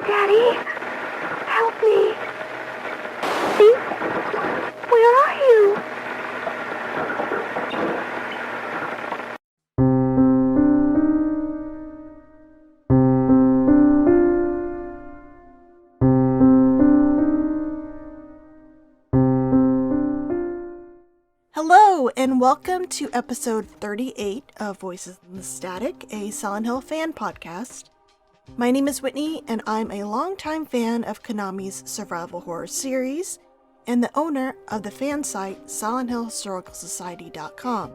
Daddy, help me. Steve, where are you? Hello, and welcome to episode 38 of Voices in the Static, a Silent Hill fan podcast. My name is Whitney, and I'm a longtime fan of Konami's survival horror series, and the owner of the fan site SilentHillHistoricalSociety.com.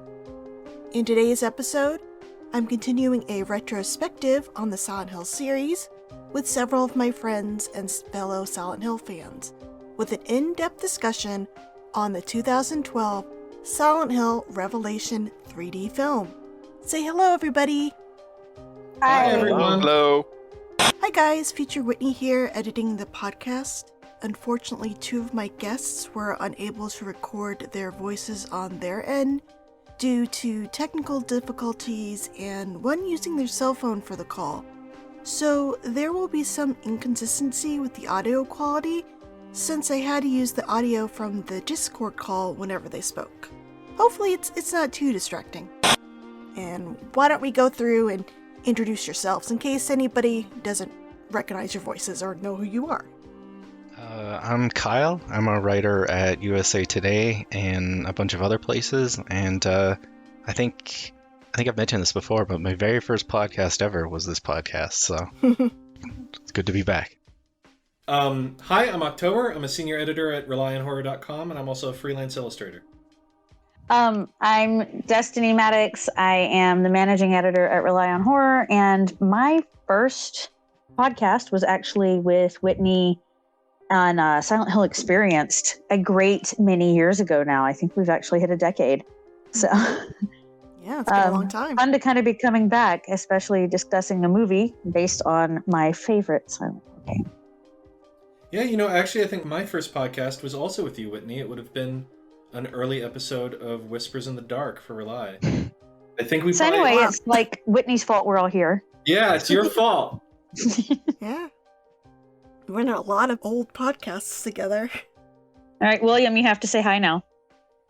In today's episode, I'm continuing a retrospective on the Silent Hill series with several of my friends and fellow Silent Hill fans, with an in-depth discussion on the 2012 Silent Hill Revelation 3D film. Say hello, everybody. Hi, everyone. Hello. Hi guys, Future Whitney here, editing the podcast. Unfortunately, two of my guests were unable to record their voices on their end due to technical difficulties and one using their cell phone for the call. So there will be some inconsistency with the audio quality since I had to use the audio from the Discord call whenever they spoke. Hopefully it's not too distracting. And why don't we go through and introduce yourselves in case anybody doesn't recognize your voices or know who you are. I'm Kyle. I'm a writer at USA Today and a bunch of other places. And I think I've mentioned this before, but my very first podcast ever was this podcast. So it's good to be back. Hi, I'm October. I'm a senior editor at RelyOnHorror.com, and I'm also a freelance illustrator. I'm Destiny Maddox. I am the managing editor at Rely on Horror, and my first podcast was actually with Whitney on Silent Hill Experienced a great many years ago now. I think we've actually hit a decade. So yeah, it's been a long time. Fun to kind of be coming back, especially discussing a movie based on my favorite Silent Hill game. Yeah, actually, I think my first podcast was also with you, Whitney. It would have been an early episode of Whispers in the Dark for Rely. I think we. So anyway, it's like Whitney's fault we're all here. Yeah, it's your fault. Yeah. We're in a lot of old podcasts together. All right, William, you have to say hi now.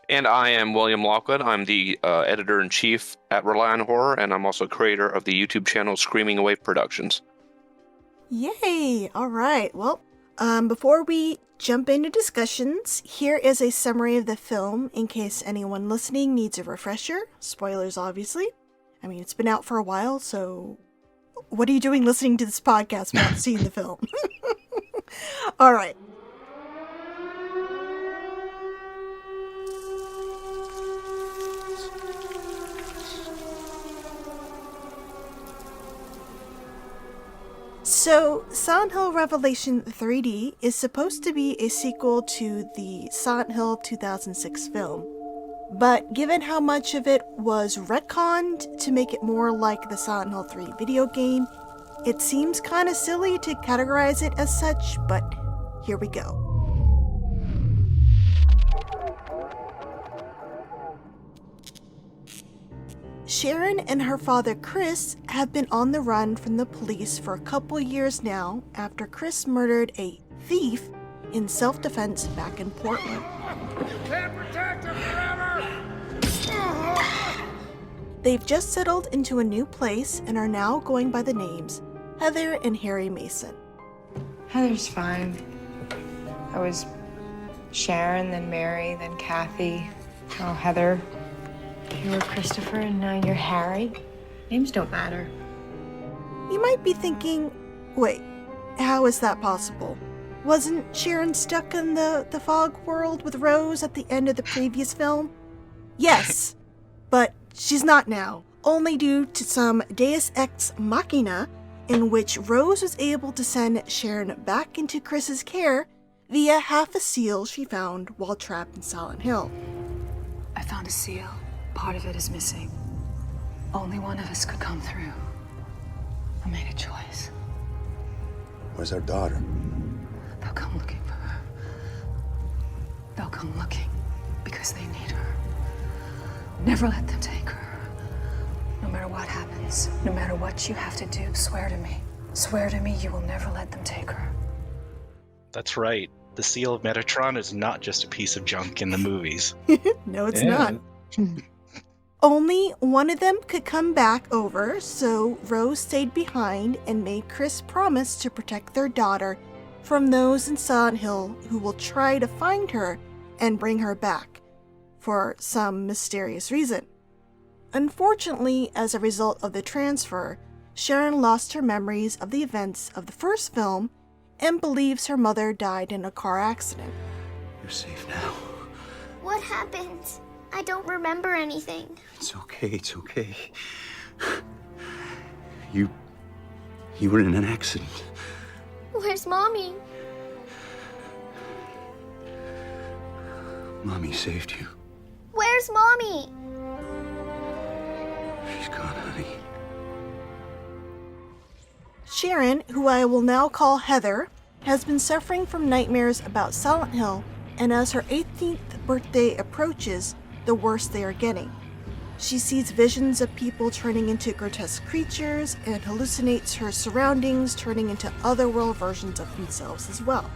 And I am William Lockwood. I'm the editor-in-chief at Rely on Horror, and I'm also creator of the YouTube channel Screaming Away Productions. Yay! All right. Well, before we jump into discussions, here is a summary of the film in case anyone listening needs a refresher. Spoilers, obviously. I mean, it's been out for a while, so what are you doing listening to this podcast without seeing the film? All right. So, Silent Hill Revelation 3D is supposed to be a sequel to the Silent Hill 2006 film, but given how much of it was retconned to make it more like the Silent Hill 3 video game, it seems kind of silly to categorize it as such, but here we go. Sharon and her father Chris have been on the run from the police for a couple years now after Chris murdered a thief in self-defense back in Portland. You can't protect him forever! They've just settled into a new place and are now going by the names Heather and Harry Mason. Heather's fine. I was Sharon, then Mary, then Kathy. Oh, Heather. You were Christopher, and now you're Harry. Names don't matter. You might be thinking, wait, how is that possible? Wasn't Sharon stuck in the fog world with Rose at the end of the previous film? Yes, but she's not now, only due to some Deus Ex Machina in which Rose was able to send Sharon back into Chris's care via half a seal she found while trapped in Silent Hill. I found a seal. Part of it is missing. Only one of us could come through. I made a choice. Where's our daughter? They'll come looking for her. They'll come looking because they need her. Never let them take her. No matter what happens, no matter what you have to do, swear to me. Swear to me you will never let them take her. That's right. The seal of Metatron is not just a piece of junk in the movies. No, it's And not. Only one of them could come back over, so Rose stayed behind and made Chris promise to protect their daughter from those in Silent Hill who will try to find her and bring her back for some mysterious reason. Unfortunately, as a result of the transfer, Sharon lost her memories of the events of the first film and believes her mother died in a car accident. You're safe now. What happened? I don't remember anything. It's okay, it's okay. You were in an accident. Where's Mommy? Mommy saved you. Where's Mommy? She's gone, honey. Sharon, who I will now call Heather, has been suffering from nightmares about Silent Hill, and as her 18th birthday approaches, the worse they are getting. She sees visions of people turning into grotesque creatures and hallucinates her surroundings, turning into otherworld versions of themselves as well.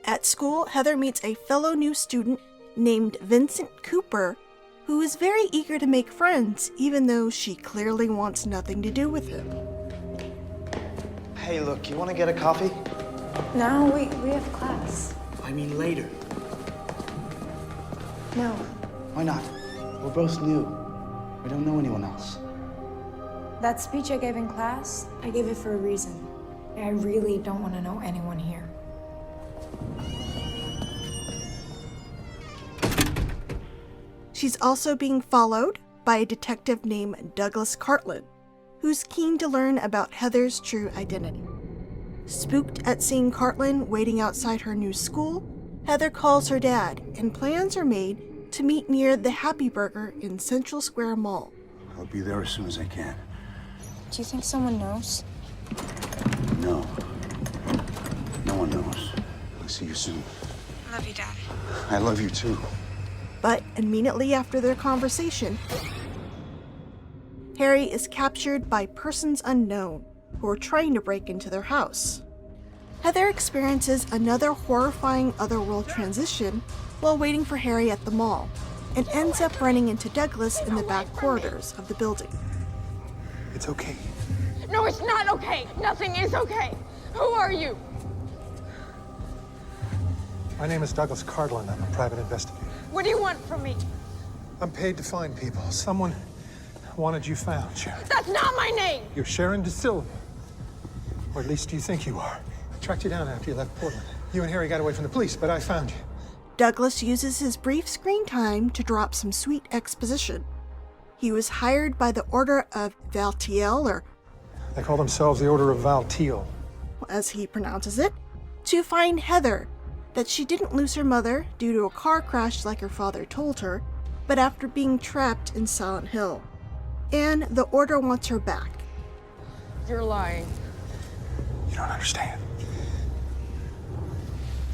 At school, Heather meets a fellow new student named Vincent Cooper, who is very eager to make friends, even though she clearly wants nothing to do with him. Hey, look, you want to get a coffee? No, we have class. I mean later. No. Why not? We're both new. We don't know anyone else. That speech I gave in class, I gave it for a reason. I really don't want to know anyone here. She's also being followed by a detective named Douglas Cartland, who's keen to learn about Heather's true identity. Spooked at seeing Cartland waiting outside her new school, Heather calls her dad, and plans are made to meet near the Happy Burger in Central Square Mall. I'll be there as soon as I can. Do you think someone knows? No. No one knows. I'll see you soon. I love you, Dad. I love you too. But immediately after their conversation, Harry is captured by persons unknown who are trying to break into their house. Heather experiences another horrifying otherworld transition while waiting for Harry at the mall, and ends up running into Douglas in the back corridors of the building. It's okay. No, it's not okay. Nothing is okay. Who are you? My name is Douglas Cartland. I'm a private investigator. What do you want from me? I'm paid to find people. Someone wanted you found, Sharon. That's not my name! You're Sharon DeSilva. Or at least you think you are. I tracked you down after you left Portland. You and Harry got away from the police, but I found you. Douglas uses his brief screen time to drop some sweet exposition. He was hired by the Order of Valtiel, or They call themselves the Order of Valtiel. as he pronounces it, to find Heather, that she didn't lose her mother due to a car crash like her father told her, but after being trapped in Silent Hill. And the Order wants her back. You're lying. You don't understand.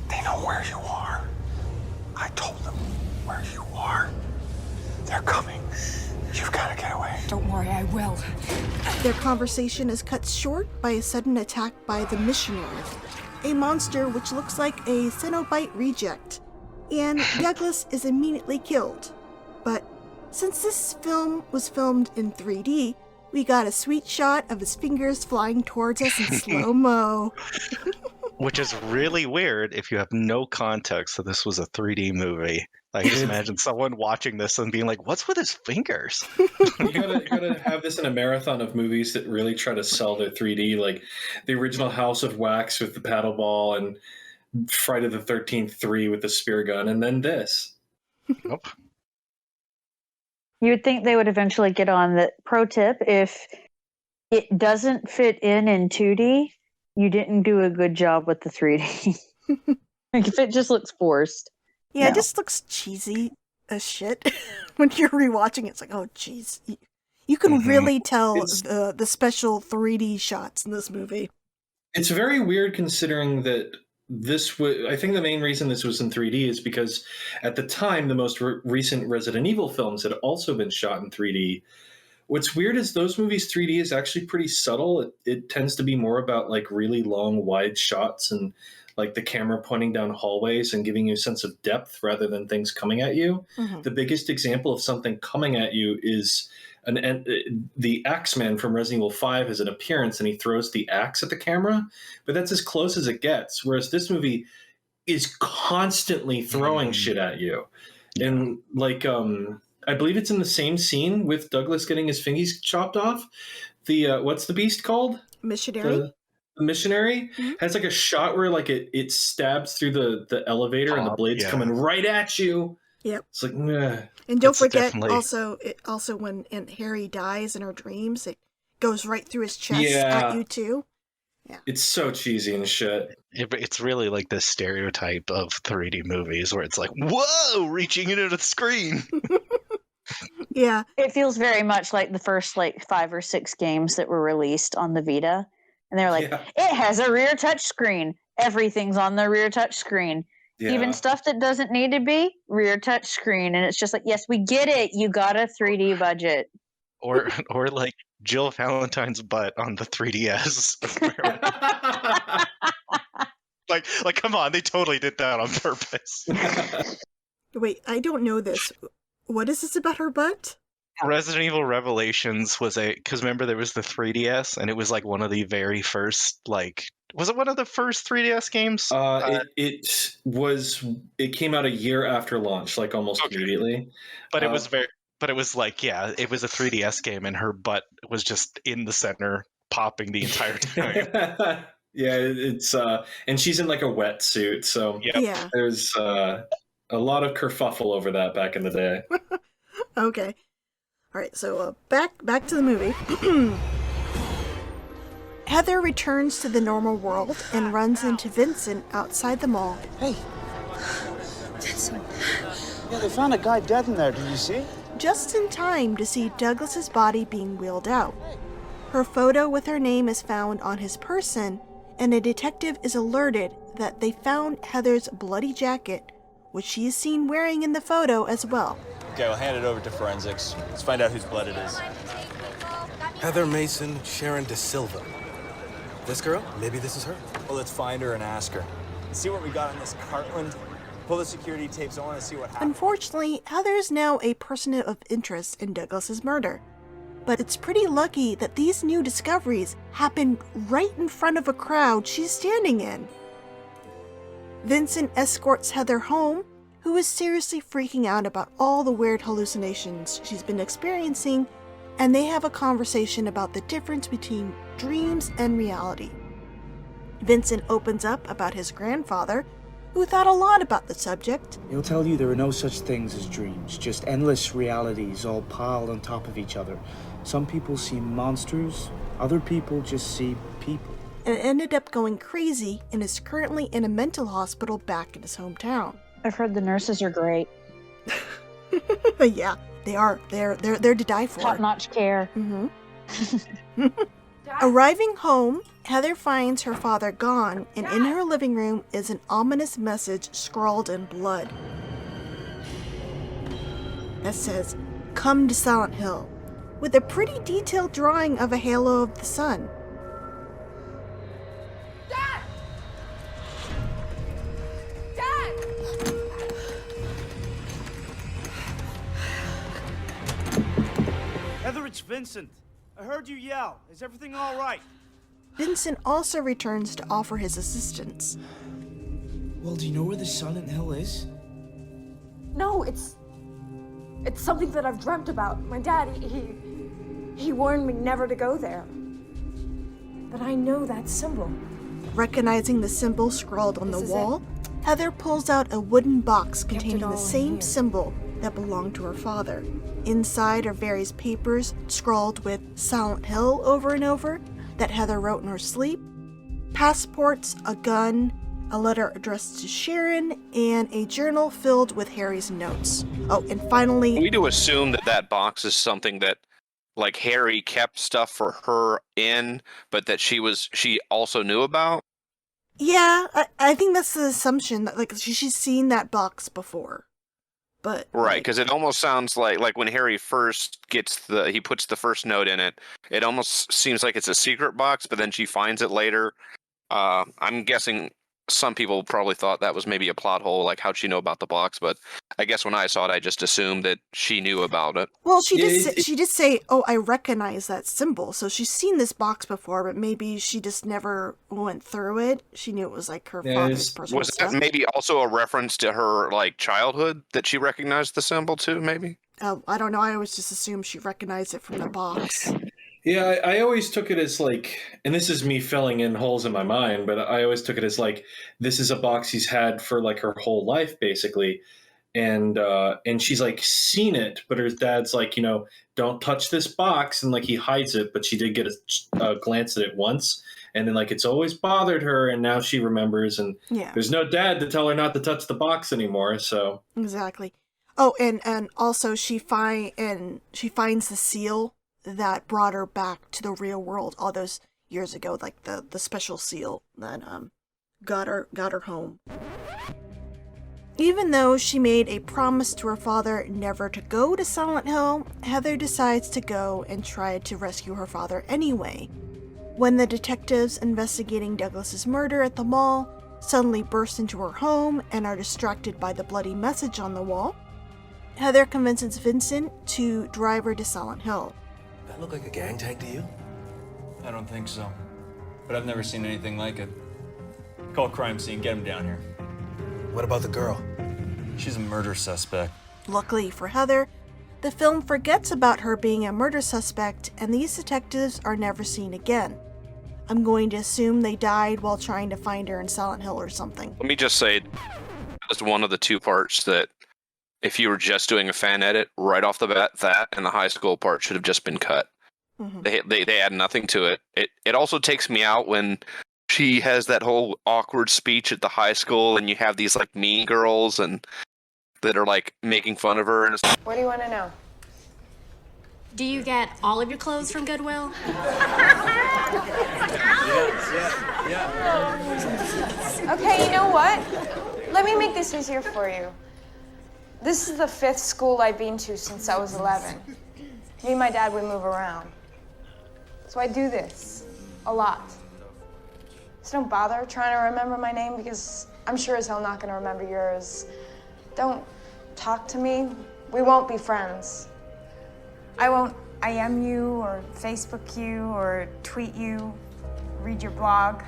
They know where you are. I told them where you are. They're coming. You've got to get away. Don't worry, I will. Their conversation is cut short by a sudden attack by the Missionary, a monster which looks like a Cenobite reject, and Douglas is immediately killed. But since this film was filmed in 3D, we got a sweet shot of his fingers flying towards us in slow-mo. Which is really weird if you have no context that this was a 3D movie. I just imagine someone watching this and being like, what's with his fingers? You gotta have this in a marathon of movies that really try to sell their 3D, like the original House of Wax with the paddle ball and Friday the 13th 3 with the spear gun, and then this. Nope. You would think they would eventually get on the pro tip: if it doesn't fit in 2D, you didn't do a good job with the 3D. Like if it just looks forced. Yeah, No. It just looks cheesy as shit. When you're rewatching it, it's like, oh, jeez. You can really tell the special 3D shots in this movie. It's very weird considering that I think the main reason this was in 3D is because at the time, the most recent Resident Evil films had also been shot in 3D, What's weird is those movies 3D is actually pretty subtle. It tends to be more about like really long, wide shots and like the camera pointing down hallways and giving you a sense of depth rather than things coming at you. Mhm. The biggest example of something coming at you is the Axeman from Resident Evil 5 has an appearance and he throws the axe at the camera, but that's as close as it gets. Whereas this movie is constantly throwing shit at you. And like, I believe it's in the same scene with Douglas getting his fingies chopped off. The, what's the beast called? Missionary? The missionary has like a shot where like it stabs through the elevator and the blade's coming right at you. Yep. It's like, meh. And don't It's forget, definitely- also when Aunt Harry dies in her dreams, it goes right through his chest Yeah. at you too. It's so cheesy and shit. It's really like this stereotype of 3D movies where it's like, whoa, reaching into the screen. Yeah. It feels very much like the first like 5 or 6 games that were released on the Vita. And they're like, it has a rear touch screen. Everything's on the rear touch screen. Yeah. Even stuff that doesn't need to be, rear touch screen. And it's just like, yes, we get it. You got a 3D budget. Or like Jill Valentine's butt on the 3DS. like, come on, they totally did that on purpose. Wait, I don't know this. What is this about her butt? Resident Evil Revelations was because remember there was the 3DS and it was like one of the very first was it one of the first 3DS games? It came out a year after launch, like almost immediately. But it was it was like, yeah, it was a 3DS game and her butt was just in the center popping the entire time. Yeah, it's and she's in like a wetsuit, so Yeah. there's a lot of kerfuffle over that back in the day. Okay. All right, so back to the movie. Heather returns to the normal world and runs into Vincent outside the mall. Hey. Yeah, they found a guy dead in there. Did you see? Just in time to see Douglas's body being wheeled out. Her photo with her name is found on his person, and a detective is alerted that they found Heather's bloody jacket, which she is seen wearing in the photo as well. Okay, we'll hand it over to forensics. Let's find out whose blood it is. Heather Mason, Sharon De Silva. This girl? Maybe this is her. Well, let's find her and ask her. See what we got on this Cartland? Pull the security tapes. I want to see what happened. Unfortunately, Heather is now a person of interest in Douglas's murder. But it's pretty lucky that these new discoveries happened right in front of a crowd she's standing in. Vincent escorts Heather home, who is seriously freaking out about all the weird hallucinations she's been experiencing, and they have a conversation about the difference between dreams and reality. Vincent opens up about his grandfather, who thought a lot about the subject. He'll tell you there are no such things as dreams, just endless realities all piled on top of each other. Some people see monsters, other people just see people. And ended up going crazy and is currently in a mental hospital back in his hometown. I've heard the nurses are great. Yeah, they are. They're to die for. Top-notch care. Mm-hmm. Arriving home, Heather finds her father gone, and in her living room is an ominous message scrawled in blood that says, "Come to Silent Hill," with a pretty detailed drawing of a halo of the sun. Dad! Dad! Heather, it's Vincent. I heard you yell. Is everything all right? Vincent also returns to offer his assistance. Well, do you know where the Silent Hill is? No, it's something that I've dreamt about. My dad, he warned me never to go there. But I know that symbol. Recognizing the symbol scrawled on the This is wall, Heather pulls out a wooden box Kept it containing all the in same here. symbol that belonged to her father. Inside are various papers scrawled with Silent Hill over and over that Heather wrote in her sleep, passports, a gun, a letter addressed to Sharon, and a journal filled with Harry's notes. Oh, and finally... We do assume that box is something that, like, Harry kept stuff for her in, but that she also knew about? Yeah, I think that's the assumption, that like she's seen that box before. But Right, because it almost sounds like when Harry first he puts the first note in it. It almost seems like it's a secret box, but then she finds it later. I'm guessing some people probably thought that was maybe a plot hole, like how'd she know about the box? But I guess when I saw it, I just assumed that she knew about it. Well, she did say, "Oh, I recognize that symbol." So she's seen this box before, but maybe she just never went through it. She knew it was like her father's personal Was stuff. that maybe also a reference to her like childhood that she recognized the symbol too? Maybe. I don't know. I always just assumed she recognized it from the box. Yeah, I always took it as like, and this is me filling in holes in my mind, but I always took it as like, this is a box he's had for like her whole life, basically. And she's like seen it, but her dad's like, don't touch this box. And like he hides it, but she did get a glance at it once. And then like, it's always bothered her. And now she remembers, and there's no dad to tell her not to touch the box anymore. So exactly. Oh, and also she finds the seal that brought her back to the real world all those years ago, like the special seal that got her home. Even though she made a promise to her father never to go to Silent Hill, Heather decides to go and try to rescue her father anyway. When the detectives investigating Douglas's murder at the mall suddenly burst into her home and are distracted by the bloody message on the wall, Heather convinces Vincent to drive her to Silent Hill. That look like a gang tag to you? I don't think so. But I've never seen anything like it. Call crime scene, get him down here. What about the girl? She's a murder suspect. Luckily for Heather, the film forgets about her being a murder suspect, and these detectives are never seen again. I'm going to assume they died while trying to find her in Silent Hill or something. Let me just say, that's one of the two parts that, if you were just doing a fan edit right off the bat, that and the high school part should have just been cut. Mm-hmm. They add nothing to it. It also takes me out when she has that whole awkward speech at the high school, and you have these like mean girls and that are like making fun of her. And What do you want to know? Do you get all of your clothes from Goodwill? Okay, you know what? Let me make this easier for you. This is the 5th school I've been to since I was 11. Me and my dad would move around. So I do this a lot. So don't bother trying to remember my name, because I'm sure as hell not gonna remember yours. Don't talk to me. We won't be friends. I won't IM you or Facebook you or tweet you, read your blog.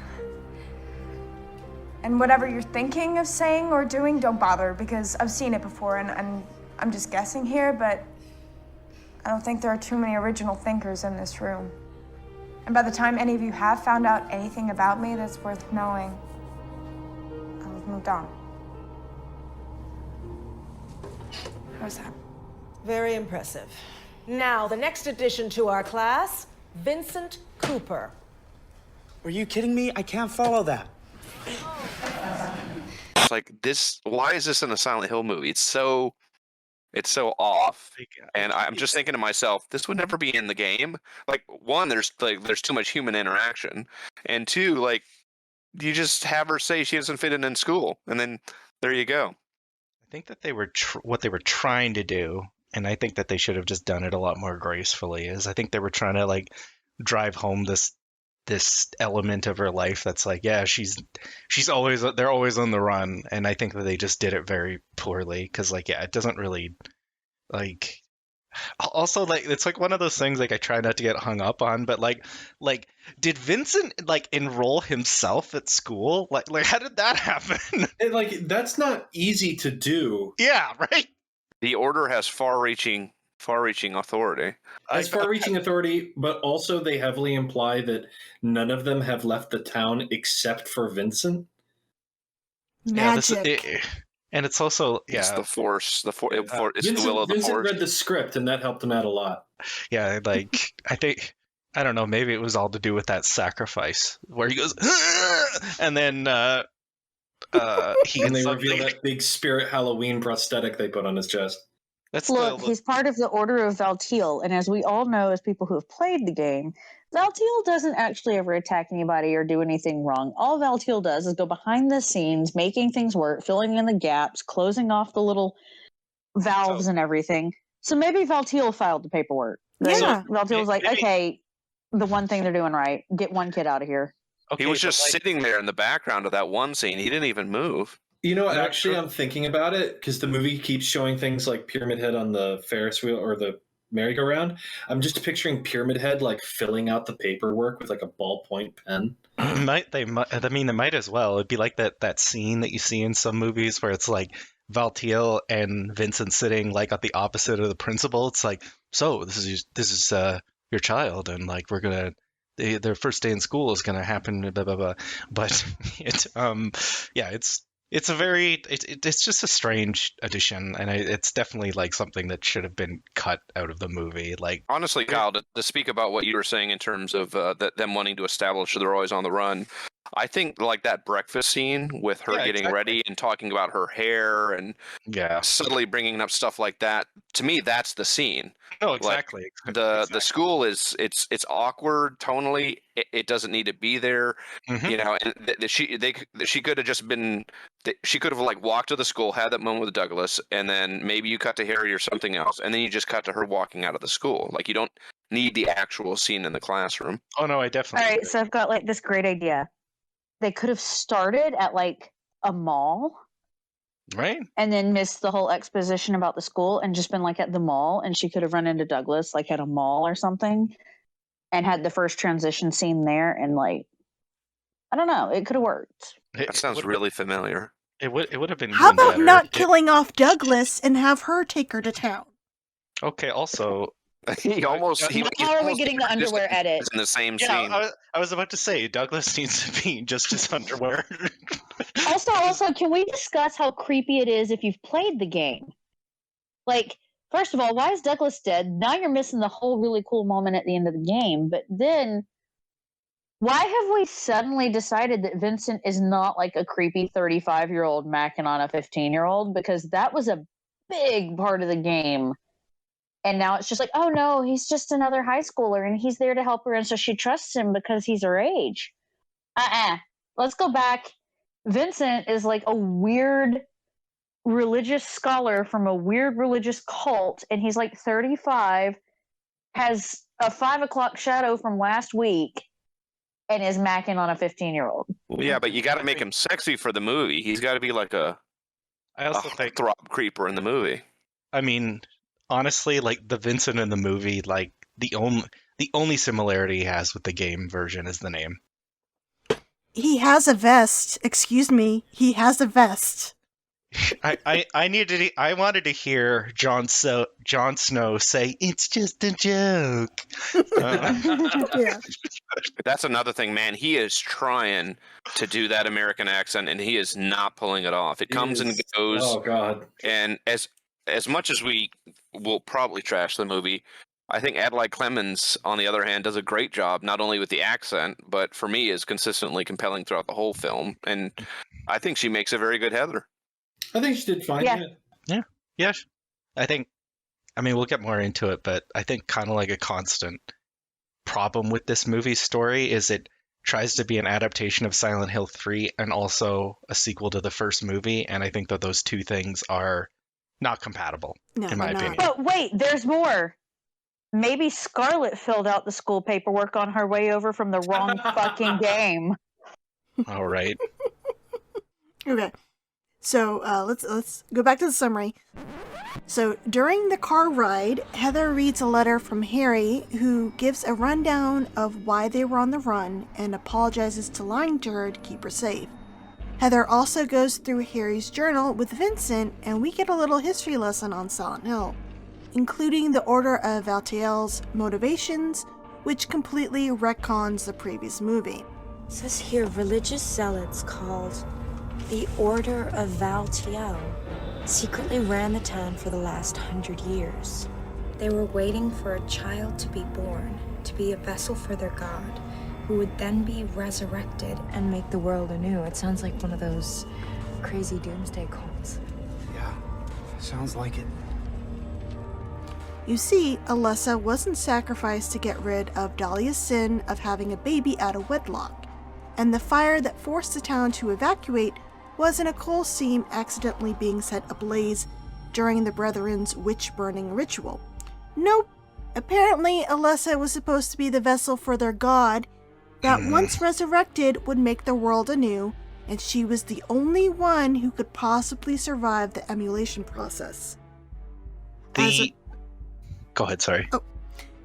And whatever you're thinking of saying or doing, don't bother, because I've seen it before, and I'm just guessing here, but I don't think there are too many original thinkers in this room. And by the time any of you have found out anything about me that's worth knowing, I'll have moved on. How's that? Very impressive. Now, the next addition to our class, Vincent Cooper. Are you kidding me? I can't follow that. it's like, this. Why is this in a Silent Hill movie? It's so off. And I'm just thinking to myself, this would never be in the game. Like, one, there's too much human interaction, and two, like, you just have her say she doesn't fit in school, and then there you go. I think that they were what they were trying to do, and I think that they should have just done it a lot more gracefully. Is I think they were trying to like drive home this element of her life that's like, yeah, they're always on the run, and I think that they just did it very poorly, because like, yeah, it doesn't really like. Also, like, it's like one of those things like I try not to get hung up on, but like did Vincent like enroll himself at school? Like how did that happen? Like, that's not easy to do. Yeah, right. The order has far-reaching authority. Has far-reaching authority, but also they heavily imply that none of them have left the town except for Vincent. Magic. And it's also, yeah, it's the force. It's Vincent, the will of the Vincent force. read the script, and that helped him out a lot. Yeah, like I don't know, maybe it was all to do with that sacrifice where he goes, and then and they reveal that big spirit Halloween prosthetic they put on his chest. Look, he's part of the Order of Valtiel, and as we all know, as people who have played the game, Valtiel doesn't actually ever attack anybody or do anything wrong. All Valtiel does is go behind the scenes, making things work, filling in the gaps, closing off the little valves and everything. So maybe Valtiel filed the paperwork. Right? Yeah. Valtiel was like, okay, the one thing they're doing right, get one kid out of here. He was just sitting there in the background of that one scene. He didn't even move. You know, actually, I'm thinking about it because the movie keeps showing things like Pyramid Head on the Ferris wheel or the merry-go-round. I'm just picturing Pyramid Head like filling out the paperwork with like a ballpoint pen. They might as well. It'd be like that scene that you see in some movies where it's like Valtiel and Vincent sitting like at the opposite of the principal. It's like, so this is your child, and like we're gonna. Their first day in school is gonna happen. Blah blah blah. But it's just a strange addition, and it's definitely like something that should have been cut out of the movie. Like honestly, Kyle, to speak about what you were saying in terms of them wanting to establish they're always on the run, I think like that breakfast scene with her getting ready and talking about her hair and subtly bringing up stuff like that. To me, that's the scene. No, exactly. Like, the school is it's awkward tonally. It doesn't need to be there. Mm-hmm. You know, and she could have just been. She could have like walked to the school, had that moment with Douglas, and then maybe you cut to Harry or something else, and then you just cut to her walking out of the school. Like you don't need the actual scene in the classroom. Oh no, I definitely. All right, so I've got like this great idea. They could have started at like a mall. Right. And then missed the whole exposition about the school and just been like at the mall, and she could have run into Douglas like at a mall or something and had the first transition scene there, and like I don't know, it could have worked. That sounds really familiar. It would have been. How even about better. not killing off Douglas and have her take her to town? Okay, also How are we getting the underwear edit? In the same yeah, scene. I was about to say Douglas needs to be in just his underwear. Also, can we discuss how creepy it is if you've played the game? Like, first of all, why is Douglas dead? Now you're missing the whole really cool moment at the end of the game. But then, why have we suddenly decided that Vincent is not like a creepy 35-year-old macking on a 15-year-old? Because that was a big part of the game. And now it's just like, oh no, he's just another high schooler and he's there to help her. And so she trusts him because he's her age. Let's go back. Vincent is like a weird religious scholar from a weird religious cult. And he's like 35, has a 5 o'clock shadow from last week, and is macking on a 15-year-old. Yeah, but you got to make him sexy for the movie. He's got to be like a throb creeper in the movie. I mean, honestly, like the Vincent in the movie, like the only similarity he has with the game version is the name. He has a vest. Excuse me. He has a vest. I wanted to hear Jon Snow say, "It's just a joke." Yeah. That's another thing, man. He is trying to do that American accent, and he is not pulling it off. It comes and goes. Oh God! And as much as we will probably trash the movie, I think Adelaide Clemens, on the other hand, does a great job, not only with the accent, but for me is consistently compelling throughout the whole film. And I think she makes a very good Heather. I think she did fine. Yeah. I mean, we'll get more into it, but I think kind of like a constant problem with this movie's story is it tries to be an adaptation of Silent Hill 3 and also a sequel to the first movie. And I think that those two things are not compatible, in my opinion. But wait, there's more. Maybe Scarlett filled out the school paperwork on her way over from the wrong fucking game. All right. Okay. So let's go back to the summary. So during the car ride, Heather reads a letter from Harry, who gives a rundown of why they were on the run and apologizes to lying to her to keep her safe. Heather also goes through Harry's journal with Vincent, and we get a little history lesson on Silent Hill, including the Order of Valtiel's motivations, which completely retcons the previous movie. It says here, religious zealots called the Order of Valtiel secretly ran the town for the last 100 years. They were waiting for a child to be born, to be a vessel for their god, who would then be resurrected and make the world anew. It sounds like one of those crazy doomsday cults. Yeah, sounds like it. You see, Alessa wasn't sacrificed to get rid of Dahlia's sin of having a baby out of wedlock, and the fire that forced the town to evacuate wasn't a coal seam accidentally being set ablaze during the Brethren's witch-burning ritual. Nope. Apparently, Alessa was supposed to be the vessel for their god that once resurrected would make the world anew, and she was the only one who could possibly survive the emulation process. Go ahead, sorry.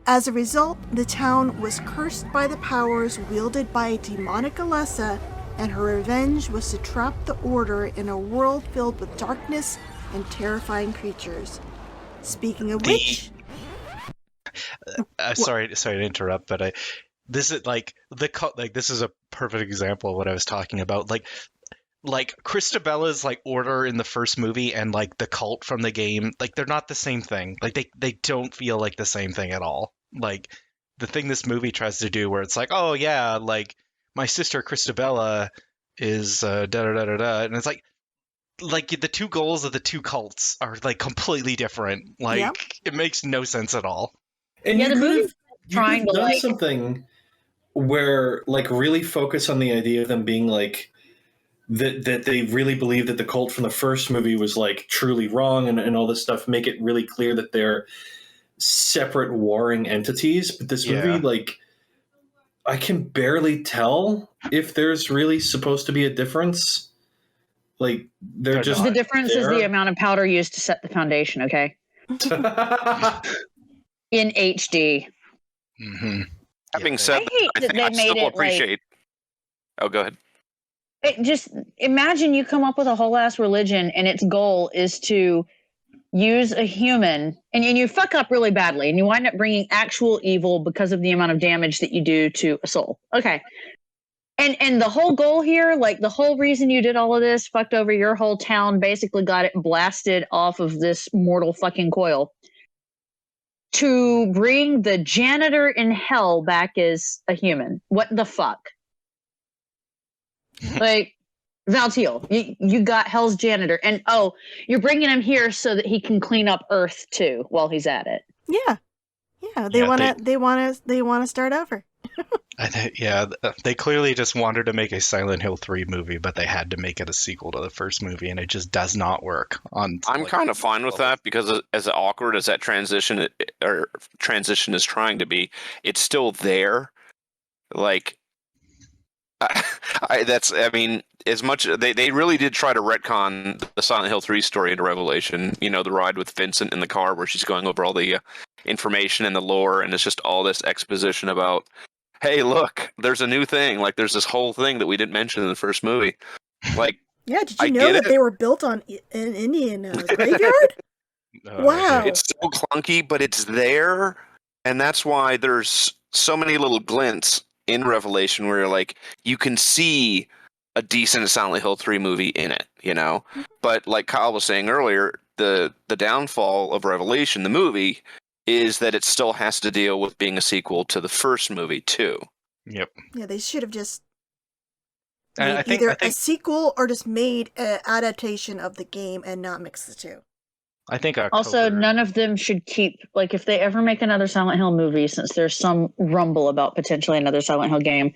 As a result, the town was cursed by the powers wielded by a demonic Alessa, and her revenge was to trap the Order in a world filled with darkness and terrifying creatures. Speaking of which... Sorry to interrupt, but this is this is a perfect example of what I was talking about. Like Christabella's like Order in the first movie and like the cult from the game, like they're not the same thing. Like they don't feel like the same thing at all. Like the thing this movie tries to do, where it's like, oh yeah, like my sister Christabella is da da da da da, and it's like the two goals of the two cults are like completely different. Like it makes no sense at all. And the movie's trying to done something where like really focus on the idea of them being like that they really believe that the cult from the first movie was like truly wrong and all this stuff, make it really clear that they're separate warring entities. But this movie, like, I can barely tell if there's really supposed to be a difference. Like they're just the difference there. is the amount of powder used to set the foundation, okay? In HD. Mm-hmm. Having said I hate that they made it appreciate. Oh, go ahead. Just imagine you come up with a whole ass religion and its goal is to use a human and you fuck up really badly and you wind up bringing actual evil because of the amount of damage that you do to a soul. Okay. And the whole goal here, like the whole reason you did all of this, fucked over your whole town, basically got it blasted off of this mortal fucking coil, to bring the janitor in hell back as a human. What the fuck? Like, Valtiel, you got Hell's janitor, and you're bringing him here so that he can clean up Earth too while he's at it. Yeah, they want to start over. They clearly just wanted to make a Silent Hill 3 movie, but they had to make it a sequel to the first movie, and it just does not work. I'm kind of fine with that because as awkward as that transition is trying to be, it's still there. Like, as much they really did try to retcon the Silent Hill 3 story into Revelation. You know, the ride with Vincent in the car where she's going over all the information and the lore, and it's just all this exposition about, hey, look, there's a new thing. Like, there's this whole thing that we didn't mention in the first movie. Like, yeah, did you know that they were built on an Indian graveyard? Wow, it's so clunky, but it's there, and that's why there's so many little glints in Revelation where like you can see a decent Silent Hill 3 movie in it, you know. But like Kyle was saying earlier, the downfall of Revelation, the movie, is that it still has to deal with being a sequel to the first movie too. Yep. Yeah, they should have just I think a sequel or just made an adaptation of the game and not mix the two. I think also none of them should keep, like, if they ever make another Silent Hill movie, since there's some rumble about potentially another Silent Hill game,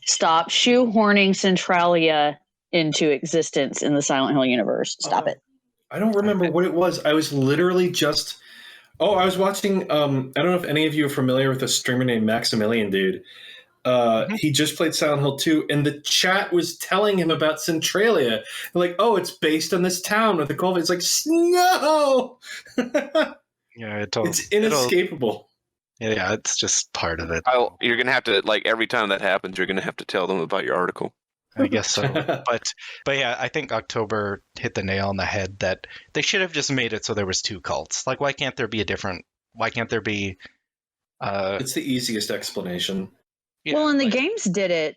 stop shoehorning Centralia into existence in the Silent Hill universe. Stop it. I don't remember what it was. I was literally just I was watching I don't know if any of you are familiar with a streamer named Maximilian Dude. He just played Silent Hill 2, and the chat was telling him about Centralia. Like, oh, it's based on this town with the cult. It's like, no! Yeah, it's inescapable. Yeah, it's just part of it. You're going to have to, like, every time that happens, you're going to have to tell them about your article. I guess so. But yeah, I think October hit the nail on the head that they should have just made it so there was two cults. Like, why can't there be It's the easiest explanation. Yeah, well, and the games did it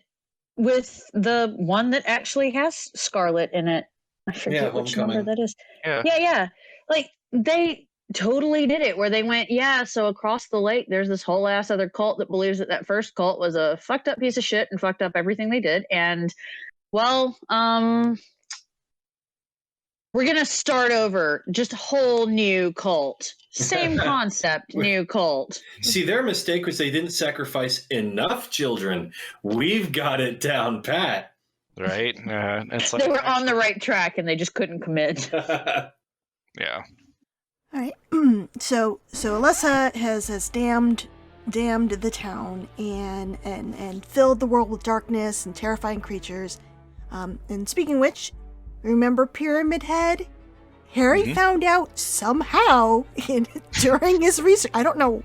with the one that actually has Scarlet in it. I forget which number that is. Yeah. Like, they totally did it where they went, so across the lake, there's this whole ass other cult that believes that first cult was a fucked up piece of shit and fucked up everything they did. And, well, we're going to start over. Just a whole new cult. Same concept, new cult. See, their mistake was they didn't sacrifice enough children. We've got it down pat. Right? It's like, they were on the right track and they just couldn't commit. Yeah. All right. So Alessa has damned the town and filled the world with darkness and terrifying creatures. And speaking of which, remember Pyramid Head? Harry found out somehow during his research. I don't know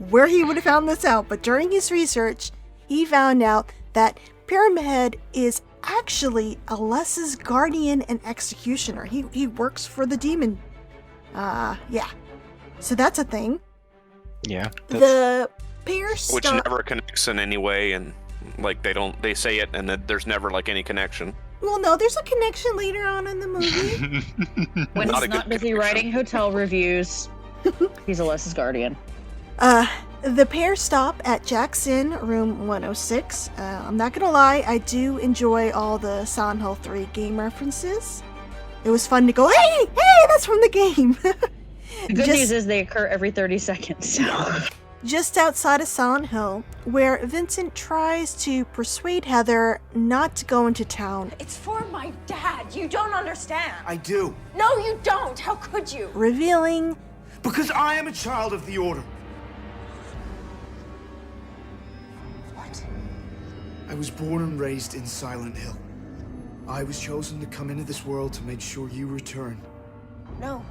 where he would have found this out, but during his research, he found out that Pyramid Head is actually Alessa's guardian and executioner. He works for the demon. Yeah. So that's a thing. Yeah. The pair stop. Which never connects in any way, and like they say it, and that there's never like any connection. Well, no, there's a connection later on in the movie. When Not he's a not good busy writing hotel reviews, he's Alessa's guardian. The pair stop at Jackson, room 106. I'm not gonna lie, I do enjoy all the Silent Hill 3 game references. It was fun to go, hey, that's from the game. The good news is they occur every 30 seconds. Just outside of Silent Hill, where Vincent tries to persuade Heather not to go into town. It's for my dad. You don't understand. I do. No, you don't. How could you? Revealing. Because I am a child of the Order. What? I was born and raised in Silent Hill. I was chosen to come into this world to make sure you return. No.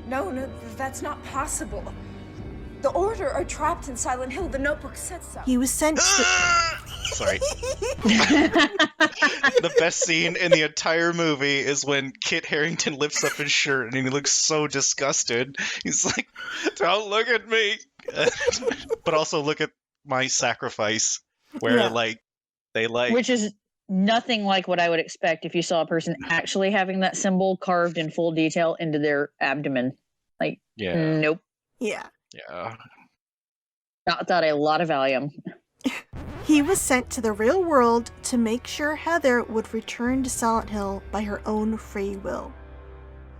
No, that's not possible. The Order are trapped in Silent Hill. The Notebook said so. He was sent to... Sorry. The best scene in the entire movie is when Kit Harington lifts up his shirt and he looks so disgusted. He's like, don't look at me. But also look at my sacrifice. Where, Which is nothing like what I would expect if you saw a person actually having that symbol carved in full detail into their abdomen. Nope. Yeah. Yeah. Got a lot of Valium. He was sent to the real world to make sure Heather would return to Silent Hill by her own free will.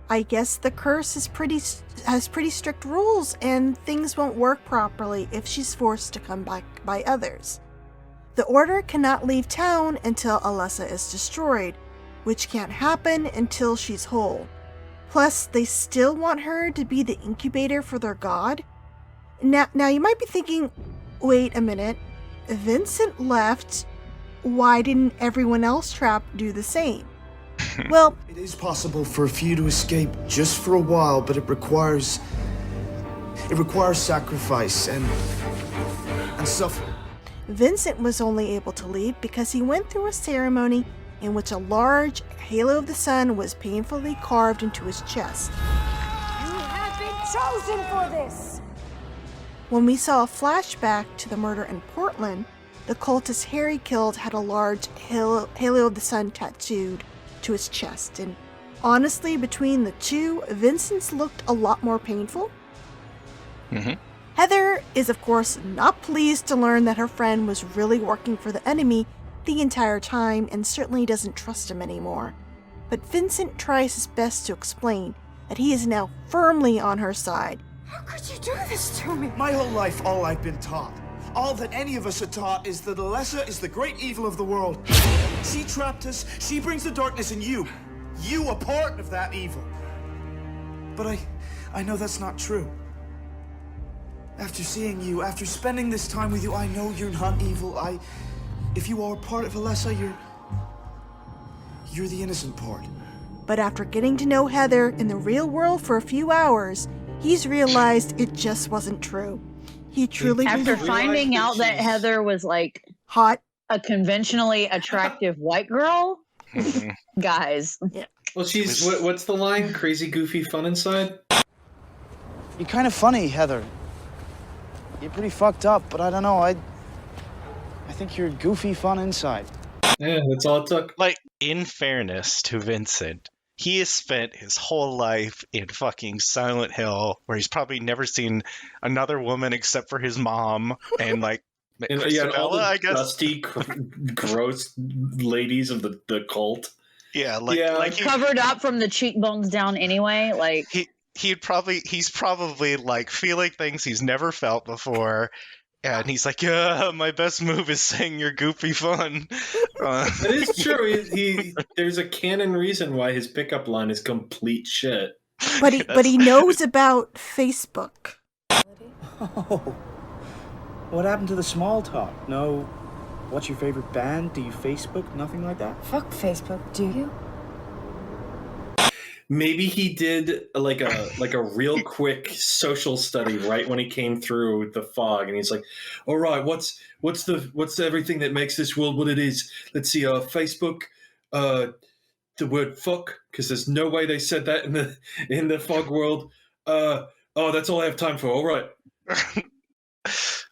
I guess the curse has pretty strict rules, and things won't work properly if she's forced to come back by others. The Order cannot leave town until Alessa is destroyed, which can't happen until she's whole. Plus, they still want her to be the incubator for their god. Now you might be thinking, wait a minute, Vincent left, why didn't everyone else trapped do the same? Well, it is possible for a few to escape just for a while, but it requires sacrifice and suffering. Vincent was only able to leave because he went through a ceremony in which a large halo of the sun was painfully carved into his chest. You have been chosen for this. When we saw a flashback to the murder in Portland, the cultist Harry killed had a large halo of the sun tattooed to his chest, and honestly, between the two, Vincent's looked a lot more painful. Heather is, of course, not pleased to learn that her friend was really working for the enemy the entire time and certainly doesn't trust him anymore. But Vincent tries his best to explain that he is now firmly on her side. How could you do this to me? My whole life, all I've been taught, all that any of us are taught, is that Alessa is the great evil of the world. She trapped us, she brings the darkness, and you are part of that evil. But I know that's not true. After seeing you, after spending this time with you, I know you're not evil. If you are part of Alessa, you're the innocent part. But after getting to know Heather in the real world for a few hours, he's realized it just wasn't true. He truly After finding out that Heather was hot, a conventionally attractive white girl, guys. Yeah. Well, she's what's the line? Crazy, goofy, fun inside. You're kind of funny, Heather. You're pretty fucked up, but I don't know. I think you're goofy, fun inside. Yeah, that's all it took. In fairness to Vincent, he has spent his whole life in fucking Silent Hill, where he's probably never seen another woman except for his mom, and all the I guess. dusty, gross ladies of the cult. Yeah, he's covered up from the cheekbones down anyway. He's probably feeling things he's never felt before. And he's like, yeah, my best move is saying you're goofy fun. It is true. There's a canon reason why his pickup line is complete shit. But he knows about Facebook. Oh, what happened to the small talk? No, what's your favorite band? Do you Facebook? Nothing like that? Fuck Facebook, do you? Maybe he did like a real quick social study right when he came through the fog, and he's like, "All right, what's everything that makes this world what it is? Let's see, Facebook, the word fuck, because there's no way they said that in the fog world. Oh, that's all I have time for. All right."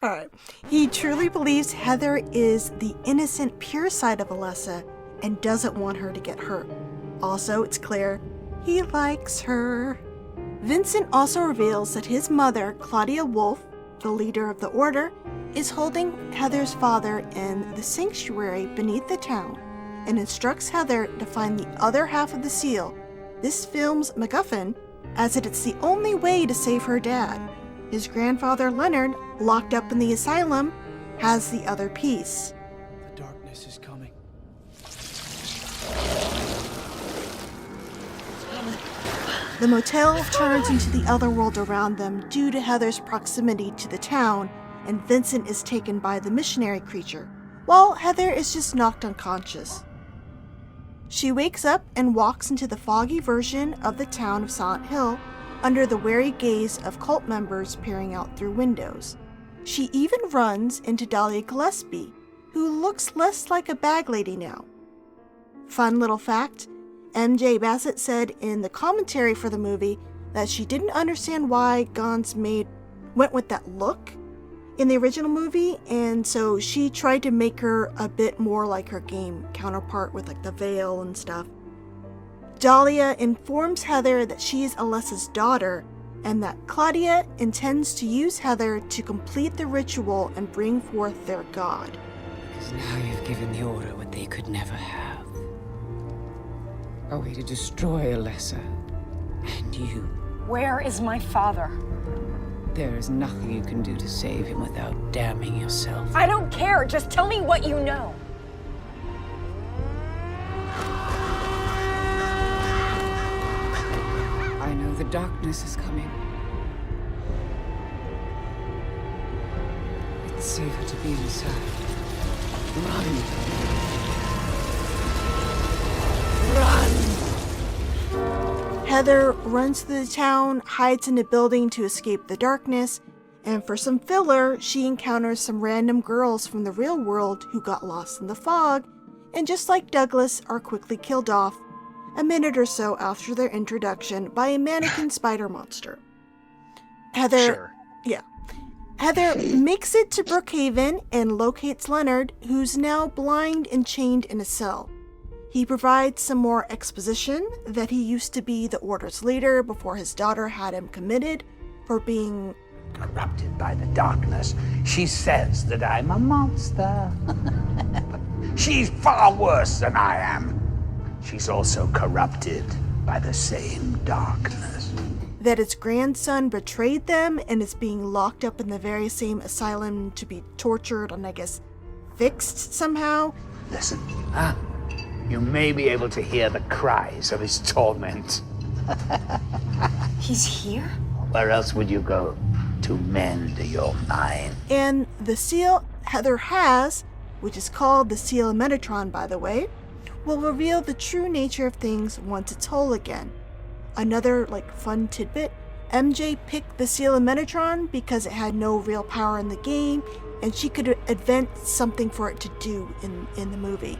All right. He truly believes Heather is the innocent, pure side of Alessa and doesn't want her to get hurt. Also, it's clear he likes her. Vincent also reveals that his mother, Claudia Wolf, the leader of the Order, is holding Heather's father in the sanctuary beneath the town and instructs Heather to find the other half of the seal, this film's MacGuffin, as it's the only way to save her dad. His grandfather, Leonard, locked up in the asylum, has the other piece. The darkness is coming. The motel turns into the other world around them due to Heather's proximity to the town, and Vincent is taken by the missionary creature, while Heather is just knocked unconscious. She wakes up and walks into the foggy version of the town of Silent Hill, under the wary gaze of cult members peering out through windows. She even runs into Dahlia Gillespie, who looks less like a bag lady now. Fun little fact, MJ Bassett said in the commentary for the movie that she didn't understand why Gans went with that look in the original movie, and so she tried to make her a bit more like her game counterpart with like the veil and stuff. Dahlia informs Heather that she is Alessa's daughter and that Claudia intends to use Heather to complete the ritual and bring forth their god. Because now you've given the Order what they could never have. A way to destroy Alessa. And you. Where is my father? There is nothing you can do to save him without damning yourself. I don't care. Just tell me what you know. I know the darkness is coming. It's safer to be inside. Run! Heather runs through the town, hides in a building to escape the darkness, and for some filler, she encounters some random girls from the real world who got lost in the fog, and just like Douglas, are quickly killed off a minute or so after their introduction by a mannequin spider monster. Heather makes it to Brookhaven and locates Leonard, who's now blind and chained in a cell. He provides some more exposition that he used to be the Order's leader before his daughter had him committed for being corrupted by the darkness. She says that I'm a monster. She's far worse than I am. She's also corrupted by the same darkness. That his grandson betrayed them and is being locked up in the very same asylum to be tortured and, I guess, fixed somehow. Listen, you may be able to hear the cries of his torment. He's here? Where else would you go to mend your mind? And the seal Heather has, which is called the Seal of Metatron, by the way, will reveal the true nature of things once it's whole again. Another, fun tidbit, MJ picked the Seal of Metatron because it had no real power in the game, and she could invent something for it to do in the movie.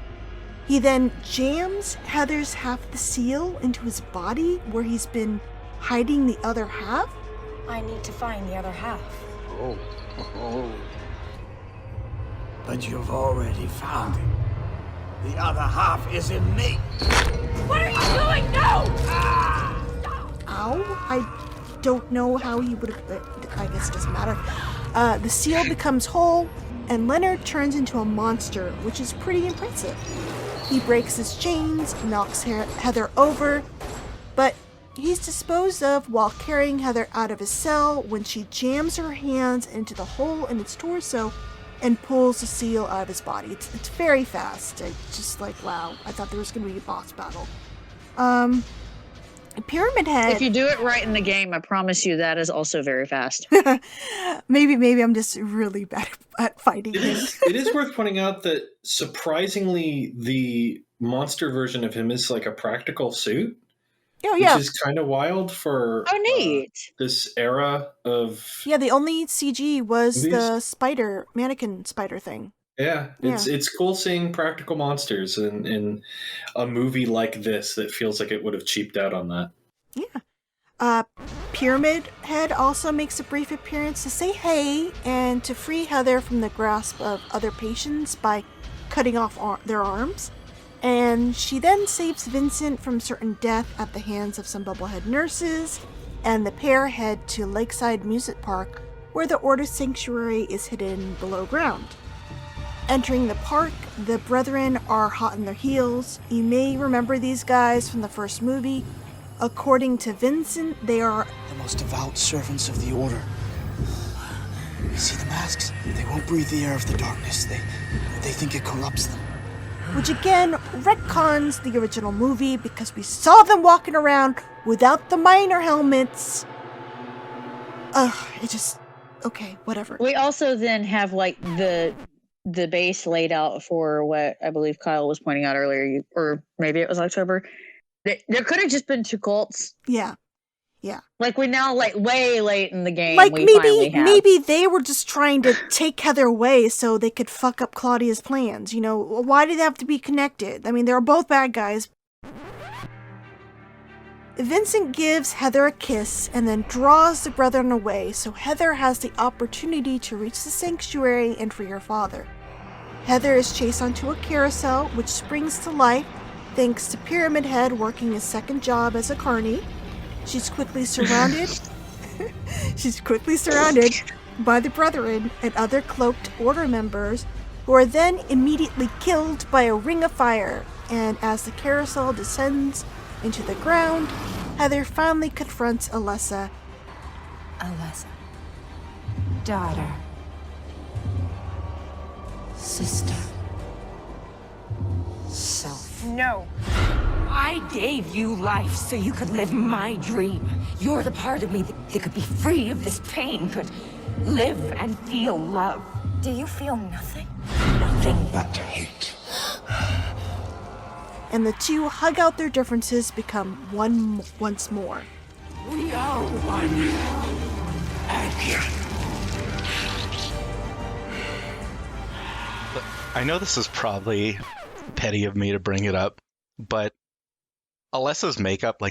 He then jams Heather's half of the seal into his body, where he's been hiding the other half. I need to find the other half. Oh. But you've already found it. The other half is in me. What are you doing? No! Ow. I don't know how he would have... I guess it doesn't matter. The seal becomes whole, and Leonard turns into a monster, which is pretty impressive. He breaks his chains, knocks Heather over, but he's disposed of while carrying Heather out of his cell when she jams her hands into the hole in its torso and pulls the seal out of his body. It's very fast. It's just wow, I thought there was going to be a boss battle. Pyramid Head. If you do it right in the game, I promise you that is also very fast. maybe I'm just really bad at fighting him. It is worth pointing out that surprisingly, the monster version of him is like a practical suit. Oh yeah, which is kind of wild for neat. This era of the only CG was movies. the mannequin spider thing. Yeah, it's cool seeing practical monsters in a movie like this that feels like it would have cheaped out on that. Yeah. Pyramid Head also makes a brief appearance to say hey and to free Heather from the grasp of other patients by cutting off their arms. And she then saves Vincent from certain death at the hands of some bubblehead nurses, and the pair head to Lakeside Music Park, where the Order Sanctuary is hidden below ground. Entering the park, the Brethren are hot on their heels. You may remember these guys from the first movie. According to Vincent, they are the most devout servants of the Order. You see the masks? They won't breathe the air of the darkness. They think it corrupts them. Which again retcons the original movie because we saw them walking around without the miner helmets. Okay, whatever. We also then have like the base laid out for what I believe Kyle was pointing out earlier, or maybe it was October. There could have just been two cults. Yeah. Like we now, like way late in the game, like we finally have. maybe they were just trying to take Heather away so they could fuck up Claudia's plans. You know, why did they have to be connected? I mean, they're both bad guys. Vincent gives Heather a kiss and then draws the Brethren away so Heather has the opportunity to reach the sanctuary and free her father. Heather is chased onto a carousel, which springs to life thanks to Pyramid Head working his second job as a carny. She's quickly surrounded by the Brethren and other cloaked Order members, who are then immediately killed by a ring of fire. And as the carousel descends into the ground, Heather finally confronts Alessa. Alessa. Daughter. Sister. Self. No. I gave you life so you could live my dream. You're the part of me that could be free of this pain, could live and feel love. Do you feel nothing? Nothing but hate. And the two hug out their differences, become one once more. We are one. Again. I know this is probably petty of me to bring it up, but Alessa's makeup,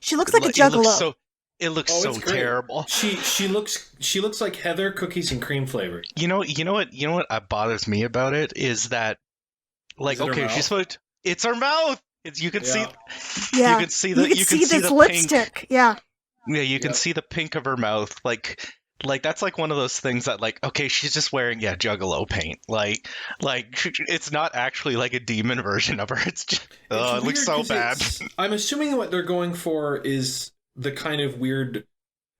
she looks like a juggalo. It looks so terrible. She looks like Heather cookies and cream flavor. You know what bothers me about it is that, she's supposed. It's her mouth. You can see. Yeah. You can see the lipstick. Pink. Yeah. Yeah, you can see the pink of her mouth. Like that's like one of those things that she's just wearing juggalo paint. Like it's not actually like a demon version of her. It's just it looks so bad. I'm assuming what they're going for is the kind of weird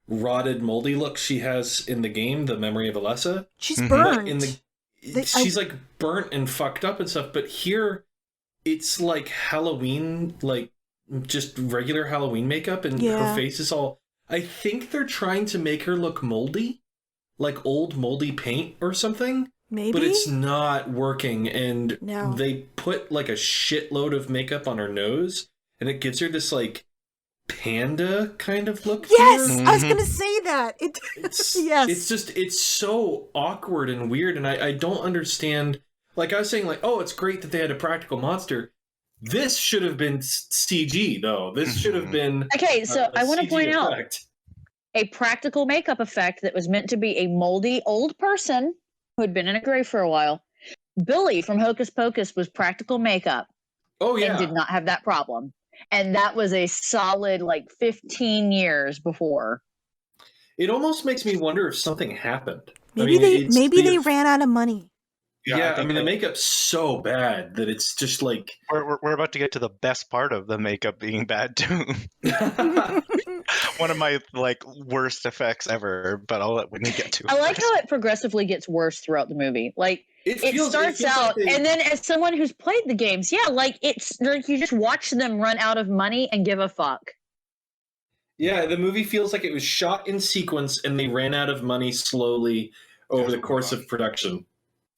rotted moldy look she has in the game, The Memory of Alessa. She's burned. She's like burnt and fucked up and stuff, but here it's like Halloween, like just regular Halloween makeup, and her face is all... I think they're trying to make her look moldy, like old moldy paint or something. Maybe. But it's not working, and they put like a shitload of makeup on her nose, and it gives her this like panda kind of look. Yes, to her. I was gonna say that. It's so awkward and weird, and I don't understand. Like I was saying, it's great that they had a practical monster. This should have been CG, though. This should have been okay. So I want to point out a practical makeup effect that was meant to be a moldy old person who had been in a grave for a while. Billy from Hocus Pocus was practical makeup. Oh yeah, and did not have that problem. And that was a solid 15 years before. It almost makes me wonder if something happened. Maybe they ran out of money. Yeah, I mean the makeup's so bad that it's just like we're about to get to the best part of the makeup being bad too. One of my worst effects ever, but I'll let Whitney get to it. I like how it progressively gets worse throughout the movie. It starts out, and then as someone who's played the games, it's like you just watch them run out of money and give a fuck. Yeah, the movie feels like it was shot in sequence and they ran out of money slowly over the course of production.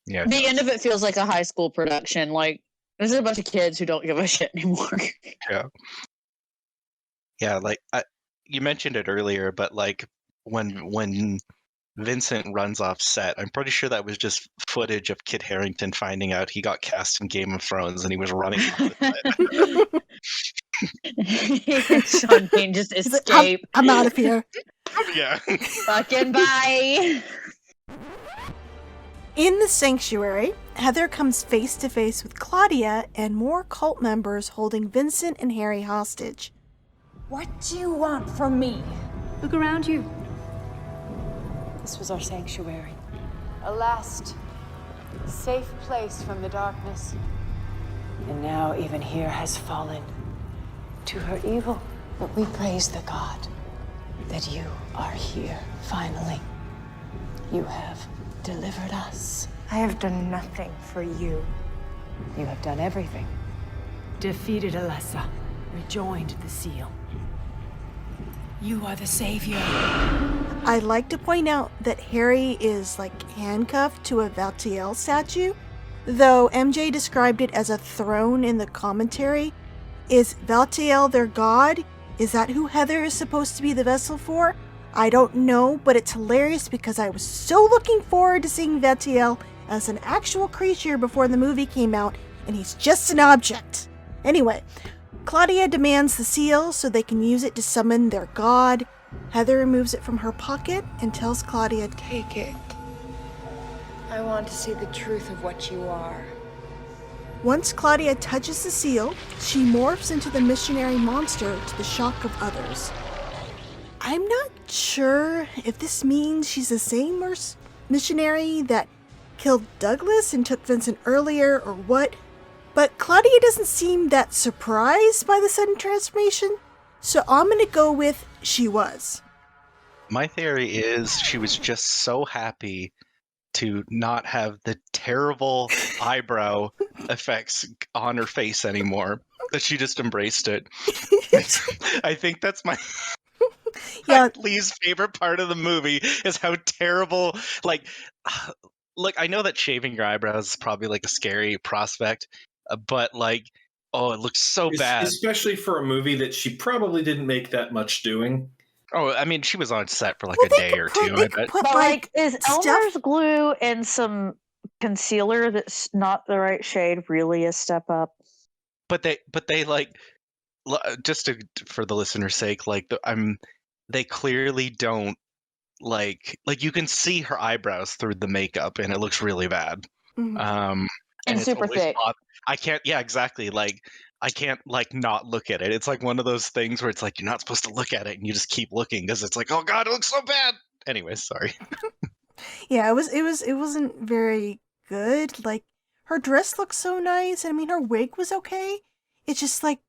Yeah. The end of it feels like a high school production. Like, there's a bunch of kids who don't give a shit anymore. Yeah. Yeah, like you mentioned it earlier, but like when Vincent runs off set, I'm pretty sure that was just footage of Kit Harington finding out he got cast in Game of Thrones and he was running off the set. Sean Bean just escape. I'm out of here. Yeah. Fucking bye. In the sanctuary, Heather comes face to face with Claudia and more cult members holding Vincent and Harry hostage. What do you want from me? Look around you. This was our sanctuary. A last safe place from the darkness. And now even here has fallen to her evil. But we praise the God that you are here, finally. You have delivered us. I have done nothing for you. You have done everything. Defeated Alessa. Rejoined the seal. You are the savior. I'd like to point out that Harry is like handcuffed to a Valtiel statue, though MJ described it as a throne in the commentary. Is Valtiel their god? Is that who Heather is supposed to be the vessel for? I don't know, but it's hilarious because I was so looking forward to seeing Valtiel as an actual creature before the movie came out, and he's just an object. Anyway, Claudia demands the seal so they can use it to summon their god. Heather removes it from her pocket and tells Claudia, Take it. I want to see the truth of what you are. Once Claudia touches the seal, she morphs into the missionary monster to the shock of others. I'm not sure if this means she's the same missionary that killed Douglas and took Vincent earlier or what, but Claudia doesn't seem that surprised by the sudden transformation, so I'm gonna go with she was. My theory is she was just so happy to not have the terrible eyebrow effects on her face anymore that she just embraced it. I think that's my least favorite part of the movie is how terrible, like I know that shaving your eyebrows is probably like a scary prospect, but like, oh, it looks so bad. Especially for a movie that she probably didn't make that much doing. Oh, I mean, she was on set for like a day or two. I bet. But like, is Elmer's glue and some concealer that's not the right shade really a step up? But they like, just for the listener's sake, like they clearly don't like you can see her eyebrows through the makeup and it looks really bad. Mm-hmm. And super thick. I can't. Yeah, exactly. Like I can't like not look at it. It's like one of those things where it's like you're not supposed to look at it and you just keep looking because it's like, oh god, it looks so bad. Anyways, sorry. Yeah, it wasn't very good. Like her dress looked so nice, and I mean her wig was okay. It's just like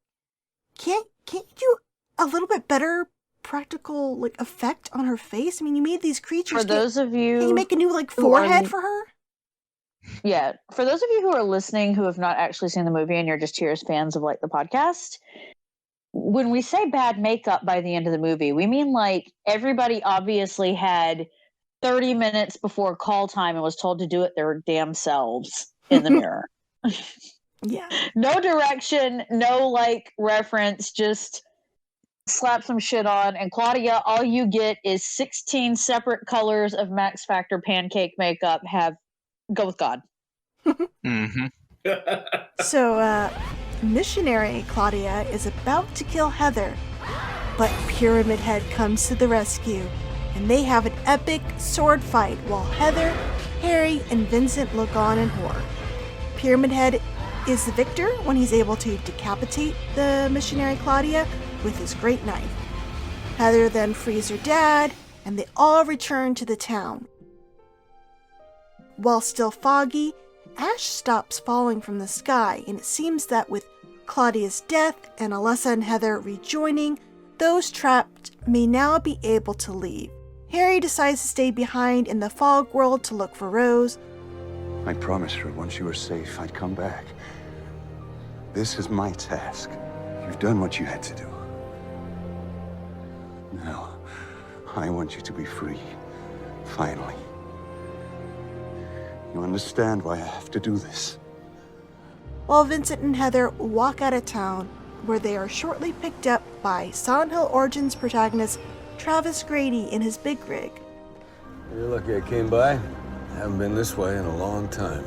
can't you do a little bit better practical like effect on her face? I mean, you made these creatures. For those of you, can you make a new like forehead for her? Yeah, for those of you who are listening who have not actually seen the movie and you're just here as fans of like the podcast, when we say bad makeup by the end of the movie, we mean like everybody obviously had 30 minutes before call time and was told to do it their damn selves in the mirror. Yeah. No direction, no like reference, just slap some shit on. And Claudia, all you get is 16 separate colors of Max Factor pancake makeup. Go with God. Mm-hmm. So, missionary Claudia is about to kill Heather, but Pyramid Head comes to the rescue, and they have an epic sword fight while Heather, Harry, and Vincent look on in horror. Pyramid Head is the victor when he's able to decapitate the missionary Claudia with his great knife. Heather then frees her dad, and they all return to the town. While still foggy, ash stops falling from the sky, and it seems that with Claudia's death and Alessa and Heather rejoining, those trapped may now be able to leave. Harry decides to stay behind in the fog world to look for Rose. I promised her once you were safe, I'd come back. This is my task. You've done what you had to do. No. I want you to be free. Finally. You understand why I have to do this? While Vincent and Heather walk out of town, where they are shortly picked up by Silent Hill Origins protagonist Travis Grady in his big rig. You're lucky I came by. Haven't been this way in a long time.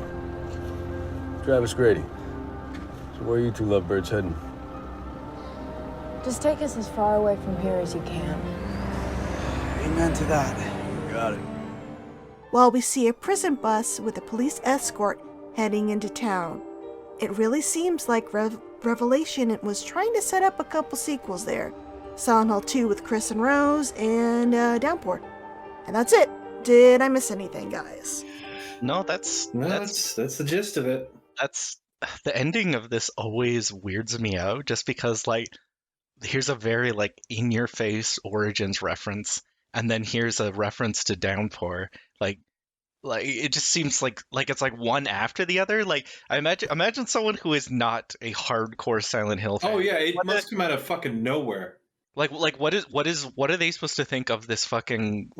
Travis Grady. So where are you two lovebirds heading? Just take us as far away from here as you can. Amen to that. Got it. While we see a prison bus with a police escort heading into town. It really seems like Revelation was trying to set up a couple sequels there. Silent Hill 2 with Chris and Rose, and Downpour. And that's it. Did I miss anything, guys? No, that's the gist of it. That's the ending of this always weirds me out, just because here's a very in-your-face Origins reference, and then here's a reference to Downpour. Like it just seems like it's one after the other. I imagine someone who is not a hardcore Silent Hill fan. Oh yeah, it must come out of fucking nowhere. What are they supposed to think of this fucking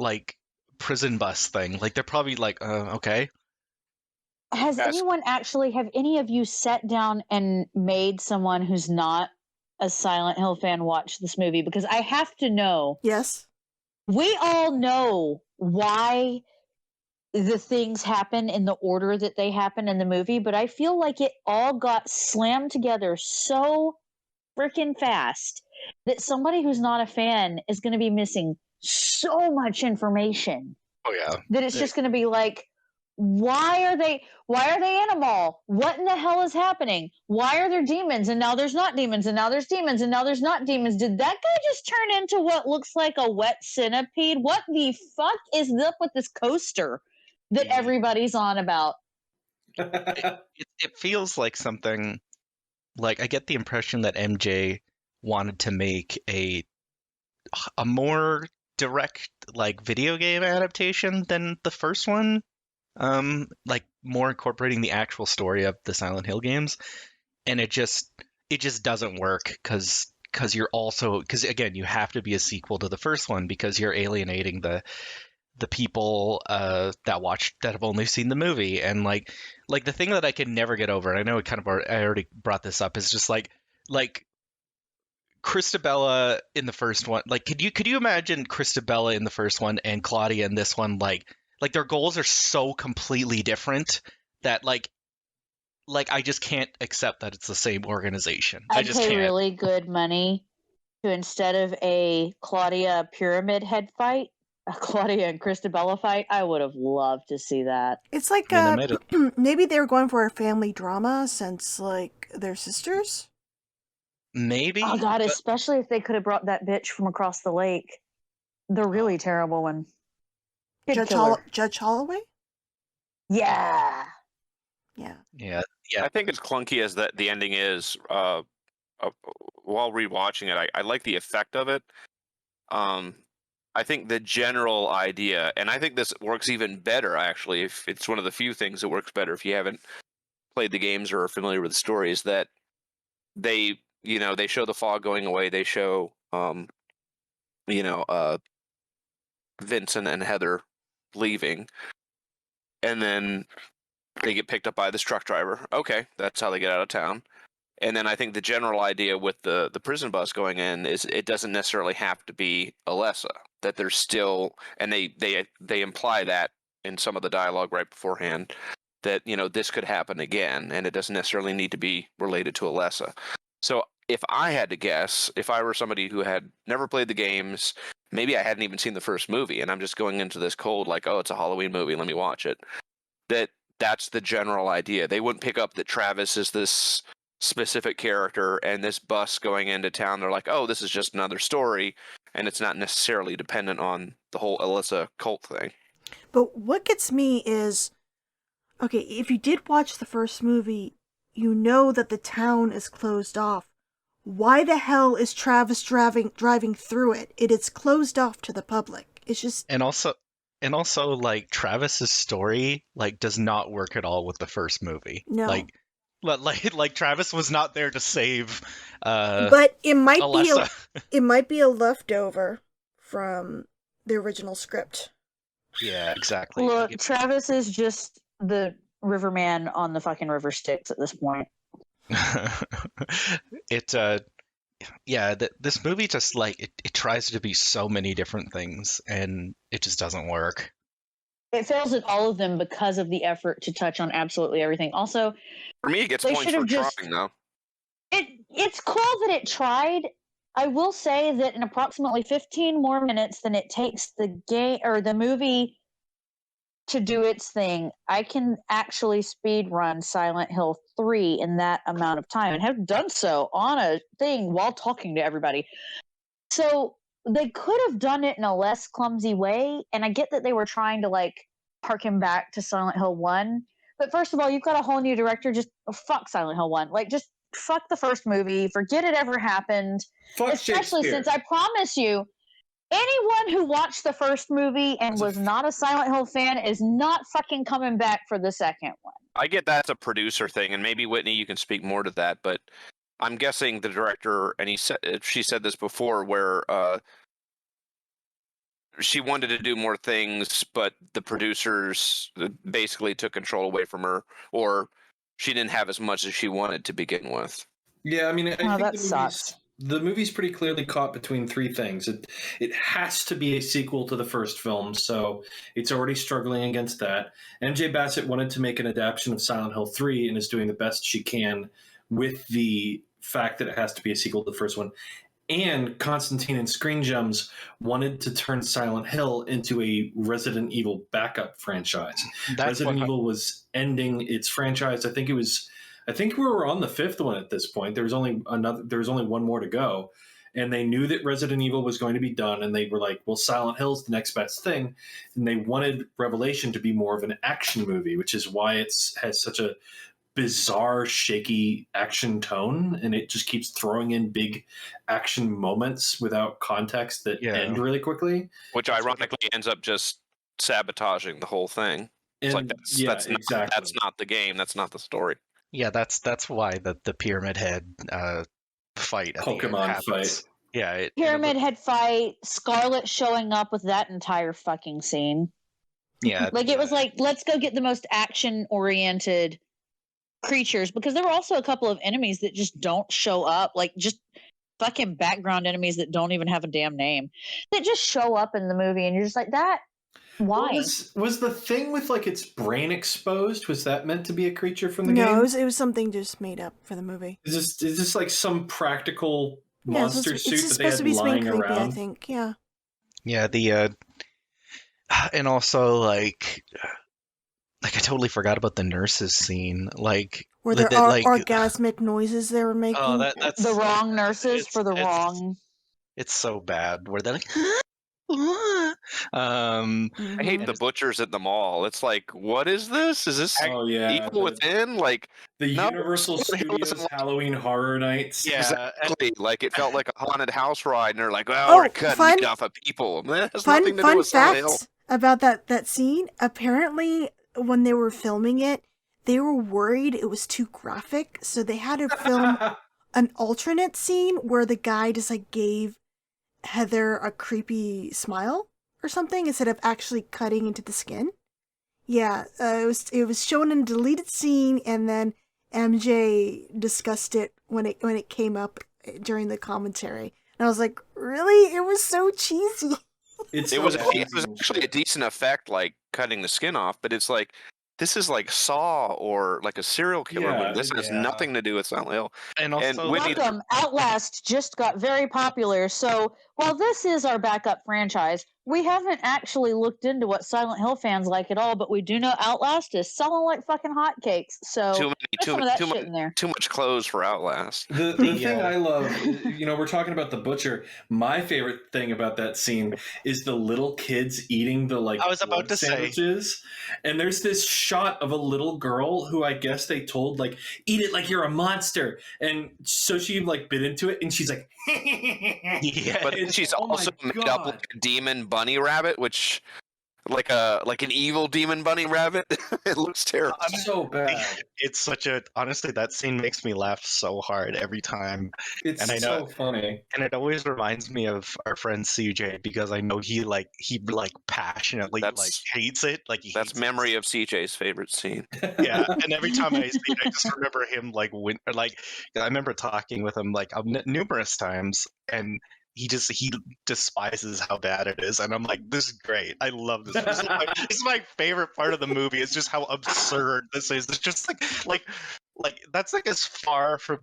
prison bus thing? They're probably okay. Have any of you sat down and made someone who's not a Silent Hill fan watch this movie? Because I have to know. Yes. We all know why the things happen in the order that they happen in the movie, but I feel like it all got slammed together so freaking fast that somebody who's not a fan is going to be missing so much information. Oh yeah. That it's just going to be why are they in a mall? What in the hell is happening? Why are there demons and now there's not demons and now there's demons and now there's not demons? Did that guy just turn into what looks like a wet centipede? What the fuck is up with this coaster that everybody's on about? It feels like something I get the impression that MJ wanted to make a more direct video game adaptation than the first one. More incorporating the actual story of the Silent Hill games, and it just doesn't work because again you have to be a sequel to the first one because you're alienating the people that have only seen the movie. And the thing that I can never get over, and I know I already brought this up, is just Christabella in the first one. Could you imagine Christabella in the first one and Claudia in this one? Their goals are so completely different that I just can't accept that it's the same organization. I just pay can't. really good money to, instead of a Claudia Pyramid Head fight, a Claudia and Christabella fight. I would have loved to see that. It's maybe they were going for a family drama since they're sisters. Maybe. Oh god, especially if they could have brought that bitch from across the lake, the really terrible one. Judge Holloway? Yeah. I think it's clunky as the ending is. While rewatching it, I like the effect of it. I think the general idea, and I think this works even better actually. If it's one of the few things that works better if you haven't played the games or are familiar with the story, is that they show the fog going away. They show Vincent and Heather leaving, and then they get picked up by this truck driver. Okay, that's how they get out of town. And then I think the general idea with the prison bus going in is it doesn't necessarily have to be Alessa. That there's still, and they imply that in some of the dialogue right beforehand, that this could happen again, and it doesn't necessarily need to be related to Alessa. So if I had to guess, if I were somebody who had never played the games, maybe I hadn't even seen the first movie, and I'm just going into this cold it's a Halloween movie, let me watch it. That's the general idea. They wouldn't pick up that Travis is this specific character, and this bus going into town, they're like, oh, this is just another story, and it's not necessarily dependent on the whole Alessa cult thing. But what gets me is, okay, if you did watch the first movie, you know that the town is closed off. Why the hell is Travis driving through it? It is closed off to the public. It's just... And also Travis's story does not work at all with the first movie. No. Travis was not there to save but it might Alessa. It might be a leftover from the original script. Yeah, exactly. Look, Travis is just the Riverman on the fucking river Styx at this point. This movie just it tries to be so many different things, and it just doesn't work. It fails at all of them because of the effort to touch on absolutely everything. Also, for me, it gets they points should for have just- trying, though. It's cool that it tried. I will say that in approximately 15 more minutes than it takes the game or the movie to do its thing, I can actually speed run Silent Hill 3 in that amount of time and have done so on a thing while talking to everybody. So they could have done it in a less clumsy way, and I get that they were trying to like harken back to Silent Hill 1, but first of all, you've got a whole new director. Just fuck Silent Hill 1. Like, just fuck the first movie. Forget it ever happened. Fuck Especially Shakespeare. since I promise you, anyone who watched the first movie and was not a Silent Hill fan is not fucking coming back for the second one. I get that's a producer thing, and maybe Whitney, you can speak more to that. But I'm guessing the director, and she said this before, where she wanted to do more things, but the producers basically took control away from her, or she didn't have as much as she wanted to begin with. Yeah, I mean, I think that sucks. The movie's pretty clearly caught between three things. It has to be a sequel to the first film, so it's already struggling against that. MJ Bassett wanted to make an adaptation of Silent Hill 3 and is doing the best she can with the fact that it has to be a sequel to the first one. And Constantine and Screen Gems wanted to turn Silent Hill into a Resident Evil backup franchise. Resident Evil was ending its franchise. I think we were on the fifth one at this point. There was only one more to go. And they knew that Resident Evil was going to be done. And they were like, well, Silent Hill's the next best thing. And they wanted Revelation to be more of an action movie, which is why it has such a bizarre, shaky action tone. And it just keeps throwing in big action moments without context that end really quickly. Which ironically ends up just sabotaging the whole thing. It's like that's not the game. That's not the story. Yeah, that's why the Pyramid Head fight at Pokemon the end happens. fight. Yeah, Pyramid Head fight, Scarlet showing up with that entire fucking scene. Yeah. Like, it was like, let's go get the most action-oriented creatures, because there were also a couple of enemies that just don't show up, like just fucking background enemies that don't even have a damn name, that just show up in the movie, and you're just like, that... Why? Was the thing with like its brain exposed? Was that meant to be a creature from the game? No, it was something just made up for the movie. Is this like some practical monster suit that they had supposed to lying be creepy, around? I think. Yeah. Yeah, and also like I totally forgot about the nurses scene. Like, were there orgasmic noises they were making? Oh, that's the wrong nurses for the wrong. It's so bad. Where they're like. I hate the butchers at the mall. It's like, what is this? Is this Evil Within? Like the Universal Studios Halloween Horror Nights. Yeah, exactly. Like it felt like a haunted house ride, and they're like, "Well, we're cutting meat off of people." That has nothing to do with Silent Hill. About that scene. Apparently, when they were filming it, they were worried it was too graphic, so they had to film an alternate scene where the guy just like gave Heather a creepy smile or something instead of actually cutting into the skin. Yeah, it was shown in a deleted scene, and then MJ discussed it when it came up during the commentary, and I was like, really? It was so cheesy. It was actually a decent effect, like cutting the skin off, but it's like, this is like Saw or like a serial killer movie. This has nothing to do with Silent Hill. And also, welcome, Outlast just got very popular. So while this is our backup franchise, we haven't actually looked into what Silent Hill fans like at all. But we do know Outlast is selling like fucking hotcakes. So too much clothes for Outlast. The thing I love, we're talking about the butcher. My favorite thing about that scene is the little kids eating the I was about to sandwiches. And there's this shot of a little girl who I guess they told eat it like you're a monster, and so she bit into it, and she's like, yeah. But she's also made up like a demon bunny rabbit, which like an evil demon bunny rabbit. It looks terrible. So bad. It's honestly, that scene makes me laugh so hard every time. It's and I know, so funny. And it always reminds me of our friend CJ, because I know he passionately hates it. That's memory of CJ's favorite scene. Yeah, and every time I see it, I just remember him I remember talking with him numerous times, and he despises how bad it is, and I'm like, this is great. I love this. This is my favorite part of the movie. It's just how absurd this is. It's just like that's as far from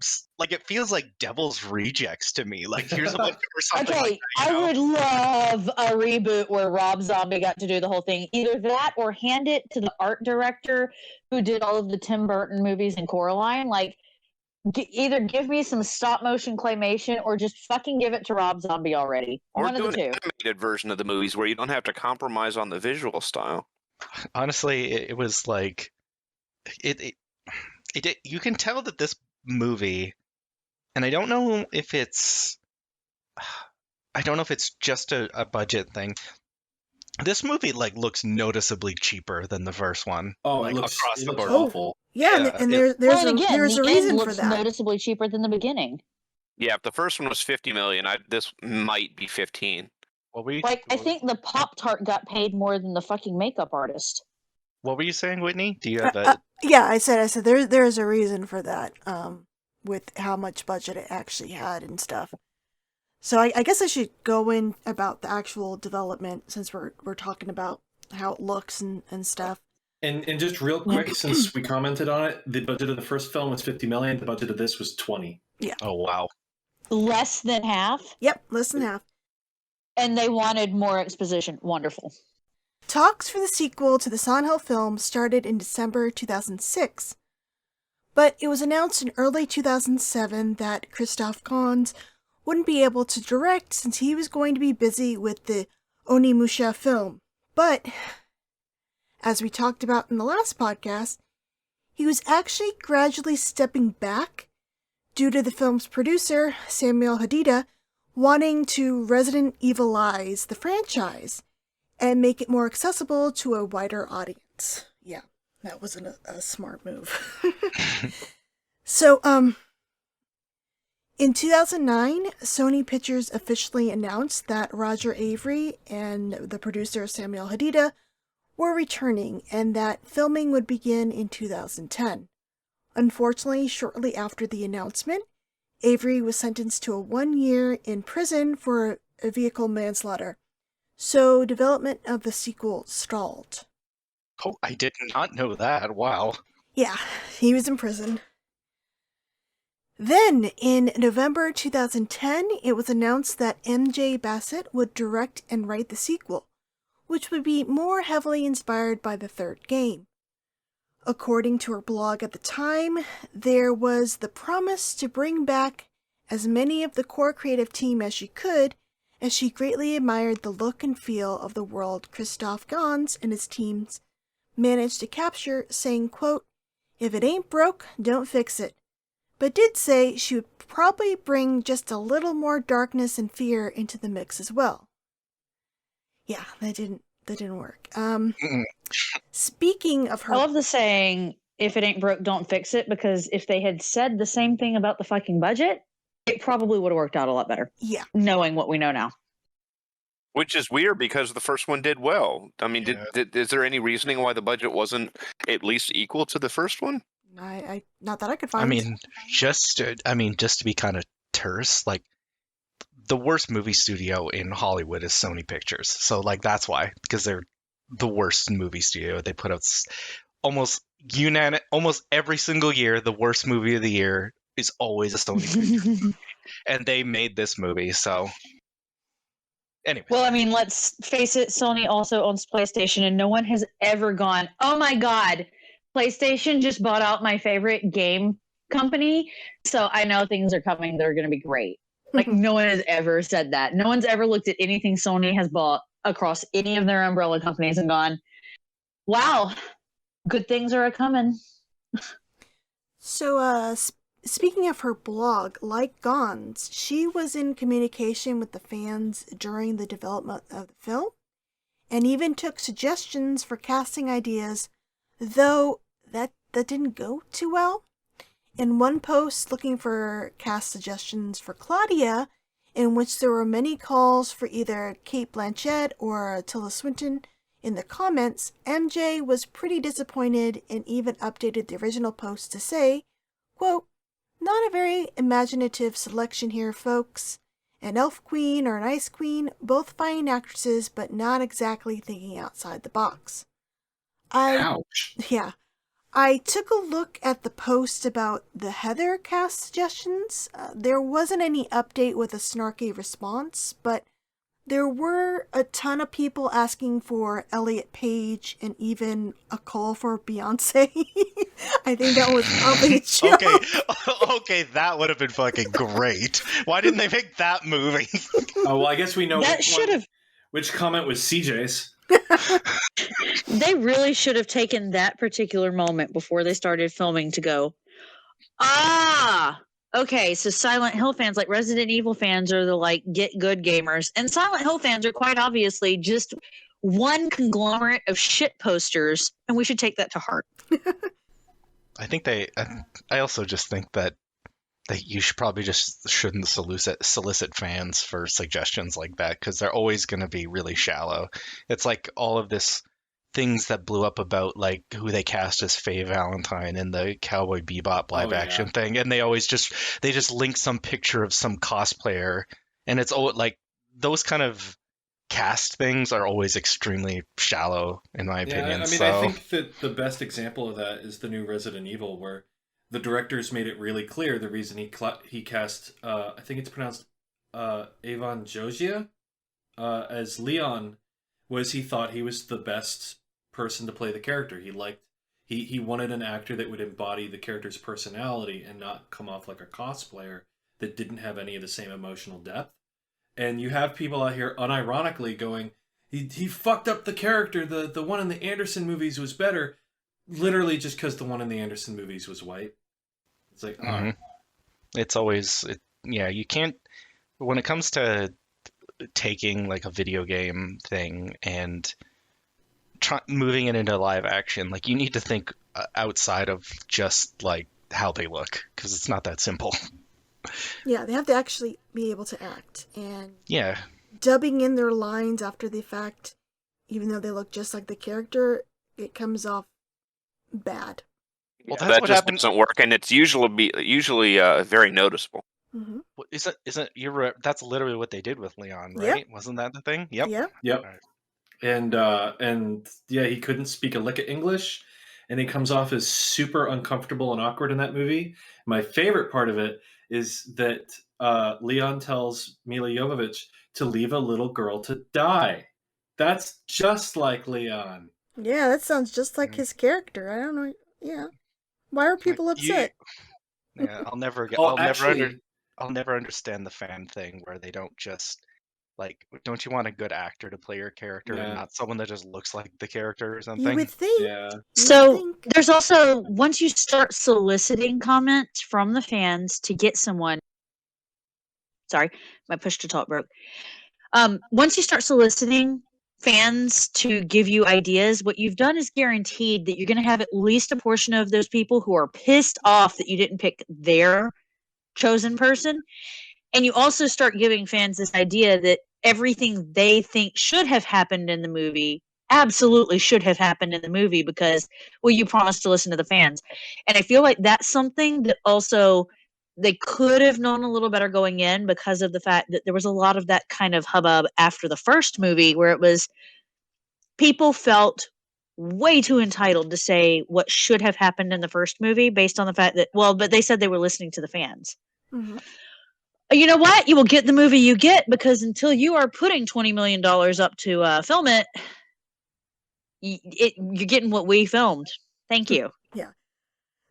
it feels like Devil's Rejects to me. Here's a bunch or something. Okay, like that, I would love a reboot where Rob Zombie got to do the whole thing. Either that or hand it to the art director who did all of the Tim Burton movies and Coraline. Either give me some stop motion claymation or just fucking give it to Rob Zombie already. Or One do of the an two. animated version of the movies where you don't have to compromise on the visual style. Honestly, it was you can tell that this movie, and I don't know if it's just a budget thing. This movie looks noticeably cheaper than the first one. Oh, it looks across the board. awful. Yeah, and there's a reason for that. Noticeably cheaper than the beginning. Yeah, if the first one was $50 million, this might be 15. I think the Pop-Tart got paid more than the fucking makeup artist. What were you saying, Whitney? Do you have that? Yeah, I said there's a reason for that. With how much budget it actually had and stuff. So I guess I should go in about the actual development, since we're talking about how it looks and stuff. And just real quick, since we commented on it, the budget of the first film was $50 million. The budget of this was $20. Yeah. Oh wow. Less than half? Yep, less than half. And they wanted more exposition. Wonderful. Talks for the sequel to the Silent Hill film started in December 2006, but it was announced in early 2007 that Christoph Gans wouldn't be able to direct since he was going to be busy with the Onimusha film. But, as we talked about in the last podcast, he was actually gradually stepping back due to the film's producer, Samuel Hadida, wanting to Resident Evilize the franchise and make it more accessible to a wider audience. Yeah, that wasn't a smart move. So, in 2009, Sony Pictures officially announced that Roger Avery and the producer Samuel Hadida were returning and that filming would begin in 2010. Unfortunately, shortly after the announcement, Avery was sentenced to a 1 year in prison for a vehicle manslaughter, so development of the sequel stalled. Oh, I did not know that. Wow. Yeah, he was in prison. Then, in November 2010, it was announced that MJ Bassett would direct and write the sequel, which would be more heavily inspired by the third game. According to her blog at the time, there was the promise to bring back as many of the core creative team as she could, as she greatly admired the look and feel of the world Christoph Gans and his teams managed to capture, saying, quote, "If it ain't broke, don't fix it," but did say she would probably bring just a little more darkness and fear into the mix as well. Yeah, that didn't work. Speaking of her... I love the saying, if it ain't broke, don't fix it, because if they had said the same thing about the fucking budget, it probably would have worked out a lot better. Yeah. Knowing what we know now. Which is weird because the first one did well. I mean, is there any reasoning why the budget wasn't at least equal to the first one? I not that I could find. I mean, just to be kind of terse, the worst movie studio in Hollywood is Sony Pictures. So that's why, because they're the worst movie studio. They put out almost every single year, the worst movie of the year is always a Sony Pictures movie. And they made this movie, so anyway. Well, I mean, let's face it, Sony also owns PlayStation, and no one has ever gone, oh my god, PlayStation just bought out my favorite game company, so I know things are coming that are going to be great. No one has ever said that. No one's ever looked at anything Sony has bought across any of their umbrella companies and gone, wow, good things are coming. So, speaking of her blog, like Gans, she was in communication with the fans during the development of the film, and even took suggestions for casting ideas, though that didn't go too well. In one post looking for cast suggestions for Claudia, in which there were many calls for either Cate Blanchett or Tilda Swinton in the comments, MJ was pretty disappointed and even updated the original post to say, quote, "Not a very imaginative selection here, folks. An elf queen or an ice queen, both fine actresses, but not exactly thinking outside the box." Ouch. Yeah. I took a look at the post about the Heather cast suggestions. There wasn't any update with a snarky response, but there were a ton of people asking for Elliot Page and even a call for Beyonce. I think that was probably a joke. Okay, that would have been fucking great. Why didn't they make that movie? Oh, well, I guess we know That should have. which comment was CJ's. They really should have taken that particular moment before they started filming to go, okay, so Silent Hill fans, like Resident Evil fans, are the like get good gamers, and Silent Hill fans are quite obviously just one conglomerate of shit posters, and we should take that to heart. I also just think that you should probably just shouldn't solicit fans for suggestions like that, because they're always going to be really shallow. It's like all of this things that blew up about like who they cast as Faye Valentine in the Cowboy Bebop live action thing, and they just link some picture of some cosplayer, and it's all like those kind of cast things are always extremely shallow in my opinion. I mean, I think that the best example of that is the new Resident Evil, where the directors made it really clear the reason he cast, I think it's pronounced Avon Jogia, as Leon, was he thought he was the best person to play the character. He wanted an actor that would embody the character's personality and not come off like a cosplayer that didn't have any of the same emotional depth. And you have people out here unironically going, he fucked up the character, the one in the Anderson movies was better, literally just because the one in the Anderson movies was white. It's like, It's always, you can't, when it comes to taking like a video game thing and moving it into live action, like you need to think outside of just like how they look, because it's not that simple. Yeah, they have to actually be able to act, and yeah, dubbing in their lines after the fact, even though they look just like the character, it comes off bad. Well, that just doesn't work, and it's usually very noticeable. Mm-hmm. That's literally what they did with Leon, right? Yep. Wasn't that the thing? Yep. Yep. Right. And he couldn't speak a lick of English, and he comes off as super uncomfortable and awkward in that movie. My favorite part of it is that Leon tells Mila Jovovich to leave a little girl to die. That's just like Leon. Yeah, that sounds just like his character. I don't know. Yeah. Why are people upset? I'll never understand the fan thing where they don't just like, don't you want a good actor to play your character and not someone that just looks like the character or something? You would think. Yeah. So there's also, once you start soliciting comments from the fans to get someone, sorry, my push to talk broke. Once you start soliciting fans to give you ideas, what you've done is guaranteed that you're going to have at least a portion of those people who are pissed off that you didn't pick their chosen person. And you also start giving fans this idea that everything they think should have happened in the movie absolutely should have happened in the movie because, well, you promised to listen to the fans. And I feel like that's something that also they could have known a little better going in, because of the fact that there was a lot of that kind of hubbub after the first movie, where it was people felt way too entitled to say what should have happened in the first movie based on the fact that, well, but they said they were listening to the fans. Mm-hmm. You know what? You will get the movie you get, because until you are putting $20 million up to film it, you're getting what we filmed. Thank you. Yeah.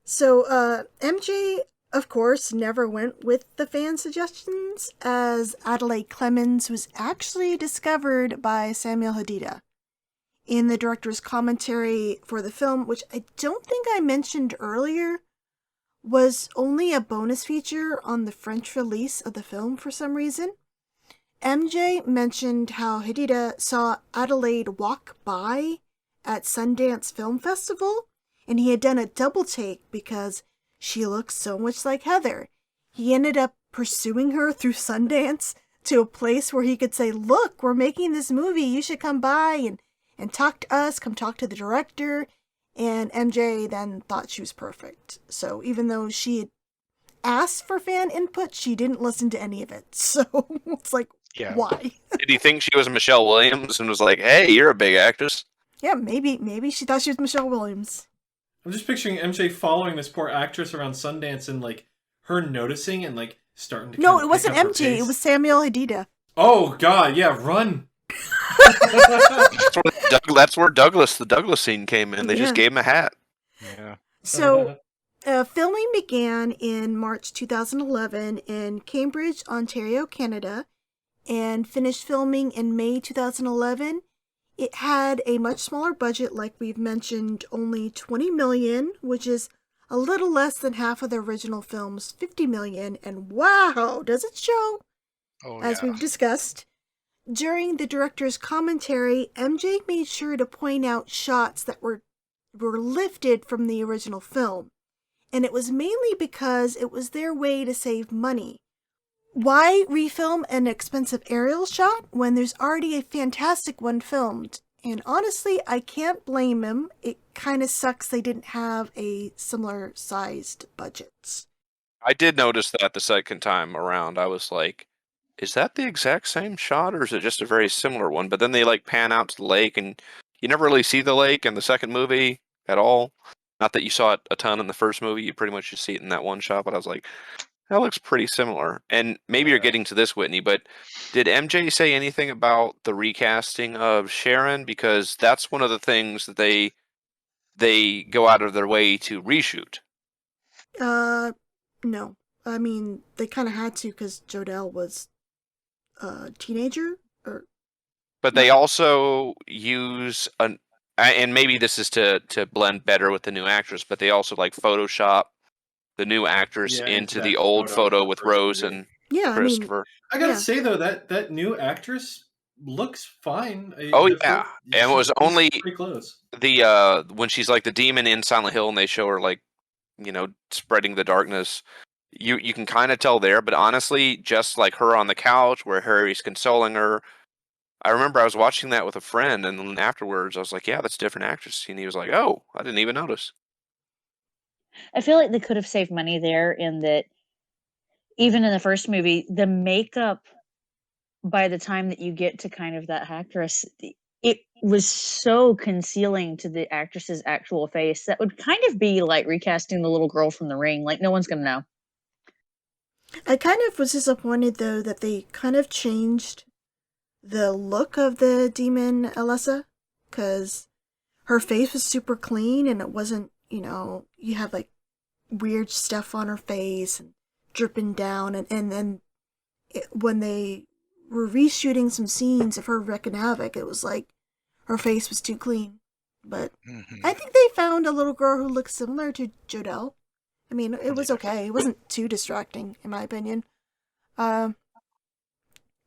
So MJ, of course, never went with the fan suggestions, as Adelaide Clemens was actually discovered by Samuel Hadida. In the director's commentary for the film, which I don't think I mentioned earlier, was only a bonus feature on the French release of the film for some reason. MJ mentioned how Hadida saw Adelaide walk by at Sundance Film Festival, and he had done a double take because she looks so much like Heather. He ended up pursuing her through Sundance to a place where he could say, look, we're making this movie, you should come by and talk to us, come talk to the director. And MJ then thought she was perfect. So even though she had asked for fan input, she didn't listen to any of it. So it's like, why? Did he think she was Michelle Williams and was like, hey, you're a big actress? Yeah, maybe she thought she was Michelle Williams. I'm just picturing MJ following this poor actress around Sundance and like her noticing and like starting to. No, it wasn't MJ. It was Samuel Hadida. Oh God, yeah, run. That's where the Douglas scene came in. They just gave him a hat. Yeah. So, filming began in March 2011 in Cambridge, Ontario, Canada, and finished filming in May 2011. It had a much smaller budget, like we've mentioned, only $20 million, which is a little less than half of the original film's $50 million. And wow, does it show? As we've discussed. During the director's commentary, MJ made sure to point out shots that were lifted from the original film. And it was mainly because it was their way to save money. Why refilm an expensive aerial shot when there's already a fantastic one filmed? And honestly, I can't blame him. It kind of sucks they didn't have a similar sized budget. I did notice that the second time around. I was like, is that the exact same shot or is it just a very similar one? But then they like pan out to the lake and you never really see the lake in the second movie at all. Not that you saw it a ton in the first movie. You pretty much just see it in that one shot. But I was like, that looks pretty similar. And maybe you're getting to this, Whitney, but did MJ say anything about the recasting of Sharon? Because that's one of the things that they go out of their way to reshoot. No. I mean, they kind of had to because Jodelle was a teenager. But they also use and maybe this is to blend better with the new actress, but they also like Photoshop the new actress into the old photo with Rose and Christopher. I gotta say though, that new actress looks fine. And it was only pretty close. The when she's like the demon in Silent Hill and they show her like, spreading the darkness. You can kind of tell there, but honestly, just like her on the couch where Harry's consoling her, I remember I was watching that with a friend, and then afterwards I was like, yeah, that's a different actress. And he was like, oh, I didn't even notice. I feel like they could have saved money there in that even in the first movie, the makeup by the time that you get to kind of that actress, it was so concealing to the actress's actual face. That would kind of be like recasting the little girl from The Ring. Like, no one's going to know. I kind of was disappointed, though, that they kind of changed the look of the demon Alessa, because her face was super clean, and it wasn't, you had, like, weird stuff on her face, and dripping down, and then when they were reshooting some scenes of her wrecking havoc, it was like her face was too clean. But I think they found a little girl who looked similar to Jodelle. I mean, it was okay. It wasn't too distracting, in my opinion.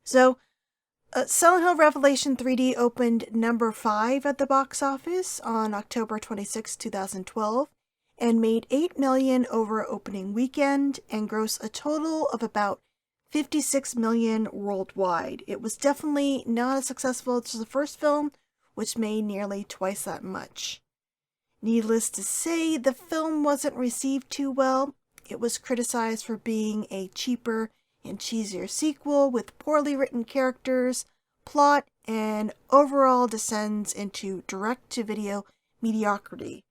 So, Silent Hill Revelation 3D opened number 5 at the box office on October 26, 2012, and made $8 million over opening weekend and grossed a total of about $56 million worldwide. It was definitely not as successful as the first film, which made nearly twice that much. Needless to say, the film wasn't received too well. It was criticized for being a cheaper and cheesier sequel with poorly written characters, plot, and overall descends into direct-to-video mediocrity.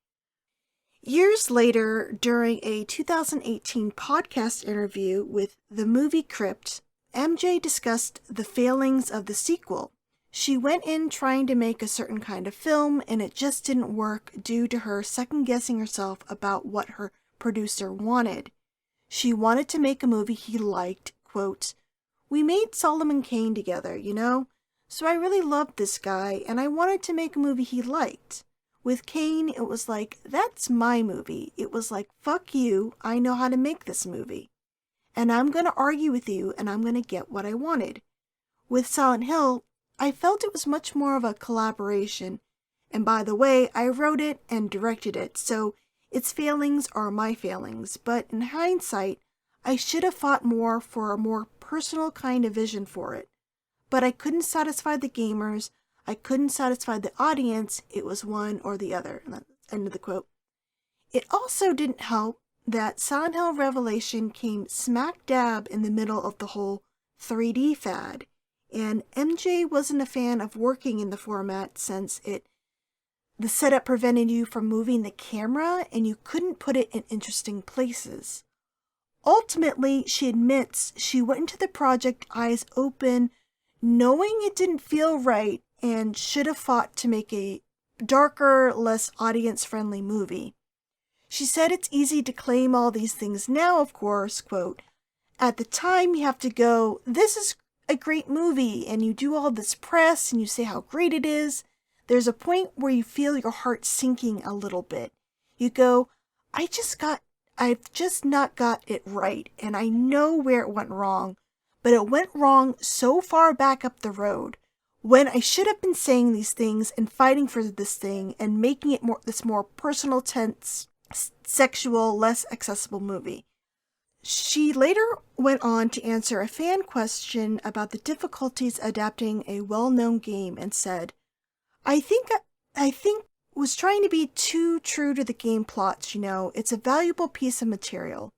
Years later, during a 2018 podcast interview with The Movie Crypt, MJ discussed the failings of the sequel. She went in trying to make a certain kind of film, and it just didn't work due to her second-guessing herself about what her producer wanted. She wanted to make a movie he liked, quote, "We made Solomon Kane together, so I really loved this guy, and I wanted to make a movie he liked. With Kane, it was like, that's my movie. It was like, fuck you, I know how to make this movie. And I'm going to argue with you, and I'm going to get what I wanted. With Silent Hill, I felt it was much more of a collaboration. And by the way, I wrote it and directed it, so its failings are my failings. But in hindsight, I should have fought more for a more personal kind of vision for it. But I couldn't satisfy the gamers, I couldn't satisfy the audience, it was one or the other. End of the quote. It also didn't help that Silent Hill Revelation came smack dab in the middle of the whole 3D fad, and MJ wasn't a fan of working in the format since the setup prevented you from moving the camera and you couldn't put it in interesting places. Ultimately, she admits she went into the project eyes open, knowing it didn't feel right and should have fought to make a darker, less audience-friendly movie. She said it's easy to claim all these things now, of course, quote, at the time you have to go, this is a great movie, and you do all this press and you say how great it is. There's a point where you feel your heart sinking a little bit. You go, I've just not got it right, and I know where it went wrong, but it went wrong so far back up the road, when I should have been saying these things and fighting for this thing and making it this more personal, tense, sexual, less accessible movie. She later went on to answer a fan question about the difficulties adapting a well-known game and said, I think was trying to be too true to the game plots, It's a valuable piece of material.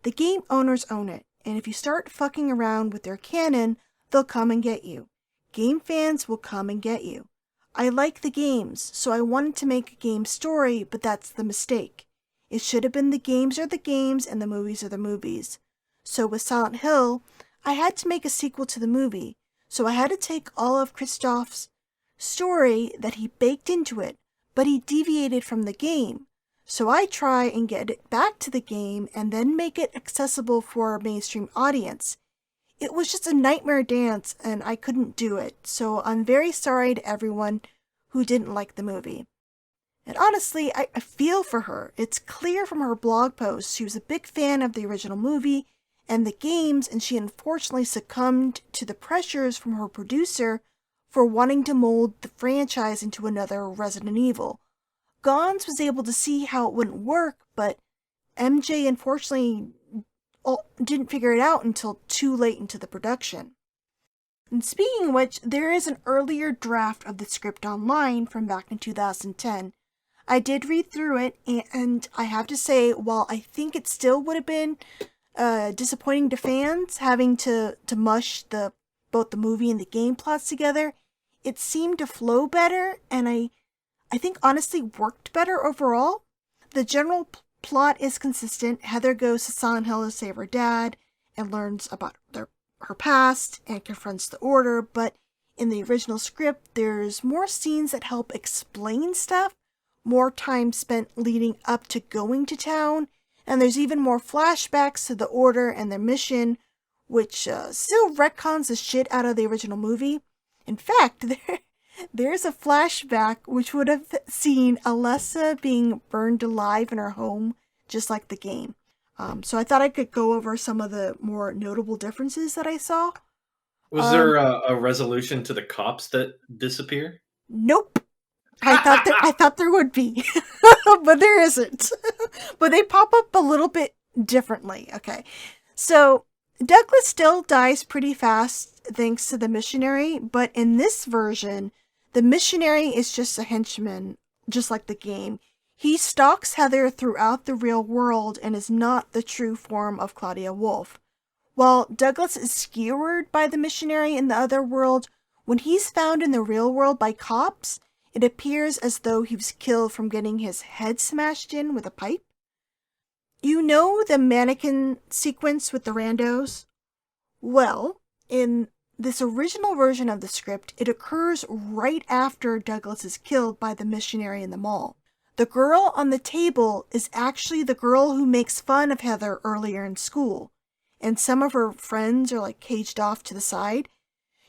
The game owners own it, and if you start fucking around with their canon, they'll come and get you. Game fans will come and get you. I like the games, so I wanted to make a game story, but that's the mistake. It should have been the games are the games and the movies are the movies. So with Silent Hill, I had to make a sequel to the movie, so I had to take all of Christoph's story that he baked into it, but he deviated from the game. So I try and get it back to the game and then make it accessible for a mainstream audience. It was just a nightmare dance and I couldn't do it, so I'm very sorry to everyone who didn't like the movie. And honestly, I feel for her. It's clear from her blog posts she was a big fan of the original movie and the games, and she unfortunately succumbed to the pressures from her producer for wanting to mold the franchise into another Resident Evil. Gons was able to see how it wouldn't work, but MJ unfortunately didn't figure it out until too late into the production. And speaking of which, there is an earlier draft of the script online from back in 2010. I did read through it, and I have to say, while I think it still would have been disappointing to fans having to mush both the movie and the game plots together, it seemed to flow better, and I think honestly worked better overall. The general plot is consistent. Heather goes to Silent Hill to save her dad and learns about her past and confronts the Order, but in the original script, there's more scenes that help explain stuff, more time spent leading up to going to town, and there's even more flashbacks to the Order and their mission, which still retcons the shit out of the original movie. In fact, there's a flashback which would have seen Alessa being burned alive in her home, just like the game. So I thought I could go over some of the more notable differences that I saw. Was there a resolution to the cops that disappear? Nope. I thought there would be, but there isn't. But they pop up a little bit differently. Okay, so Douglas still dies pretty fast thanks to the missionary, but in this version, the missionary is just a henchman, just like the game. He stalks Heather throughout the real world and is not the true form of Claudia Wolf. While Douglas is skewered by the missionary in the other world, when he's found in the real world by cops, it appears as though he was killed from getting his head smashed in with a pipe. You know the mannequin sequence with the randos? Well, in this original version of the script, it occurs right after Douglas is killed by the missionary in the mall. The girl on the table is actually the girl who makes fun of Heather earlier in school, and some of her friends are like caged off to the side.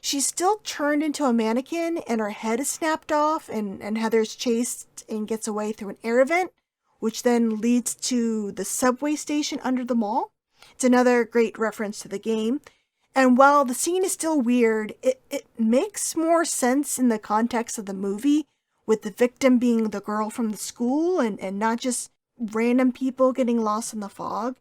She's still turned into a mannequin and her head is snapped off, and Heather's chased and gets away through an air vent, which then leads to the subway station under the mall. It's another great reference to the game. And while the scene is still weird, it makes more sense in the context of the movie, with the victim being the girl from the school and not just random people getting lost in the fog.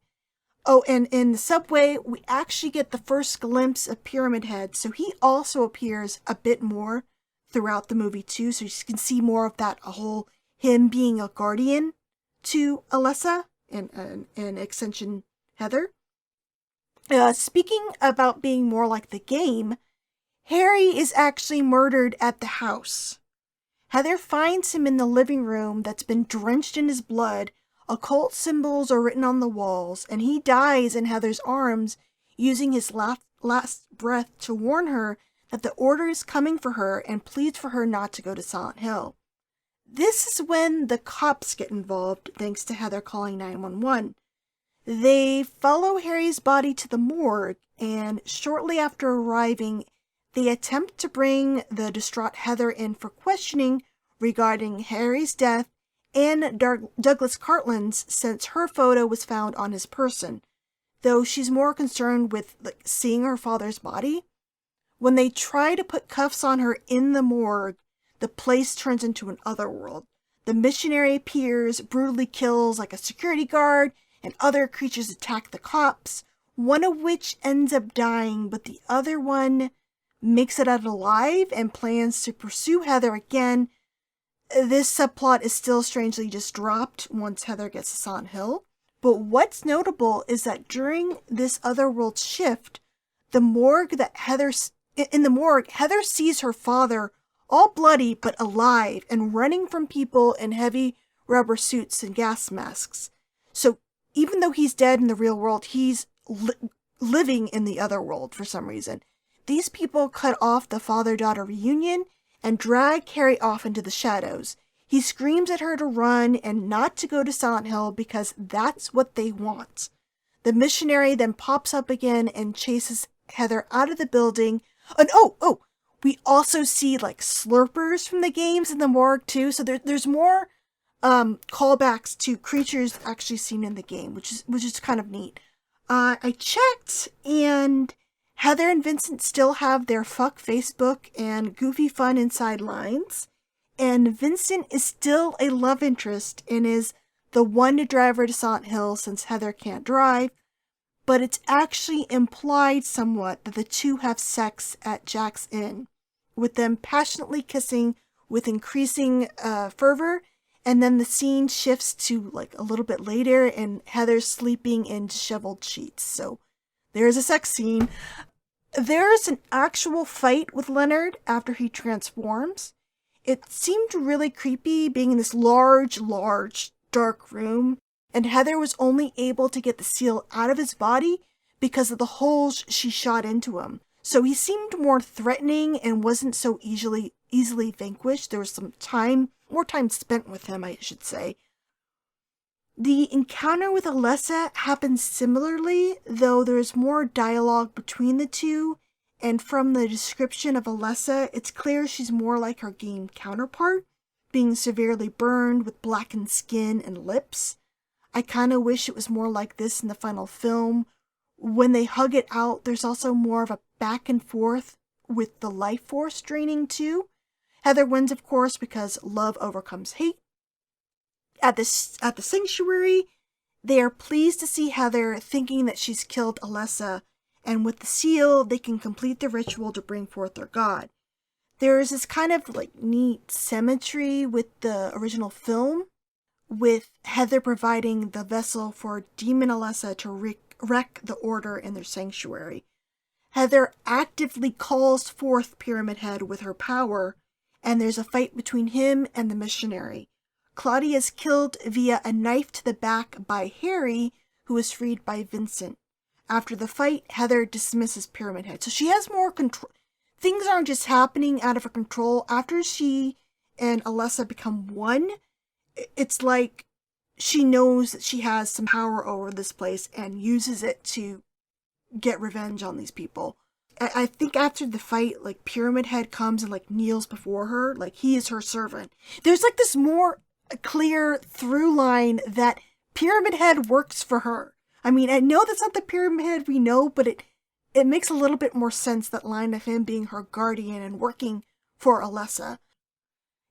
Oh, and in the subway, we actually get the first glimpse of Pyramid Head, so he also appears a bit more throughout the movie too, so you can see more of that whole him being a guardian to Alessa and extension Heather. Speaking about being more like the game, Harry is actually murdered at the house. Heather finds him in the living room that's been drenched in his blood. Occult symbols are written on the walls, and he dies in Heather's arms, using his last breath to warn her that the Order is coming for her and pleads for her not to go to Silent Hill. This is when the cops get involved, thanks to Heather calling 911. They follow Harry's body to the morgue, and shortly after arriving, they attempt to bring the distraught Heather in for questioning regarding Harry's death and Douglas Cartland's, since her photo was found on his person, though she's more concerned with seeing her father's body. When they try to put cuffs on her in the morgue, the place turns into an otherworld. The missionary appears, brutally kills a security guard, and other creatures attack the cops, one of which ends up dying, but the other one makes it out alive and plans to pursue Heather again. This subplot is still strangely just dropped once Heather gets to Silent Hill. But what's notable is that during this otherworld shift, in the morgue, Heather sees her father all bloody but alive and running from people in heavy rubber suits and gas masks. So even though he's dead in the real world, he's living in the other world for some reason. These people cut off the father-daughter reunion and drag Harry off into the shadows. He screams at her to run and not to go to Silent Hill because that's what they want. The missionary then pops up again and chases Heather out of the building. And we also see slurpers from the games in the morgue too, so there's more callbacks to creatures actually seen in the game, which is kind of neat. I checked, and Heather and Vincent still have their fuck Facebook and goofy fun inside lines, and Vincent is still a love interest and is the one to drive her to Silent Hill since Heather can't drive, but it's actually implied somewhat that the two have sex at Jack's Inn, with them passionately kissing with increasing fervor. And then the scene shifts to a little bit later and Heather's sleeping in disheveled sheets. So there's a sex scene. There's an actual fight with Leonard after he transforms. It seemed really creepy being in this large, dark room. And Heather was only able to get the seal out of his body because of the holes she shot into him. So he seemed more threatening and wasn't so easily vanquished. There was some more time spent with him, I should say. The encounter with Alessa happens similarly, though there's more dialogue between the two, and from the description of Alessa, it's clear she's more like her game counterpart, being severely burned with blackened skin and lips. I kind of wish it was more like this in the final film. When they hug it out, there's also more of a back and forth with the life force draining too. Heather wins, of course, because love overcomes hate. At the sanctuary, they are pleased to see Heather, thinking that she's killed Alessa, and with the seal, they can complete the ritual to bring forth their god. There is this kind of neat symmetry with the original film, with Heather providing the vessel for Demon Alessa to wreck the Order in their sanctuary. Heather actively calls forth Pyramid Head with her power, and there's a fight between him and the missionary. Claudia is killed via a knife to the back by Harry, who is freed by Vincent. After the fight, Heather dismisses Pyramid Head. So she has more control. Things aren't just happening out of her control. After she and Alessa become one, it's like she knows that she has some power over this place and uses it to get revenge on these people. I think after the fight, Pyramid Head comes and kneels before her, he is her servant. There's this more clear through line that Pyramid Head works for her. I mean, I know that's not the Pyramid Head we know, but it makes a little bit more sense, that line of him being her guardian and working for Alessa.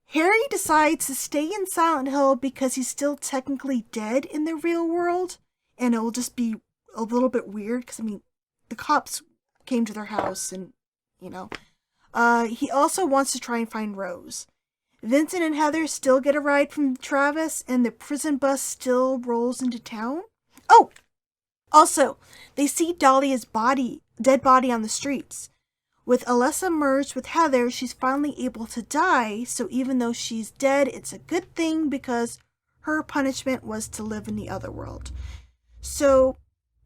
Harry decides to stay in Silent Hill because he's still technically dead in the real world, and it will just be a little bit weird, because, I mean, the cops came to their house, and, you know. He also wants to try and find Rose. Vincent and Heather still get a ride from Travis, and the prison bus still rolls into town. Oh! Also, they see Dahlia's dead body on the streets. With Alessa merged with Heather, she's finally able to die, so even though she's dead, it's a good thing because her punishment was to live in the other world. So,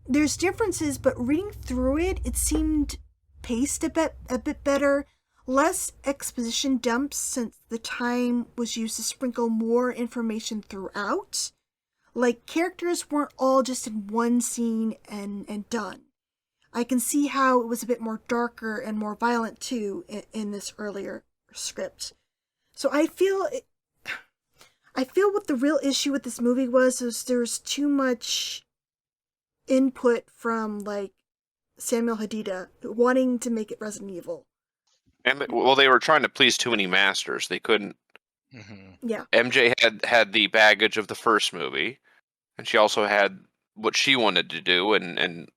there's differences, but reading through it, it seemed paced a bit better. Less exposition dumps, since the time was used to sprinkle more information throughout. Like, characters weren't all just in one scene and done. I can see how it was a bit more darker and more violent too in this earlier script. So I feel what the real issue with this movie was there's too much input from, like, Samuel Hadida wanting to make it Resident Evil. And well, they were trying to please too many masters. They couldn't. Yeah. MJ had the baggage of the first movie, and she also had what she wanted to do, and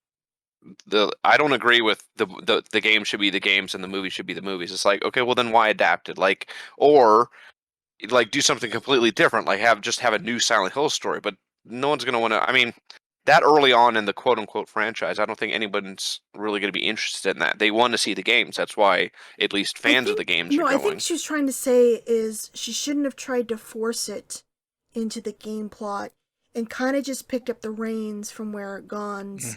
I don't agree with the game should be the games and the movie should be the movies. It's like, okay, well then why adapt it? Like, or like do something completely different, like have a new Silent Hill story. But no one's gonna want to. I mean, that early on in the quote unquote franchise, I don't think anyone's really going to be interested in that. They want to see the games. That's why at least fans of the games are going. I think she was trying to say is she shouldn't have tried to force it into the game plot and kind of just picked up the reins from where Gons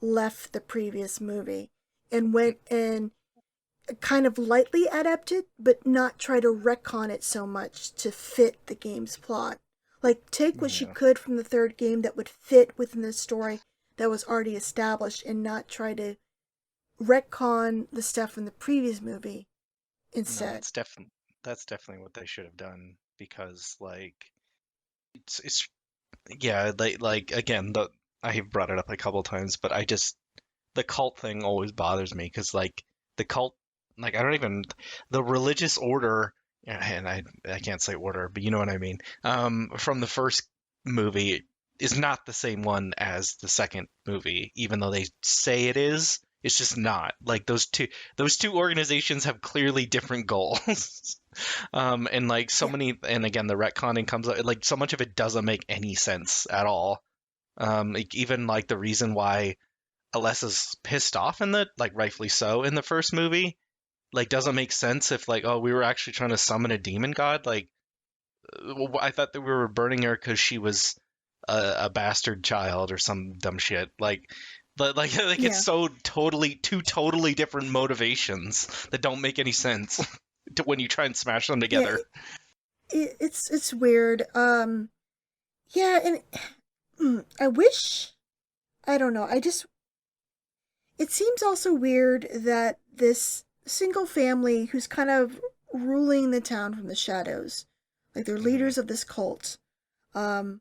left the previous movie and went and kind of lightly adapted, but not try to retcon it so much to fit the game's plot. Like, take what she could from the third game that would fit within the story that was already established and not try to retcon the stuff from the previous movie instead. No, that's definitely what they should have done, because, like, it's yeah, like again, I have brought it up a couple times, but the cult thing always bothers me, because, like, the cult, like, the religious order, and I can't say order, but you know what I mean, from the first movie is not the same one as the second movie, even though they say it is. It's just not. Like, those two organizations have clearly different goals. And, like, so many, and again, the retconning comes up, like, so much of it doesn't make any sense at all. Like, even, like, the reason why Alessa's pissed off in the, like, rightfully so, in the first movie, like, doesn't make sense if, like, oh, we were actually trying to summon a demon god. Like, I thought that we were burning her because she was a bastard child or some dumb shit. Like, but like it's so two totally different motivations that don't make any sense when you try and smash them together. Yeah, it's weird. Yeah, and I wish, I don't know. It seems also weird that this single family who's kind of ruling the town from the shadows, like they're leaders of this cult, you'd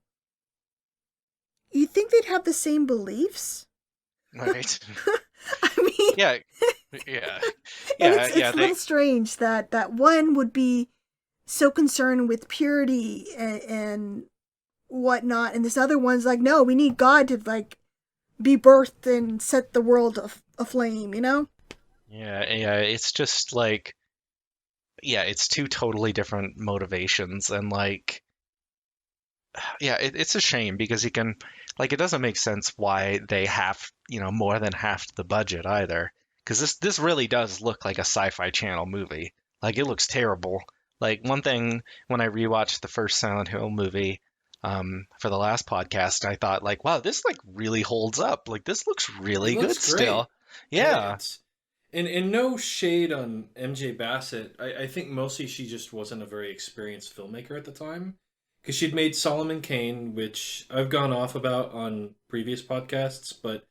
think they'd have the same beliefs. Right. I mean, yeah. It's a little strange that one would be so concerned with purity and whatnot, and this other one's like, no, we need God to, like, be birthed and set the world aflame, you know? Yeah, it's just like, it's two totally different motivations, and, like, it's a shame because you can, like, it doesn't make sense why they have, more than half the budget either, because this really does look like a Sci-Fi Channel movie. Like, it looks terrible. Like, one thing, when I rewatched the first Silent Hill movie for the last podcast, I thought, like, wow, this, like, really holds up. Like, this looks really good still. Yeah. And no shade on MJ Bassett. I think mostly she just wasn't a very experienced filmmaker at the time. Because she'd made Solomon Kane, which I've gone off about on previous podcasts, but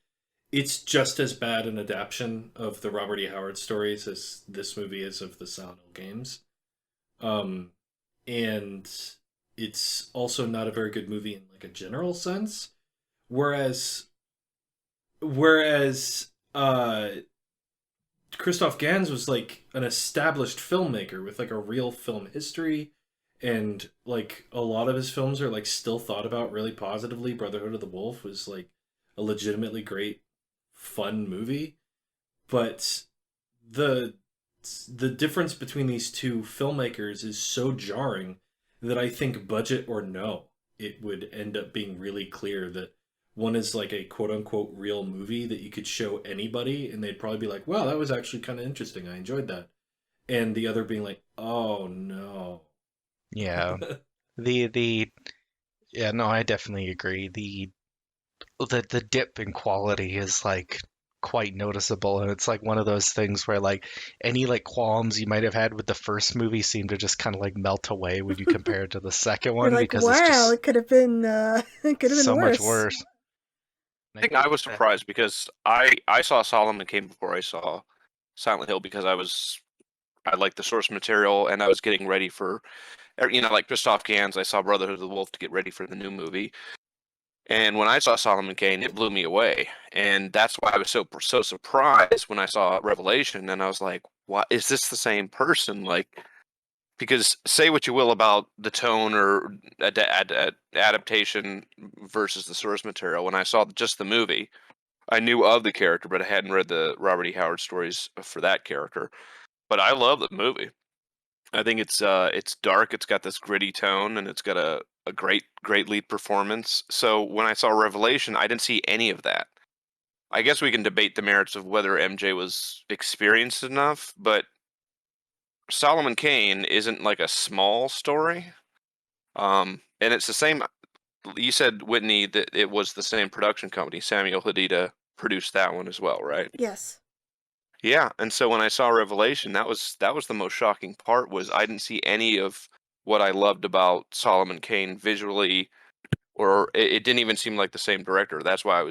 it's just as bad an adaptation of the Robert E. Howard stories as this movie is of the Silent Hill games. And it's also not a very good movie in, like, a general sense. Whereas Christoph Gans was like an established filmmaker with like a real film history, and like a lot of his films are like still thought about really positively. Brotherhood of the Wolf was like a legitimately great, fun movie, but the the difference between these two filmmakers is so jarring that I think, budget or no, it would end up being really clear that one is like a quote unquote real movie that you could show anybody and they'd probably be like, wow, that was actually kind of interesting. I enjoyed that. And the other being like, oh no. Yeah. The yeah, no, I definitely agree. The dip in quality is like quite noticeable, and it's like one of those things where like any like qualms you might have had with the first movie seem to just kind of like melt away when you compare it to the second You're one, like, because it's wow, just it could have been it could have been so much worse. worse. I think I was surprised because I saw Solomon Kane before I saw Silent Hill because I liked the source material and I was getting ready for, like Christoph Gans. I saw Brotherhood of the Wolf to get ready for the new movie, and when I saw Solomon Kane, it blew me away, and that's why I was so surprised when I saw Revelation, and I was like, "What is this? The same person?" Like, because say what you will about the tone or adaptation versus the source material, when I saw just the movie, I knew of the character, but I hadn't read the Robert E. Howard stories for that character. But I love the movie. I think it's dark. It's got this gritty tone, and it's got a great lead performance. So when I saw Revelation, I didn't see any of that. I guess we can debate the merits of whether MJ was experienced enough, but Solomon Kane isn't like a small story. And it's the same. You said, Whitney, that it was the same production company. Samuel Hadida produced that one as well, right? Yes. Yeah, and so when I saw Revelation, that was the most shocking part, was I didn't see any of what I loved about Solomon Kane visually, or it didn't even seem like the same director. That's why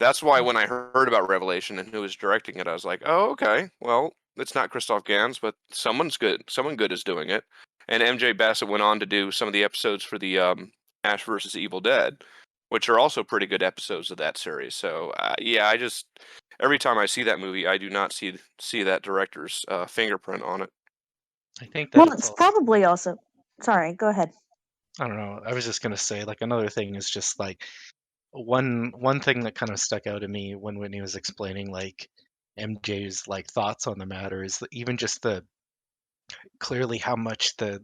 when I heard about Revelation and who was directing it, I was like, oh, okay, well, it's not Christoph Gans, but someone good is doing it. And MJ Bassett went on to do some of the episodes for the Ash versus Evil Dead, which are also pretty good episodes of that series. So yeah, every time I see that movie, I do not see that director's fingerprint on it. I think that Well, it's probably also. Sorry, go ahead. I don't know. I was just gonna say, like, another thing is just like one thing that kind of stuck out to me when Whitney was explaining like MJ's like thoughts on the matter is even just the clearly how much the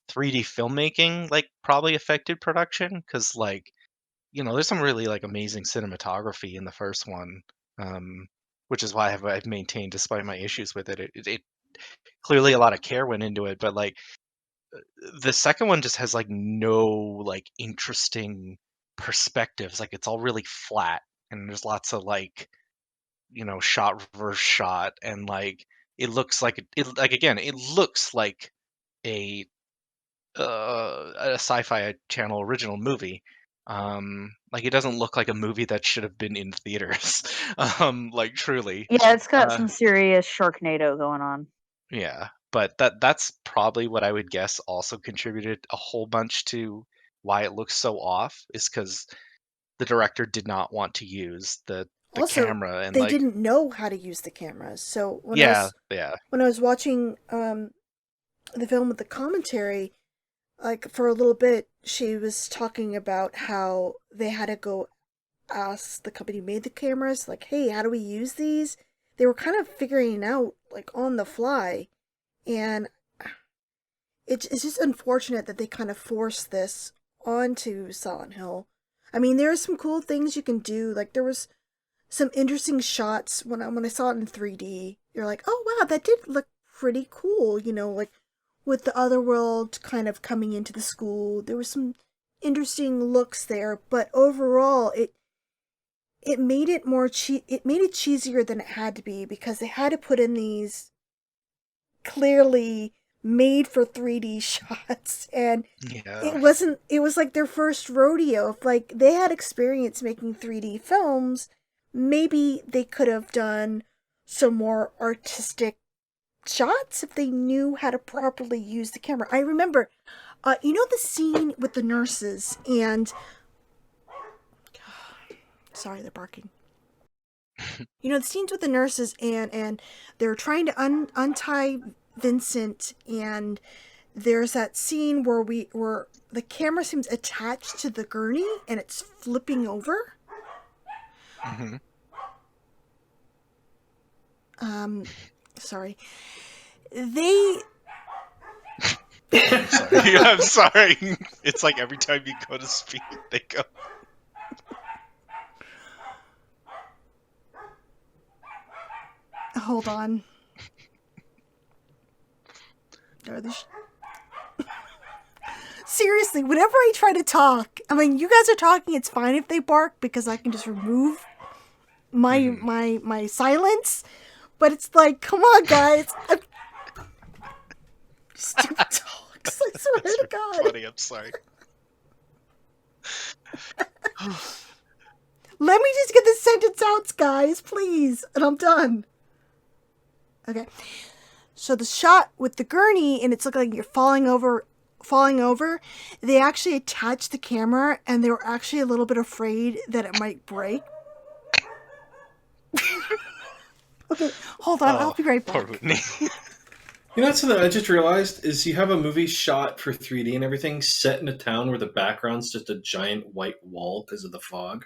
3D filmmaking like probably affected production, because like there's some really like amazing cinematography in the first one, which is why I've maintained, despite my issues with it, it clearly a lot of care went into it, but like the second one just has like no like interesting perspectives. Like it's all really flat, and there's lots of like shot reverse shot, and like it looks like it like again it looks like a sci-fi channel original movie. Like it doesn't look like a movie that should have been in theaters. Like truly. Yeah, it's got some serious Sharknado going on. Yeah, but that's probably what I would guess also contributed a whole bunch to why it looks so off, is because the director did not want to use the Also, camera, and they like didn't know how to use the cameras. So when yeah. when I was watching the film with the commentary, like for a little bit, she was talking about how they had to go ask the company who made the cameras, like, hey, how do we use these? They were kind of figuring it out like on the fly, and it's just unfortunate that they kind of forced this onto Silent Hill. I mean, there are some cool things you can do. Like there was some interesting shots when I saw it in 3D. You're like, oh wow, that did look pretty cool. Like with the other world kind of coming into the school, there was some interesting looks there. But overall, it made it it made it cheesier than it had to be, because they had to put in these clearly made for 3D shots, and it was like their first rodeo. If like they had experience making 3D films, maybe they could have done some more artistic shots if they knew how to properly use the camera. I remember the scene with the nurses, and sorry, they're barking. You know, the scenes with the nurses and they're trying to untie Vincent, and there's that scene where the camera seems attached to the gurney and it's flipping over. Mm-hmm. Sorry. They... I'm sorry. It's like every time you go to speak, they go. Hold on. Seriously, whenever I try to talk, I mean, you guys are talking, it's fine if they bark because I can just remove my silence. But it's like, come on, guys. Stupid dogs. I swear to God. Funny, I'm sorry. Let me just get this sentence out, guys, please. And I'm done. Okay. So the shot with the gurney, and it's looking like you're falling over, they actually attached the camera, and they were actually a little bit afraid that it might break. Okay, hold on. I'll be right back. Poor Whitney. You know, something I just realized is you have a movie shot for 3D and everything set in a town where the background's just a giant white wall because of the fog.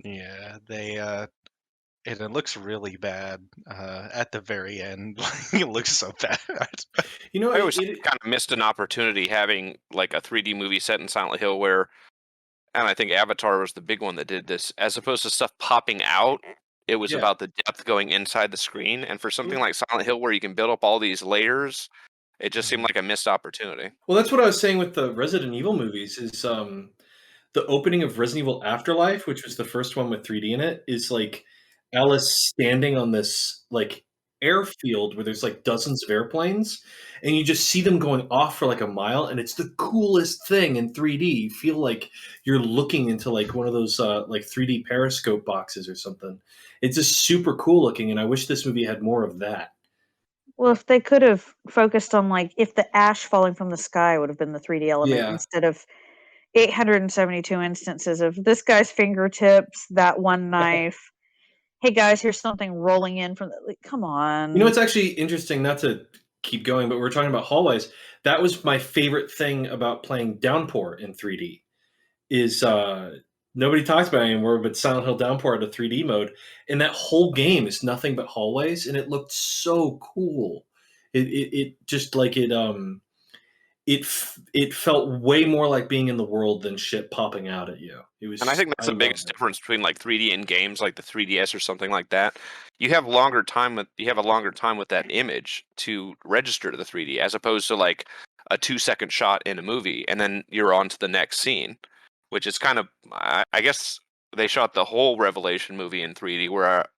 Yeah, and it looks really bad at the very end. It looks so bad. You know, I always kind of missed an opportunity having like a 3D movie set in Silent Hill where, and I think Avatar was the big one that did this, as opposed to stuff popping out. It was about the depth going inside the screen, and for something like Silent Hill where you can build up all these layers, it just seemed like a missed opportunity. Well, that's what I was saying with the Resident Evil movies is the opening of Resident Evil Afterlife, which was the first one with 3D in it, is like Alice standing on this like airfield where there's like dozens of airplanes, and you just see them going off for like a mile, and it's the coolest thing in 3D. You feel like you're looking into like one of those like 3D periscope boxes or something. It's just super cool looking, and I wish this movie had more of that. Well, if they could have focused on, like, if the ash falling from the sky would have been the 3D element instead of 872 instances of this guy's fingertips, that one knife. Hey guys, here's something rolling in from the, like, come on. You know, it's actually interesting, not to keep going, but we're talking about hallways. That was my favorite thing about playing Downpour in 3D is nobody talks about it anymore, but Silent Hill Downpour had a 3D mode, and that whole game is nothing but hallways, and it looked so cool. It just like it felt way more like being in the world than shit popping out at you. It was, and I think that's the biggest difference between like 3D in games like the 3DS or something like that. You have a longer time with that image to register to the 3D, as opposed to like a 2-second shot in a movie and then you're on to the next scene, which is kind of, I guess they shot the whole Revelation movie in 3D,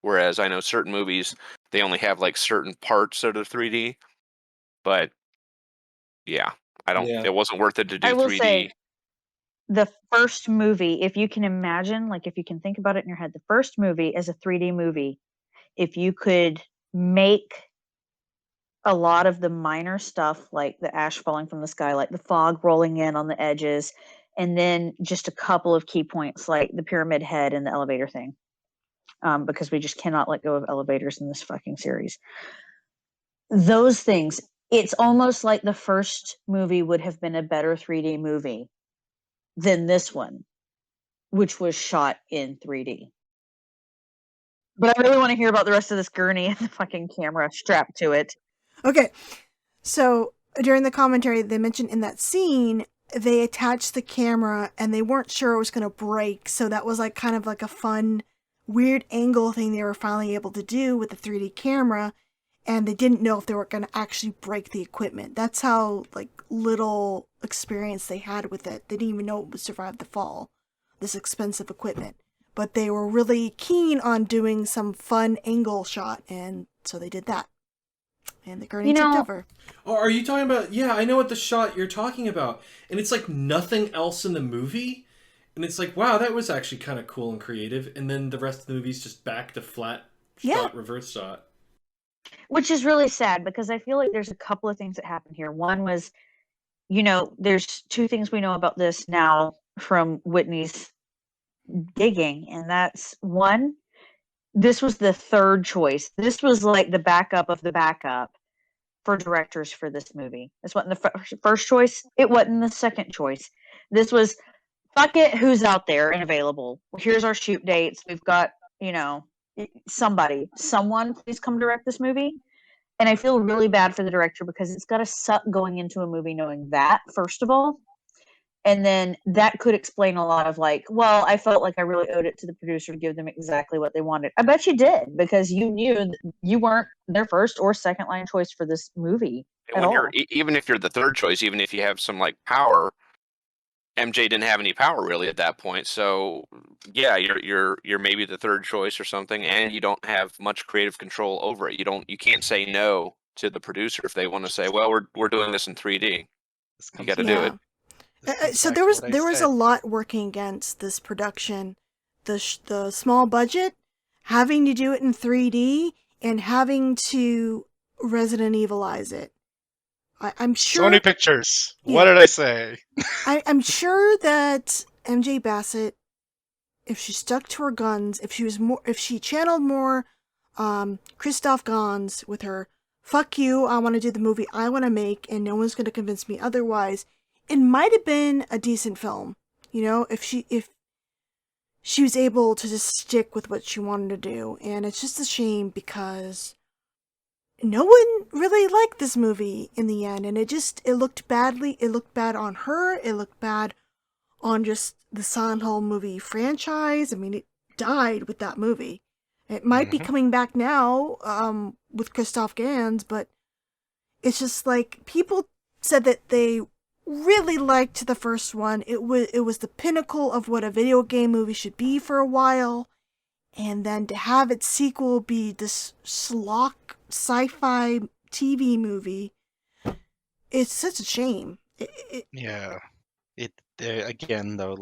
whereas I know certain movies they only have like certain parts that are 3D. But yeah, it wasn't worth it to do 3D. I will say, the first movie, if you can imagine, like if you can think about it in your head, the first movie as a 3D movie, if you could make a lot of the minor stuff, like the ash falling from the sky, like the fog rolling in on the edges, and then just a couple of key points like the pyramid head and the elevator thing, because we just cannot let go of elevators in this fucking series. Those things, it's almost like the first movie would have been a better 3D movie than this one, which was shot in 3D. But I really want to hear about the rest of this gurney and the fucking camera strapped to it. Okay, so during the commentary, they mentioned in that scene, they attached the camera and they weren't sure it was going to break. So that was like kind of like a fun, weird angle thing they were finally able to do with the 3D camera. And they didn't know if they were going to actually break the equipment. That's how like little experience they had with it. They didn't even know it would survive the fall, this expensive equipment. But they were really keen on doing some fun angle shot, and so they did that. And the gurney took over. Oh, are you talking about? Yeah, I know what the shot you're talking about. And it's like nothing else in the movie. And it's like, wow, that was actually kind of cool and creative. And then the rest of the movie's just back to flat shot, reverse shot. Which is really sad because I feel like there's a couple of things that happened here. One was, there's two things we know about this now from Whitney's digging, and that's one, this was the third choice. This was like the backup of the backup for directors for this movie. This wasn't the first choice. It wasn't the second choice. This was, fuck it, who's out there and available? Here's our shoot dates. We've got, someone, please come direct this movie. And I feel really bad for the director because it's got to suck going into a movie knowing that, first of all. And then that could explain a lot of I felt like I really owed it to the producer to give them exactly what they wanted. I bet you did, because you knew you weren't their first or second line choice for this movie at all. Even if you're the third choice, even if you have some power, MJ didn't have any power really at that point. So yeah, you're maybe the third choice or something, and you don't have much creative control over it. You can't say no to the producer if they want to say, well, we're doing this in 3D. You got to do it. So there was a lot working against this production. The small budget, having to do it in 3D, and having to Resident Evilize it. I'm sure Sony Pictures. Yeah. What did I say? I'm sure that MJ Bassett, if she stuck to her guns, if she channeled more Christoph Gans with her "fuck you, I want to do the movie I want to make, and no one's going to convince me otherwise," it might have been a decent film. If she was able to just stick with what she wanted to do. And it's just a shame because no one really liked this movie in the end, and it looked badly. It looked bad on her. It looked bad on just the Silent Hill movie franchise. I mean, it died with that movie. It might be coming back now with Christoph Gans, but it's just people said that they really liked the first one. It was the pinnacle of what a video game movie should be for a while, and then to have its sequel be this schlock sci-fi TV movie, it's such a shame. Yeah. Again though,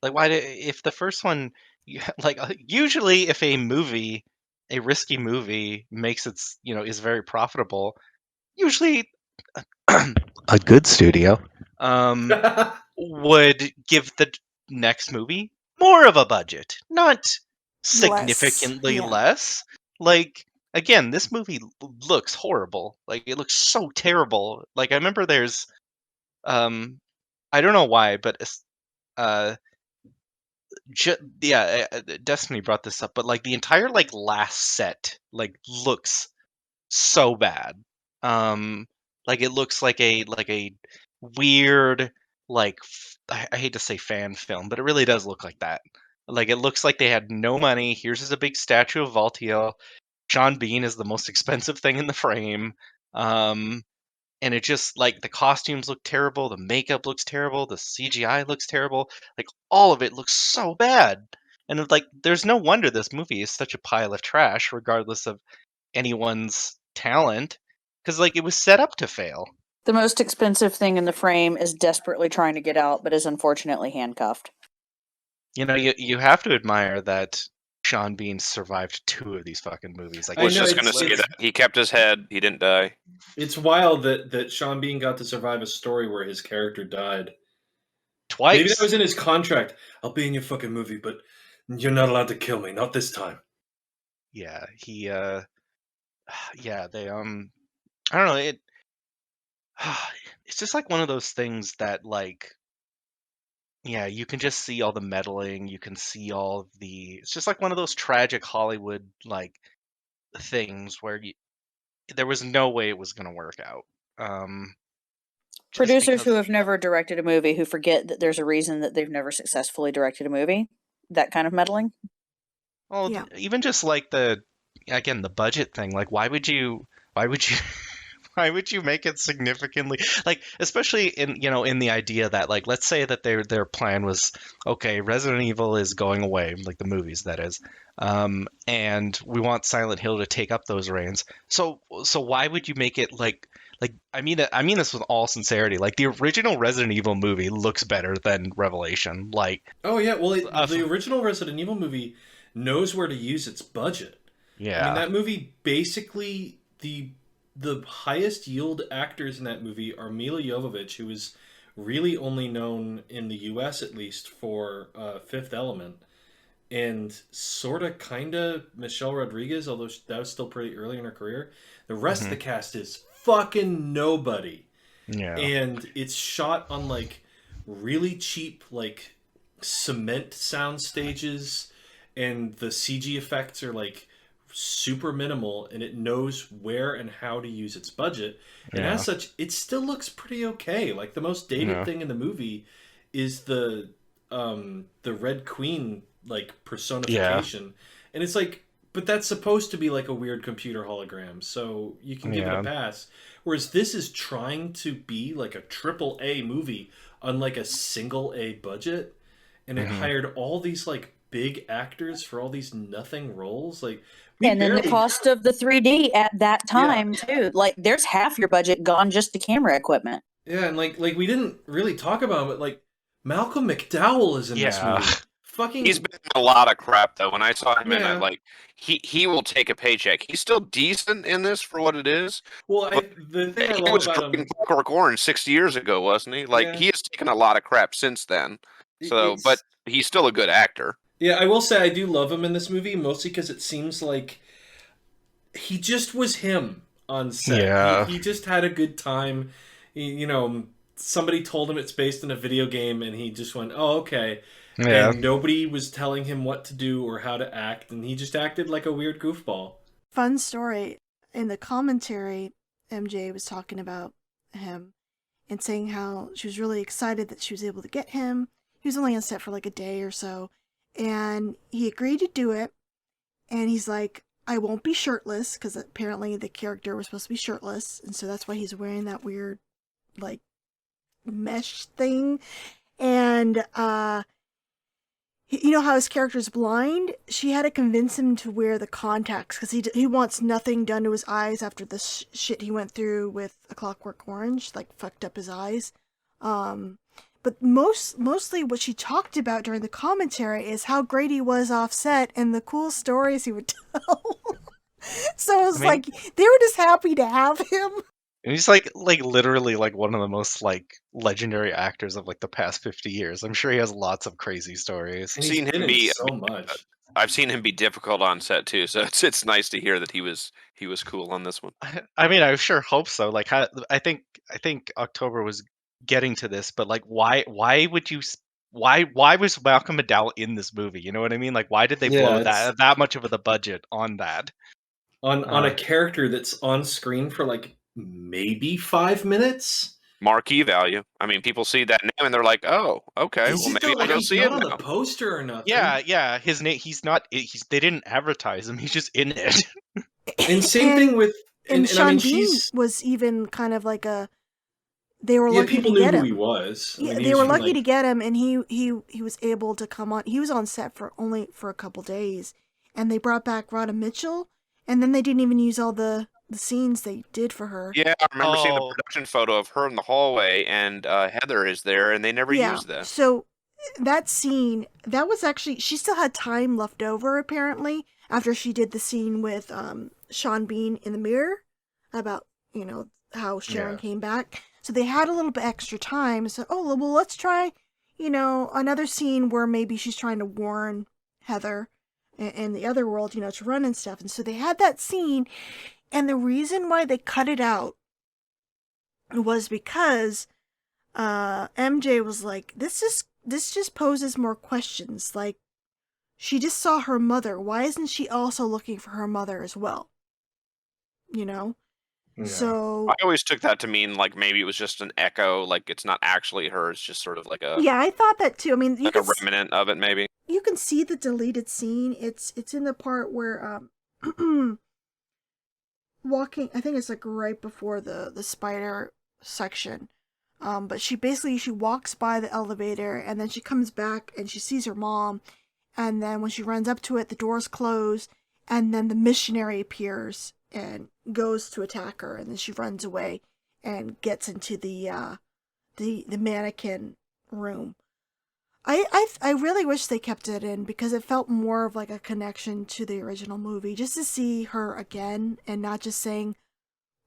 why if the first one, usually if a risky movie makes its is very profitable, usually a good studio would give the next movie more of a budget, not significantly less. Again, this movie looks horrible. It looks so terrible. I remember there's I don't know why, but Destiny brought this up, but the entire last set looks so bad. It looks like a weird I hate to say fan film, but it really does look like that. It looks like they had no money. Here's a big statue of Valtiel. Sean Bean is the most expensive thing in the frame. And it just the costumes look terrible, the makeup looks terrible, the CGI looks terrible. All of it looks so bad. And there's no wonder this movie is such a pile of trash, regardless of anyone's talent, because it was set up to fail. The most expensive thing in the frame is desperately trying to get out, but is unfortunately handcuffed. You have to admire that Sean Bean survived 2 of these fucking movies. I was just going to say that he kept his head. He didn't die. It's wild that Sean Bean got to survive a story where his character died. Twice. Maybe that was in his contract. I'll be in your fucking movie, but you're not allowed to kill me. Not this time. Yeah, he they I don't know, it's just one of those things that you can just see all the meddling, you can see all of it's just one of those tragic Hollywood things where there was no way it was going to work out. Producers who have never directed a movie who forget that there's a reason that they've never successfully directed a movie, that kind of meddling. Well, even just the budget thing, why would you why would you make it significantly especially in the idea that let's say that their plan was, okay, Resident Evil is going away, the movies that is, and we want Silent Hill to take up those reins. So why would you make it I mean this with all sincerity, the original Resident Evil movie looks better than Revelation. Oh yeah, well the original Resident Evil movie knows where to use its budget. Yeah. I mean, that movie basically the highest yield actors in that movie are Mila Jovovich, who is really only known in the U.S. at least for Fifth Element, and sort of kind of Michelle Rodriguez, although that was still pretty early in her career. The rest of the cast is fucking nobody. Yeah. And it's shot on like really cheap like cement sound stages, and the CG effects are like super minimal, and it knows where and how to use its budget. And as such, it still looks pretty okay. Like the most dated thing in the movie is the Red Queen like personification. And it's like, but that's supposed to be like a weird computer hologram, so you can give it a pass. Whereas this is trying to be like a triple A movie on like a single A budget, and it hired all these like big actors for all these nothing roles. Like, and then the cost of the 3D at that time too. Like, there's half your budget gone just to camera equipment. Yeah, and like we didn't really talk about him, but like Malcolm McDowell is in this movie. Fucking, he's been in a lot of crap though. When I saw him in it, like he will take a paycheck. He's still decent in this for what it is. Well, the thing I he love was about him, Clockwork Orange 60 years ago, wasn't he? Like he has taken a lot of crap since then. So, but he's still a good actor. Yeah, I will say I do love him in this movie, mostly because it seems like he just was him on set. Yeah. He just had a good time. You know, somebody told him it's based on a video game, and he just went, "Oh, okay." Yeah. And nobody was telling him what to do or how to act, and he just acted like a weird goofball. Fun story. In the commentary, MJ was talking about him and saying how she was really excited that she was able to get him. He was only on set for like a day or so, and he agreed to do it. And he's like, I won't be shirtless, because apparently the character was supposed to be shirtless, and so that's why he's wearing that weird, like, mesh thing. And, you know how his character's blind? She had to convince him to wear the contacts, because he wants nothing done to his eyes after the shit he went through with A Clockwork Orange, like, fucked up his eyes. But mostly what she talked about during the commentary is how great he was off set and the cool stories he would tell. So it was like, they were just happy to have him. He's like literally like one of the most like legendary actors of like the past 50 years. I'm sure he has lots of crazy stories. I've seen him be so much. I've seen him be difficult on set too, so it's nice to hear that he was cool on this one. I mean, I sure hope so. Like, I think October was getting to this, but like, why would you? Why was Malcolm McDowell in this movie? You know what I mean? Like, why did they blow that much of the budget on that? On a character that's on screen for like maybe 5 minutes. Marquee value. I mean, people see that name and they're like, "Oh, okay, well maybe I'll go see it on now." the poster or nothing. Yeah. His name. He's not. They didn't advertise him. He's just in it. And same thing with. And Sean I mean, Bean was even kind of like a. They were lucky people to get knew him. Who he was. Yeah, they were lucky to get him, and he was able to come on. He was on set for only a couple days, and they brought back Rhoda Mitchell, and then they didn't even use all the scenes they did for her. Yeah, I remember seeing the production photo of her in the hallway, and Heather is there, and they never used that. So that scene, that was actually, she still had time left over apparently after she did the scene with Sean Bean in the mirror about how Sharon came back. So they had a little bit extra time. So, well, let's try, another scene where maybe she's trying to warn Heather and the other world, to run and stuff. And so they had that scene. And the reason why they cut it out was because MJ was like, this just poses more questions. Like, she just saw her mother. Why isn't she also looking for her mother as well? Yeah. So I always took that to mean like maybe it was just an echo, like it's not actually her, it's just sort of like a I thought that too. I mean, like a remnant of it, maybe. You can see the deleted scene. It's in the part where walking. I think it's like right before the spider section. But she walks by the elevator and then she comes back and she sees her mom, and then when she runs up to it, the doors close, and then the missionary appears and goes to attack her, and then she runs away and gets into the mannequin room. I really wish they kept it in because it felt more of like a connection to the original movie, just to see her again and not just saying,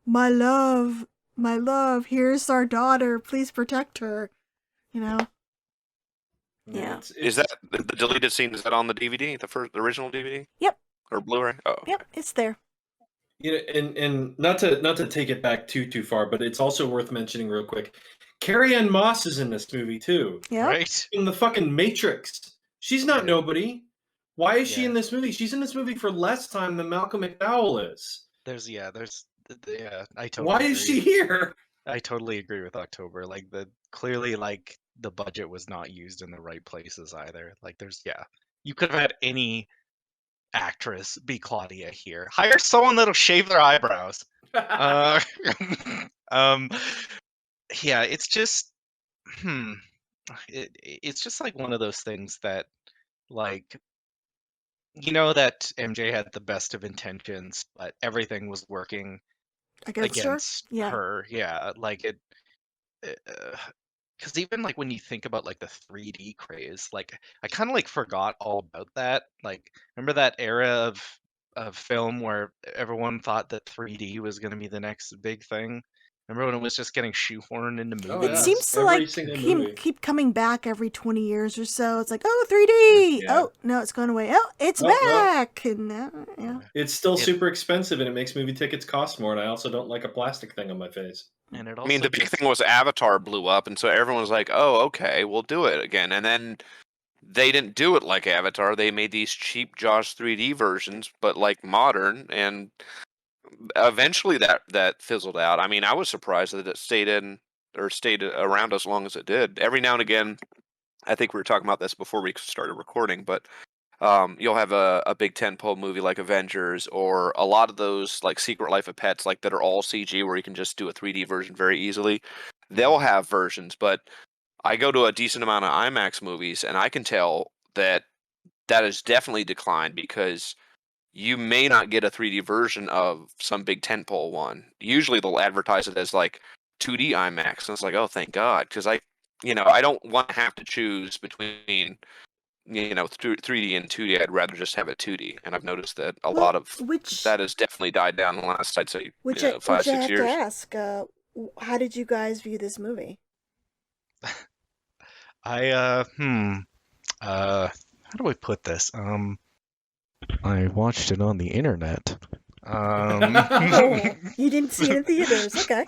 my love, here's our daughter, please protect her, Yeah. Is that the deleted scene? Is that on the DVD, the original DVD? Yep. Or Blu-ray? Oh, okay. Yep, it's there. Yeah, and not to take it back too far, but it's also worth mentioning real quick. Carrie-Anne Moss is in this movie too. Yep. Right. In the fucking Matrix. She's not nobody. Why is she Yeah. in this movie? She's in this movie for less time than Malcolm McDowell is. I totally Why agree. is she here? I totally agree with October. Like clearly like the budget was not used in the right places either. Like you could have had any actress be Claudia here. Hire someone that'll shave their eyebrows. Um, yeah, it's just it's just like one of those things that like that MJ had the best of intentions, but everything was working against her. her. Yeah, like it. Because even like when you think about like the 3D craze, like I kind of like forgot all about that. Like, remember that era of film where everyone thought that 3D was going to be the next big thing? Remember when it was just getting shoehorned into movies? It seems to like keep coming back every 20 years or so. It's like, oh, 3D. Yeah. Oh, no, it's going away. Oh, it's back. And yeah. It's still super expensive, and it makes movie tickets cost more. And I also don't like a plastic thing on my face. And it I mean, the big thing was Avatar blew up, and so everyone was like, "Oh, okay, we'll do it again." And then they didn't do it like Avatar. They made these cheap Jaws 3D versions, but like modern, and eventually that fizzled out. I mean, I was surprised that it stayed around as long as it did. Every now and again, I think we were talking about this before we started recording, but you'll have a big tentpole movie like Avengers, or a lot of those like Secret Life of Pets, like that are all CG, where you can just do a 3D version very easily. They'll have versions, but I go to a decent amount of IMAX movies, and I can tell that has definitely declined, because you may not get a 3D version of some big tentpole one. Usually they'll advertise it as like 2D IMAX, and it's like, oh, thank God, because I don't want to have to choose between 3D and 2D. I'd rather just have it 2D, and I've noticed that a lot of that has definitely died down in the last, I'd say, 5-6 years. To ask, how did you guys view this movie? how do I put this? I watched it on the internet. You didn't see it in theaters, okay?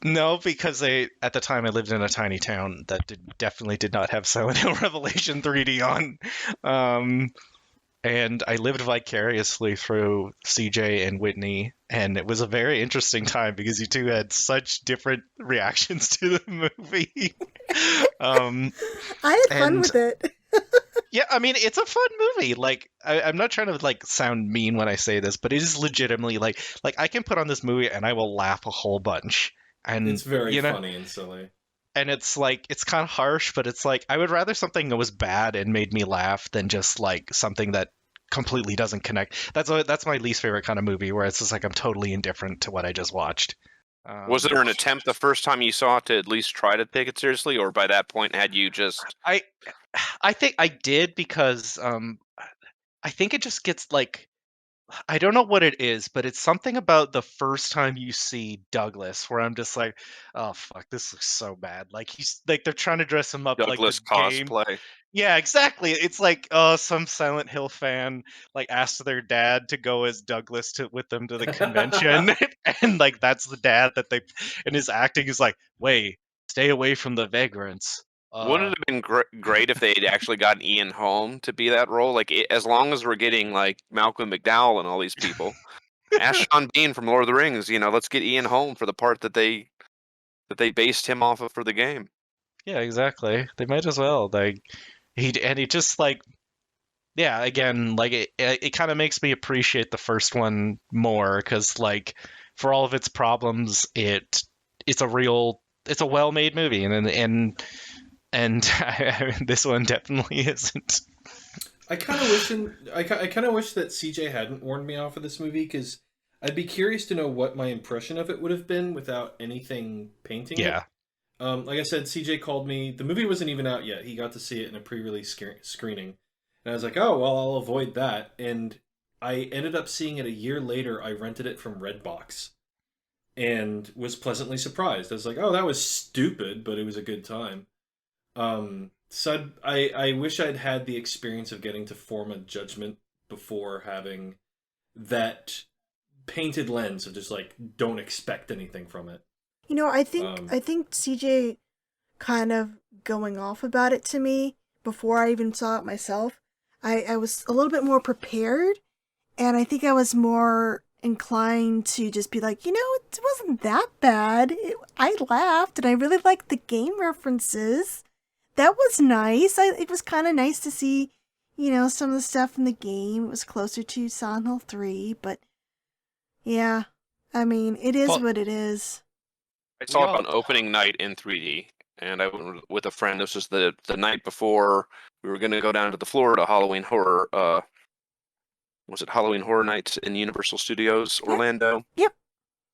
No, because at the time I lived in a tiny town that definitely did not have Silent Hill Revelation 3D on. And I lived vicariously through CJ and Whitney, and it was a very interesting time because you two had such different reactions to the movie. I had fun with it. Yeah, I mean, it's a fun movie. Like, I'm not trying to like sound mean when I say this, but it is legitimately like I can put on this movie and I will laugh a whole bunch. And it's very funny and silly. And it's like, it's kind of harsh, but it's like I would rather something that was bad and made me laugh than just like something that completely doesn't connect. That's my least favorite kind of movie, where it's just like I'm totally indifferent to what I just watched. Was there an attempt the first time you saw it to at least try to take it seriously, or by that point had you just? I think I did, because I think it just gets like, I don't know what it is, but it's something about the first time you see Douglas where I'm just like, oh fuck, this looks so bad. Like he's like, they're trying to dress him up Douglas like the game. cosplay. Yeah, exactly. It's like, some Silent Hill fan like asked their dad to go as Douglas with them to the convention, and like that's the dad that they, and his acting is like, wait, stay away from the vagrants. Wouldn't it have been great if they'd actually gotten Ian Holm to be that role? Like, as long as we're getting like Malcolm McDowell and all these people, ask Sean Bean from Lord of the Rings. Let's get Ian Holm for the part that they based him off of for the game. Yeah, exactly. They might as well. Like he just like, yeah. Again, like it kind of makes me appreciate the first one more, because like for all of its problems, it's a well-made movie, and this one definitely isn't. I kind of wish that CJ hadn't warned me off of this movie, because I'd be curious to know what my impression of it would have been without anything painting it. Yeah. Like I said, CJ called me. The movie wasn't even out yet. He got to see it in a pre-release screening. And I was like, oh, well, I'll avoid that. And I ended up seeing it a year later. I rented it from Redbox and was pleasantly surprised. I was like, oh, that was stupid, but it was a good time. So I wish I'd had the experience of getting to form a judgment before having that painted lens of just like don't expect anything from it. You know, I think CJ kind of going off about it to me before I even saw it myself. I was a little bit more prepared, and I think I was more inclined to just be like, you know, it wasn't that bad. I laughed, and I really liked the game references. That was nice. It was kind of nice to see, you know, some of the stuff in the game. It was closer to Silent Hill 3, but yeah, I mean, it is what it is. I saw it on opening night in 3D, and I went with a friend. This was the night before we were going to go down to the Florida Halloween Horror. Was it Halloween Horror Nights in Universal Studios, Orlando? Yep.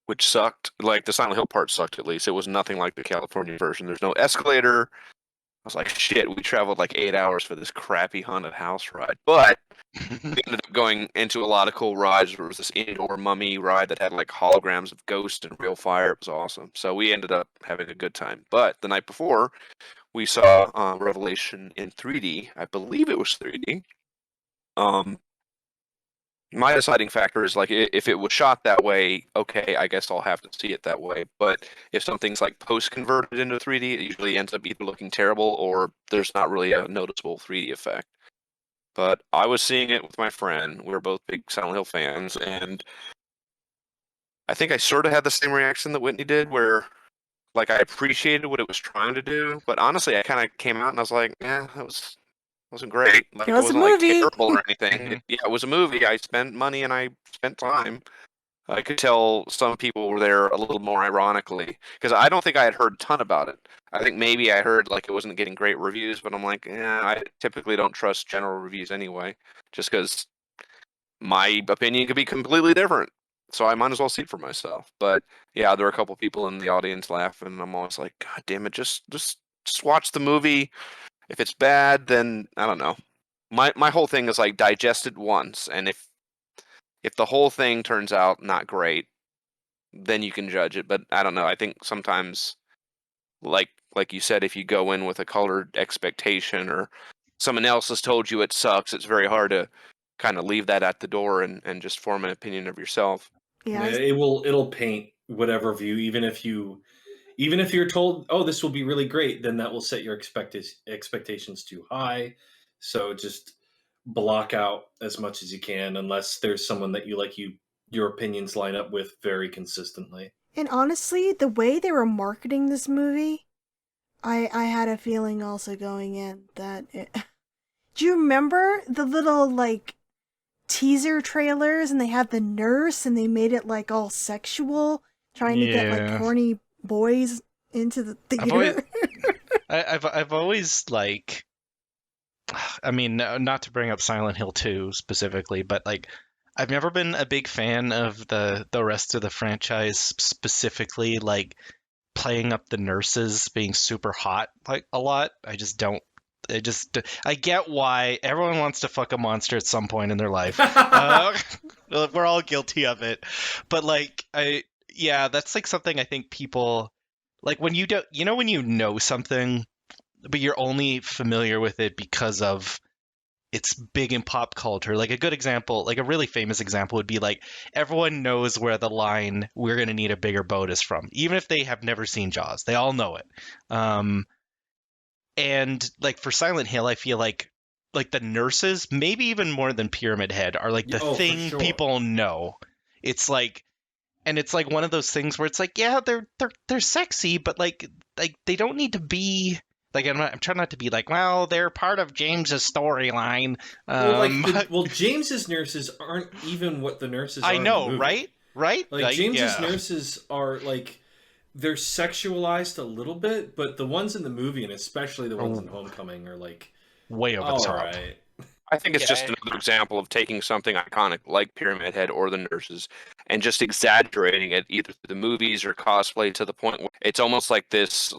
Which sucked. Like the Silent Hill part sucked. At least it was nothing like the California version. There's no escalator. I was like, shit, we traveled like 8 hours for this crappy haunted house ride. But we ended up going into a lot of cool rides. There was this indoor mummy ride that had like holograms of ghosts and real fire. It was awesome. So we ended up having a good time. But the night before, we saw Revelation in 3D. I believe it was 3D. My deciding factor is like if it was shot that way, okay, I guess I'll have to see it that way. But if something's like post converted into 3D, it usually ends up either looking terrible or there's not really a noticeable 3D effect. But I was seeing it with my friend. We were both big Silent Hill fans, and I think I sort of had the same reaction that Whitney did, where like I appreciated what it was trying to do, but honestly, I kind of came out and I was like, yeah, wasn't great. Like, It was a wasn't movie. like terrible or anything. It was a movie. I spent money and I spent time. I could tell some people were there a little more ironically because I don't think I had heard a ton about it. I think maybe I heard like it wasn't getting great reviews, but I'm like, yeah, I typically don't trust general reviews anyway, just because my opinion could be completely different. So I might as well see it for myself. But yeah, there were a couple people in the audience laughing, and I'm always like, God damn it, just watch the movie. If it's bad, then I don't know. My whole thing is like digest it once, and if the whole thing turns out not great, then you can judge it. But I don't know. I think sometimes, like you said, if you go in with a colored expectation or someone else has told you it sucks, it's very hard to kind of leave that at the door and just form an opinion of yourself. Yeah, it'll paint whatever view, even if you're told, oh, this will be really great, then that will set your expectations too high. So just block out as much as you can, unless there's someone that your opinions line up with very consistently. And honestly, the way they were marketing this movie, I had a feeling also going in that do you remember the little like teaser trailers, and they had the nurse and they made it like all sexual, trying to get like horny boys into the theater? I've always like, I mean, not to bring up Silent Hill 2 specifically, but like I've never been a big fan of the rest of the franchise, specifically like playing up the nurses being super hot like a lot. I get why everyone wants to fuck a monster at some point in their life. We're all guilty of it, but like that's like something I think people like when you don't, when you know something, but you're only familiar with it because of it's big in pop culture. Like a good example, like a really famous example would be like everyone knows where the line "we're gonna need a bigger boat" is from, even if they have never seen Jaws. They all know it. And like for Silent Hill, I feel like the nurses, maybe even more than Pyramid Head, are like the thing people know. It's like, and it's like one of those things where it's like, yeah, they're sexy, but like they don't need to be like. I'm trying not to be like, well, they're part of James's storyline. James's nurses aren't even what the nurses are. I know, in the movie. right? Like James's nurses are like, they're sexualized a little bit, but the ones in the movie, and especially the ones in Homecoming, are like way over the top. Right. I think it's just another example of taking something iconic like Pyramid Head or the nurses and just exaggerating it either through the movies or cosplay to the point where it's almost like this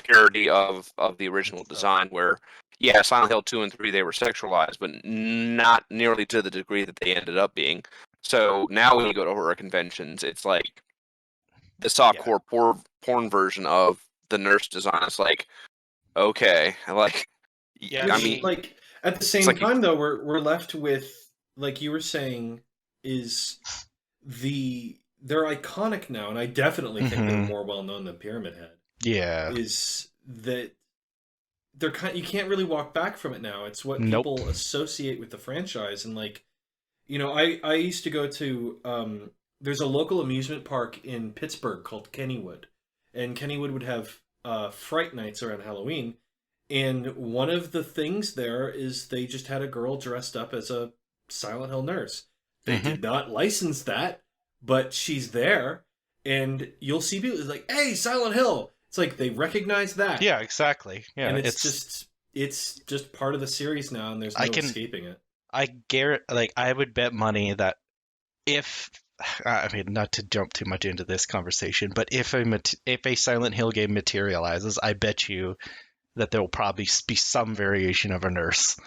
parody of the original design where Silent Hill 2 and 3 they were sexualized, but not nearly to the degree that they ended up being. So now when you go to horror conventions, it's like the softcore porn version of the nurse design. It's like, okay, like Yeah, I mean, like at the same time though, we're left with, like you were saying, is they're iconic now, and I definitely think they're more well known than Pyramid Head. Yeah. Is that they're you can't really walk back from it now. It's what Nope. people associate with the franchise, and like, you know, I used to go to there's a local amusement park in Pittsburgh called Kennywood, and Kennywood would have Fright Nights around Halloween, and one of the things there is they just had a girl dressed up as a Silent Hill nurse. They did not license that, but she's there, and you'll see people like, "Hey, Silent Hill!" It's like they recognize that. Yeah, exactly. Yeah, and it's just part of the series now, and there's no escaping it. I would bet money that if, I mean, not to jump too much into this conversation, but if a Silent Hill game materializes, I bet you that there will probably be some variation of a nurse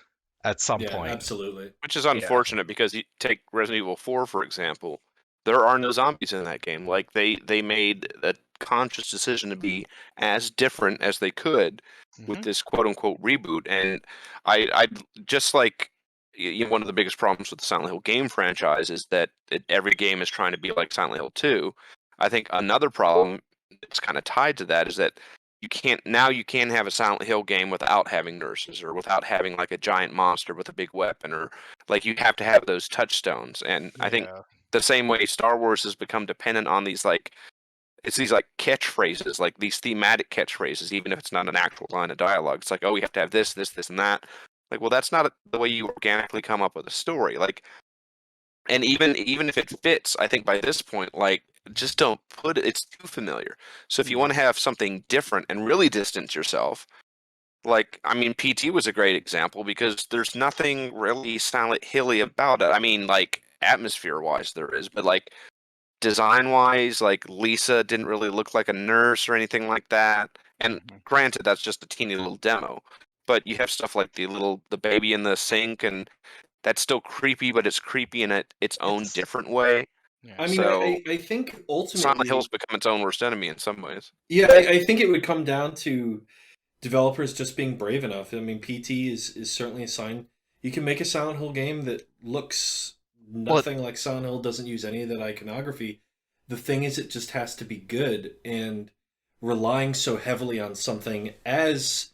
at some point. Absolutely. Which is unfortunate because you take Resident Evil 4, for example, there are no zombies in that game. Like they made a conscious decision to be as different as they could with this quote unquote reboot. And I just like, you know, one of the biggest problems with the Silent Hill game franchise is that every game is trying to be like Silent Hill 2. I think another problem that's kind of tied to that is that you can't have a Silent Hill game without having nurses or without having like a giant monster with a big weapon, or like you have to have those touchstones. And I think the same way Star Wars has become dependent on these like catchphrases, like these thematic catchphrases, even if it's not an actual line of dialogue. It's like, oh, we have to have this, and that. Like, well, that's not the way you organically come up with a story. Like, and even if it fits, I think by this point, like, just don't put it. It's too familiar. So if you want to have something different and really distance yourself, like, I mean, PT was a great example because there's nothing really Silent Hilly about it. I mean, like, atmosphere-wise there is, but like design-wise, like Lisa didn't really look like a nurse or anything like that. And granted, that's just a teeny little demo. But you have stuff like the baby in the sink, and that's still creepy, but it's creepy in its own different way. I mean, So, I think ultimately Silent Hill's become its own worst enemy in some ways. Yeah, I think it would come down to developers just being brave enough. I mean, PT is certainly a sign. You can make a Silent Hill game that looks nothing like Silent Hill, doesn't use any of that iconography. The thing is, it just has to be good, and relying so heavily on something as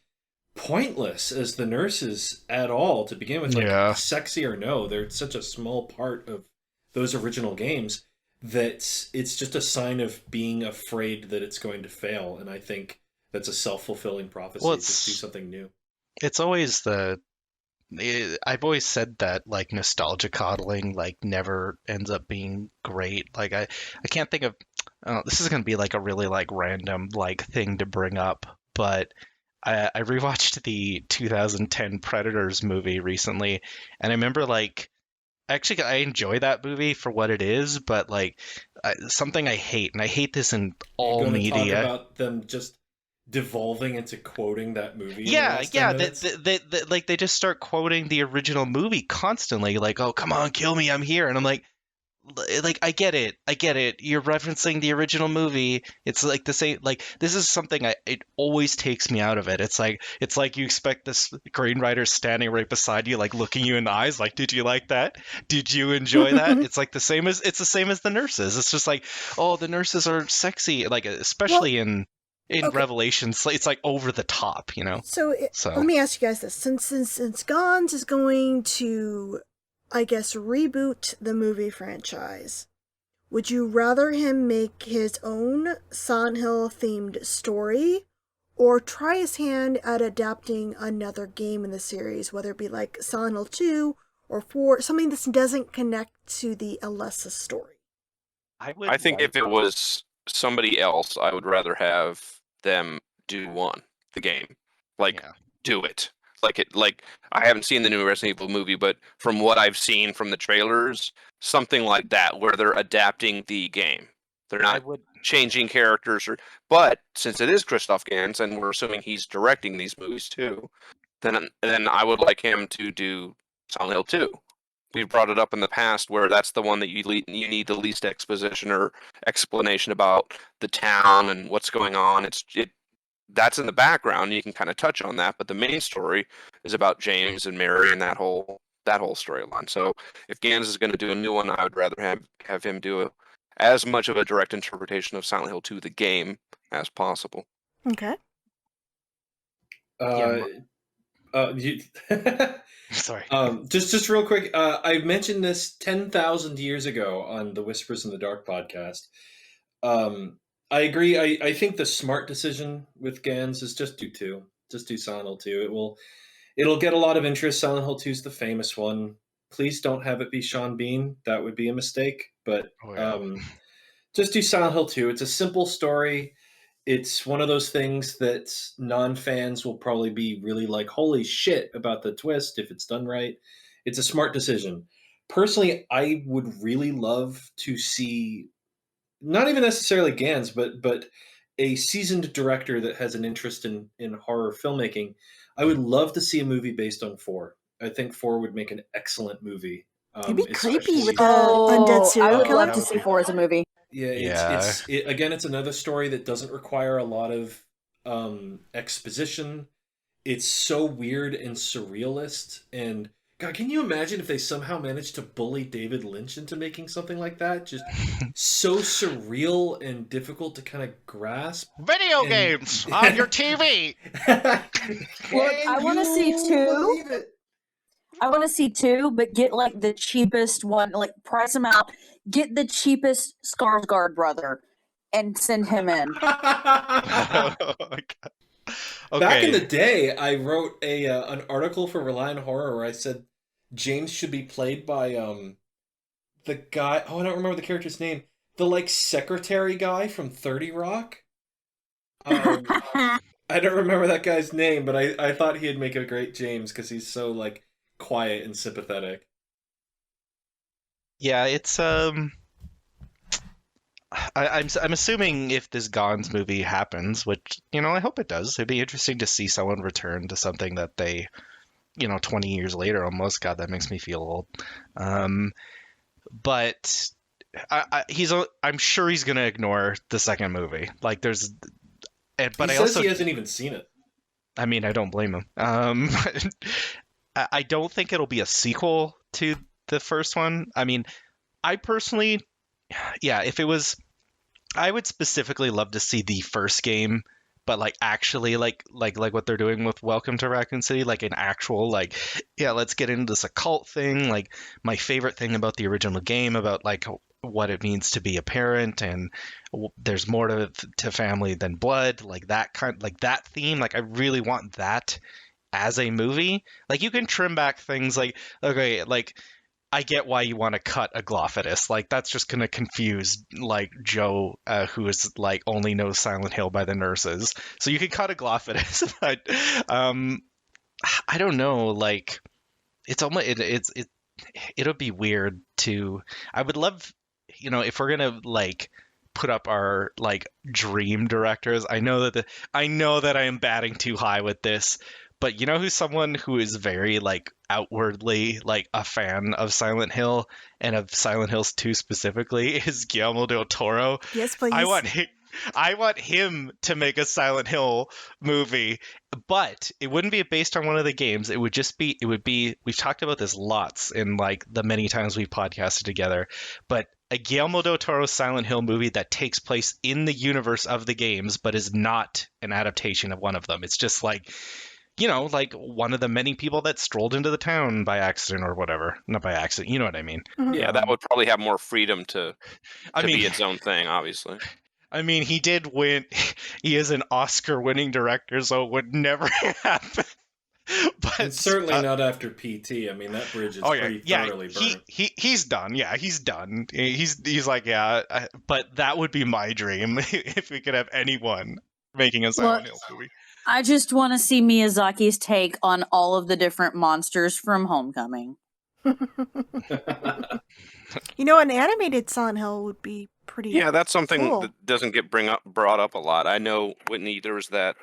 pointless as the nurses at all to begin with, like sexy or no, they're such a small part of those original games that it's just a sign of being afraid that it's going to fail. And I think that's a self-fulfilling prophecy. Just do something new. It's always I've always said that like nostalgia coddling like never ends up being great. Like I can't think of this is going to be like a really like random like thing to bring up, but I rewatched the 2010 Predators movie recently, and I remember like actually I enjoy that movie for what it is, but like something I hate, and I hate this in all media. Talk about them just devolving into quoting that movie. Yeah. They just start quoting the original movie constantly, like, "Oh, come on, kill me, I'm here," and I'm like, I get it. You're referencing the original movie. It's like the same. Like this is something it always takes me out of it. It's like you expect this screenwriter standing right beside you, like looking you in the eyes, like, "Did you like that? Did you enjoy that?" It's like the same as the nurses. It's just like, oh, the nurses are sexy, like especially in Revelations. It's like over the top, you know. So let me ask you guys this: since Gons is going to, I guess, reboot the movie franchise, would you rather him make his own Silent Hill themed story, or try his hand at adapting another game in the series, whether it be like Silent Hill 2 or 4, something that doesn't connect to the Alessa story? I think if it was somebody else, I would rather have them do the game. Like, do it. Like I haven't seen the new Resident Evil movie, but from what I've seen from the trailers, something like that, where they're adapting the game. They're not changing characters, but since it is Christoph Gans, and we're assuming he's directing these movies too, then I would like him to do Silent Hill 2. We've brought it up in the past where that's the one that you need the least exposition or explanation about the town and what's going on. that's in the background. You can kind of touch on that, but the main story is about James and Mary and that whole storyline. So if Gans is going to do a new one, I would rather have him do as much of a direct interpretation of Silent Hill 2, the game, as possible. Okay. Sorry. Just real quick. I mentioned this 10,000 years ago on the Whispers in the Dark podcast. I agree. I think the smart decision with Gans is just do 2. Just do Silent Hill 2. It'll get a lot of interest. Silent Hill 2 is the famous one. Please don't have it be Sean Bean. That would be a mistake. But just do Silent Hill 2. It's a simple story. It's one of those things that non-fans will probably be really like, holy shit, about the twist if it's done right. It's a smart decision. Personally, I would really love to see, not even necessarily Gans, but a seasoned director that has an interest in horror filmmaking. I would love to see a movie based on 4. I think 4 would make an excellent movie. It'd be creepy especially- with the undead serial I would killer. love to see 4 as a movie. Yeah, again, it's another story that doesn't require a lot of exposition. It's so weird and surrealist. And God, can you imagine if they somehow managed to bully David Lynch into making something like that? Just so surreal and difficult to kind of grasp. Video games on your TV. Look, I want to see 2. I want to see 2, but get like the cheapest one. Like price them out. Get the cheapest Skarsgård brother and send him in. Back in the day, I wrote an article for Rely on Horror where I said James should be played by the guy. Oh, I don't remember the character's name. The like secretary guy from 30 Rock. I don't remember that guy's name, but I thought he'd make a great James because he's so like quiet and sympathetic. Yeah, it's I'm assuming if this Gons movie happens, which I hope it does, it'd be interesting to see someone return to something that they 20 years later almost. God, that makes me feel old. But I'm sure he's gonna ignore the second movie. Like he says he hasn't even seen it. I mean, I don't blame him. I don't think it'll be a sequel to the first one. I mean, I personally, if it was, I would specifically love to see the first game, but like actually like what they're doing with Welcome to Raccoon City, like an actual let's get into this occult thing. Like my favorite thing about the original game, about like what it means to be a parent, and there's more to family than blood, like that theme. Like I really want that as a movie. Like you can trim back things like, okay, like I get why you want to cut a Glophitis. Like that's just going to confuse like Joe, who is like only knows Silent Hill by the nurses. So you could cut a Glophitis, but I don't know. Like it's almost it'll be weird to. I would love, if we're gonna like put up our like dream directors. I know that I am batting too high with this. But who's someone who is very like outwardly like a fan of Silent Hill and of Silent Hills 2 specifically is Guillermo del Toro. Yes, please. I want him to make a Silent Hill movie, but it wouldn't be based on one of the games. It would be we've talked about this lots in like the many times we've podcasted together, but a Guillermo del Toro Silent Hill movie that takes place in the universe of the games but is not an adaptation of one of them. It's just like like one of the many people that strolled into the town by accident or whatever. Not by accident, you know what I mean? Mm-hmm. Yeah, that would probably have more freedom to be its own thing, obviously. I mean, he did win. He is an Oscar-winning director, so it would never happen. But it's certainly not after PT. I mean, that bridge is pretty thoroughly burned. He's done. Yeah, he's done. He's like, but that would be my dream if we could have anyone making a Silent Hill movie. I just want to see Miyazaki's take on all of the different monsters from Homecoming. An animated Silent Hill would be pretty. Yeah, that's something cool. that doesn't get brought up a lot. I know, Whitney, there was that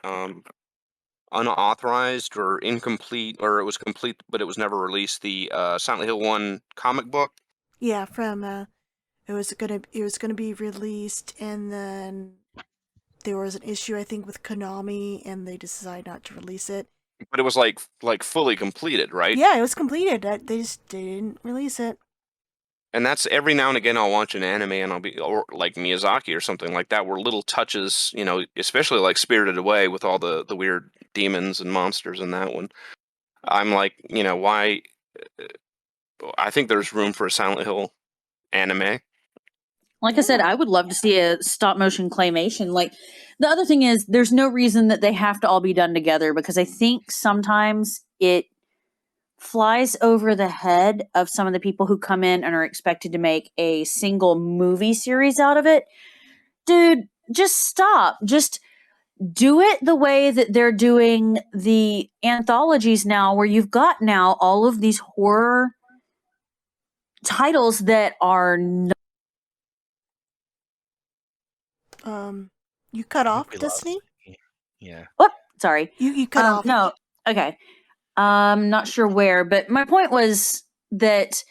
unauthorized or incomplete, or it was complete but it was never released, the Silent Hill 1 comic book. Yeah, from it was gonna be released, and then there was an issue, I think, with Konami, and they decided not to release it. But it was like fully completed, right? Yeah, it was completed. They didn't release it. And that's every now and again I'll watch an anime and I'll be, or like Miyazaki or something like that, where little touches, you know, especially like Spirited Away with all the weird demons and monsters in that one. I'm like, you know, why? I think there's room for a Silent Hill anime. Like I said, I would love to see a stop motion claymation. Like, the other thing is, there's no reason that they have to all be done together, because I think sometimes it flies over the head of some of the people who come in and are expected to make a single movie series out of it. Dude, just stop. Just do it the way that they're doing the anthologies now, where you've got now all of these horror titles that are You cut off, Destiny? Yeah. Whoop, sorry. You cut off. No, okay. Not sure where, but my point was that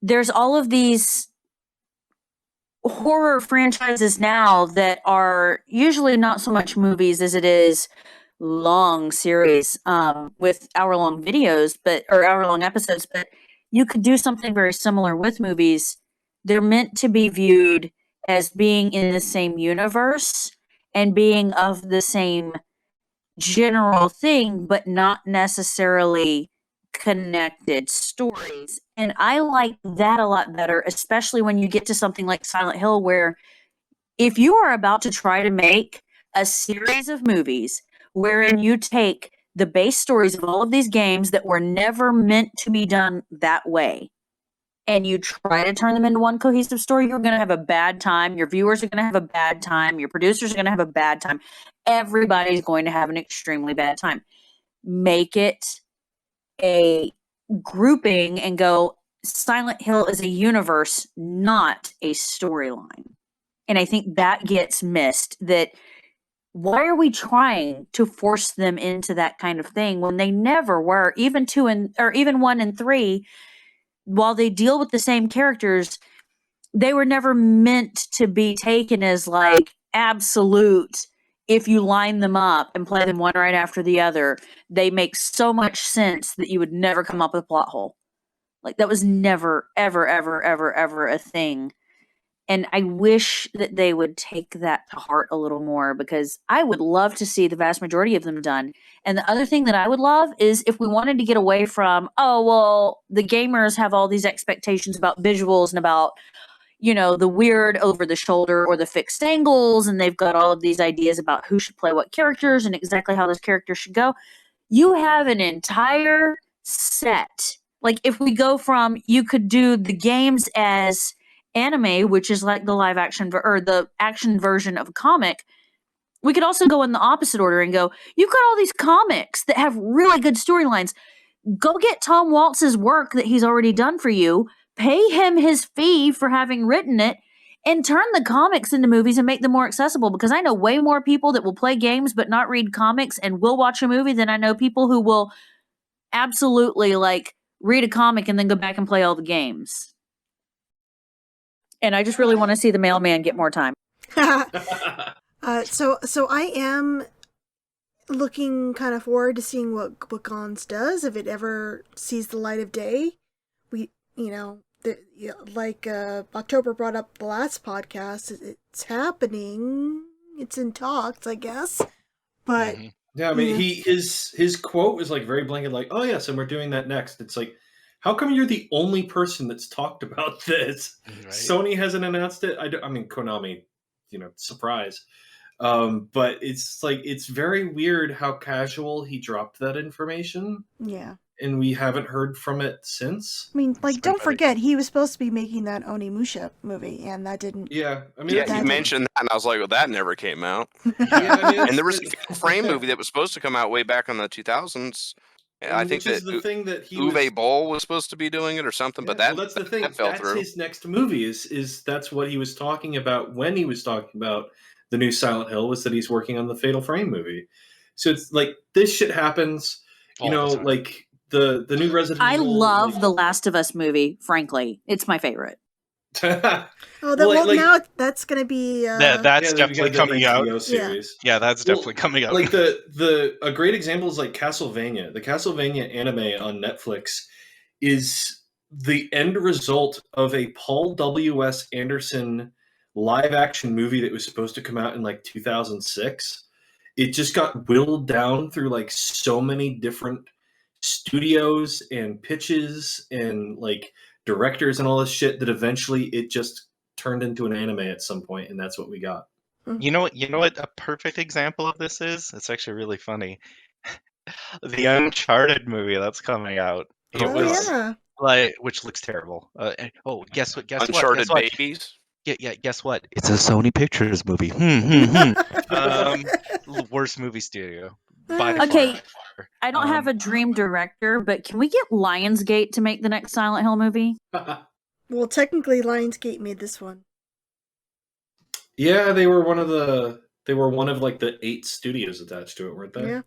there's all of these horror franchises now that are usually not so much movies as it is long series with hour-long videos, or hour-long episodes, but you could do something very similar with movies. They're meant to be viewed as being in the same universe and being of the same general thing, but not necessarily connected stories. And I like that a lot better, especially when you get to something like Silent Hill, where if you are about to try to make a series of movies wherein you take the base stories of all of these games that were never meant to be done that way, and you try to turn them into one cohesive story, you're going to have a bad time. Your viewers are going to have a bad time. Your producers are going to have a bad time. Everybody's going to have an extremely bad time. Make it a grouping and go, Silent Hill is a universe, not a storyline. And I think that gets missed. That why are we trying to force them into that kind of thing when they never were? Even 1 and 3, while they deal with the same characters, they were never meant to be taken as like absolute. If you line them up and play them one right after the other, they make so much sense that you would never come up with a plot hole. Like, that was never, ever, ever, ever, ever a thing. And I wish that they would take that to heart a little more, because I would love to see the vast majority of them done. And the other thing that I would love is if we wanted to get away from, oh, well, the gamers have all these expectations about visuals and about, you know, the weird over the shoulder or the fixed angles, and they've got all of these ideas about who should play what characters and exactly how those characters should go. You have an entire set. Like, if we go from, you could do the games as anime, which is like the live action or the action version of a comic. We could also go in the opposite order and go, you've got all these comics that have really good storylines. Go get Tom Waltz's work that he's already done for you, pay him his fee for having written it, and turn the comics into movies and make them more accessible, because I know way more people that will play games but not read comics and will watch a movie than I know people who will absolutely like read a comic and then go back and play all the games. And I just really want to see the mailman get more time. So I am looking kind of forward to seeing what Gons does, if it ever sees the light of day. Like October brought up the last podcast, it's happening. It's in talks, I guess. But yeah, I mean, his quote was like very blanket, like, "Oh yes, and we're doing that next." It's like, how come you're the only person that's talked about this? Right. Sony hasn't announced it. I mean, Konami, surprise. But it's like, it's very weird how casual he dropped that information. Yeah. And we haven't heard from it since. I mean, like, don't forget, he was supposed to be making that Onimusha movie, and that didn't... Yeah, I mean... Yeah, he mentioned that, and I was like, well, that never came out. And there was a Frame movie that was supposed to come out way back in the 2000s. I think that Uwe Boll was supposed to be doing it or something, but that's the thing. That fell through. His next movie is that's what he was talking about when he was talking about the new Silent Hill, was that he's working on the Fatal Frame movie. So it's like, this shit happens, like... The new Resident Evil. I love the Last of Us movie, frankly. It's my favorite. Oh, now that's gonna be. That's definitely coming out. HBO series. Yeah, that's definitely coming out. Like a great example is like Castlevania. The Castlevania anime on Netflix is the end result of a Paul W.S. Anderson live action movie that was supposed to come out in like 2006. It just got whittled down through like so many different studios and pitches and like directors and all this shit that eventually it just turned into an anime at some point, and that's what we got. You know what a perfect example of this is? It's actually really funny. The Uncharted movie that's coming out. Which looks terrible. Guess what? Uncharted Babies? Yeah, guess what? It's a Sony Pictures movie. Worst movie studio. Okay, I don't have a dream director, but can we get Lionsgate to make the next Silent Hill movie? Well, technically, Lionsgate made this one. Yeah, they were one of like the 8 studios attached to it, weren't they?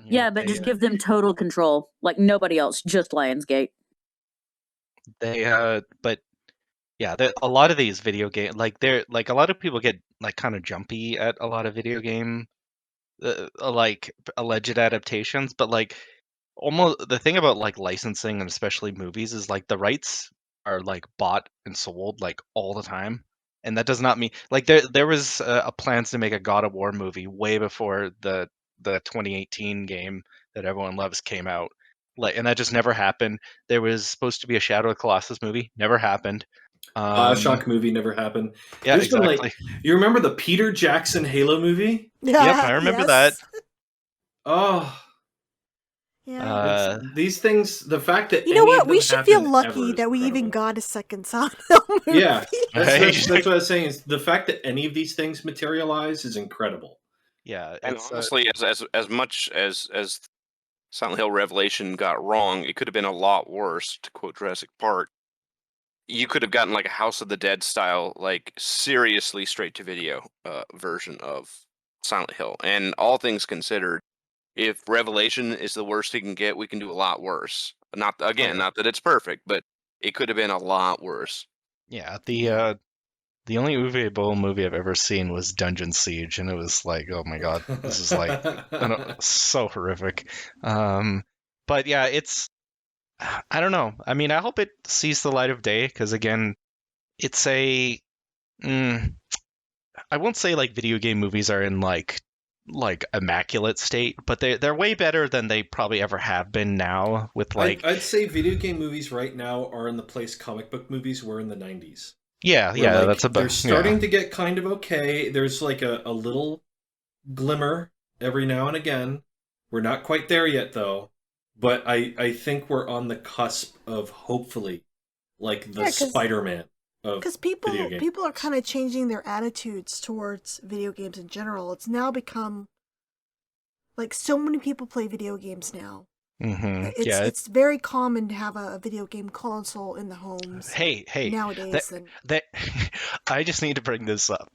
Yeah, but just give them total control, like nobody else, just Lionsgate. But yeah, a lot of these video game, like they're like a lot of people get like kind of jumpy at a lot of video game, like alleged adaptations, but like almost the thing about like licensing and especially movies is like the rights are like bought and sold like all the time. And that does not mean like there was a plans to make a God of War movie way before the 2018 game that everyone loves came out. Like, and that just never happened. There was supposed to be a Shadow of the Colossus movie, never happened. Bioshock movie never happened. Yeah, There's exactly. been like, you remember the Peter Jackson Halo movie? Yep, I remember that. Oh. Yeah. These things, the fact that you know what, we should feel lucky that we even got a second Silent Hill movie. Yeah, that's what I was saying. Is the fact that any of these things materialize is incredible. Yeah, and honestly, as much as Silent Hill Revelation got wrong, it could have been a lot worse. To quote Jurassic Park, you could have gotten like a House of the Dead style, like seriously straight to video version of Silent Hill. And all things considered, if Revelation is the worst it can get, we can do a lot worse. Not that it's perfect, but it could have been a lot worse. Yeah, the only Uwe Boll movie I've ever seen was Dungeon Siege, and it was like, oh my god, this is like so horrific. But yeah, I don't know. I mean, I hope it sees the light of day because again, it's I won't say like video game movies are in like immaculate state, but they're way better than they probably ever have been now. With like, I'd say video game movies right now are in the place comic book movies were in the 90s. Yeah, like, that's about. They're starting to get kind of okay. There's like a little glimmer every now and again. We're not quite there yet, though. But I think we're on the cusp of hopefully, like the Spider-Man of video games. People are kind of changing their attitudes towards video games in general. It's now become like so many people play video games now. Mm-hmm. It's very common to have a video game console in the homes. Hey! Nowadays, I just need to bring this up.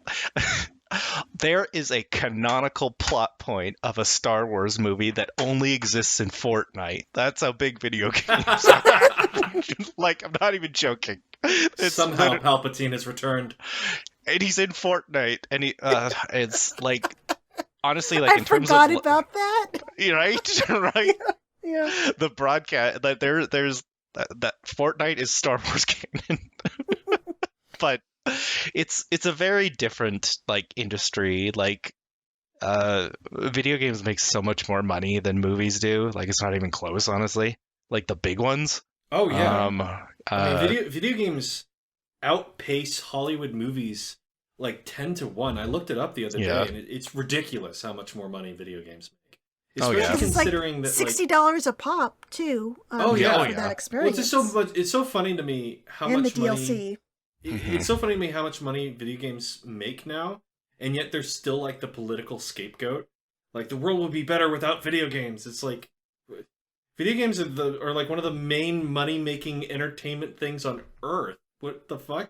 There is a canonical plot point of a Star Wars movie that only exists in Fortnite. That's how big video games are. Like, I'm not even joking. Somehow Palpatine has returned, and he's in Fortnite, and it's like honestly, like in terms of I forgot about that. Right. Yeah. The broadcast that there's that Fortnite is Star Wars canon, but it's a very different like industry. Like, video games make so much more money than movies do. Like, it's not even close, honestly. Like the big ones. Oh yeah. I mean, video games outpace Hollywood movies like 10-1. I looked it up the other day, and it's ridiculous how much more money video games make. Especially considering it's that $60 a pop too. For that experience. Well, it's so funny to me how and much the DLC. It's so funny to me how much money video games make now, and yet they're still like the political scapegoat. Like the world would be better without video games. It's like video games are like one of the main money making entertainment things on Earth. What the fuck?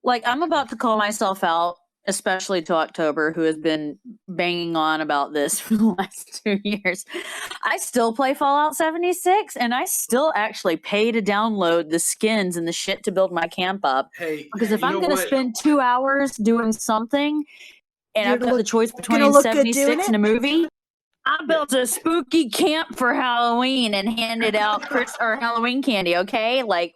Like, I'm about to call myself out especially to October, who has been banging on about this for the last 2 years. I still play Fallout 76, and I still actually pay to download the skins and the shit to build my camp up. Hey, Because if you I'm know going to what? spend 2 hours doing something, and You're I've got the choice between gonna look good doing 76 and a movie, I built a spooky camp for Halloween and handed out Halloween candy, okay? Like,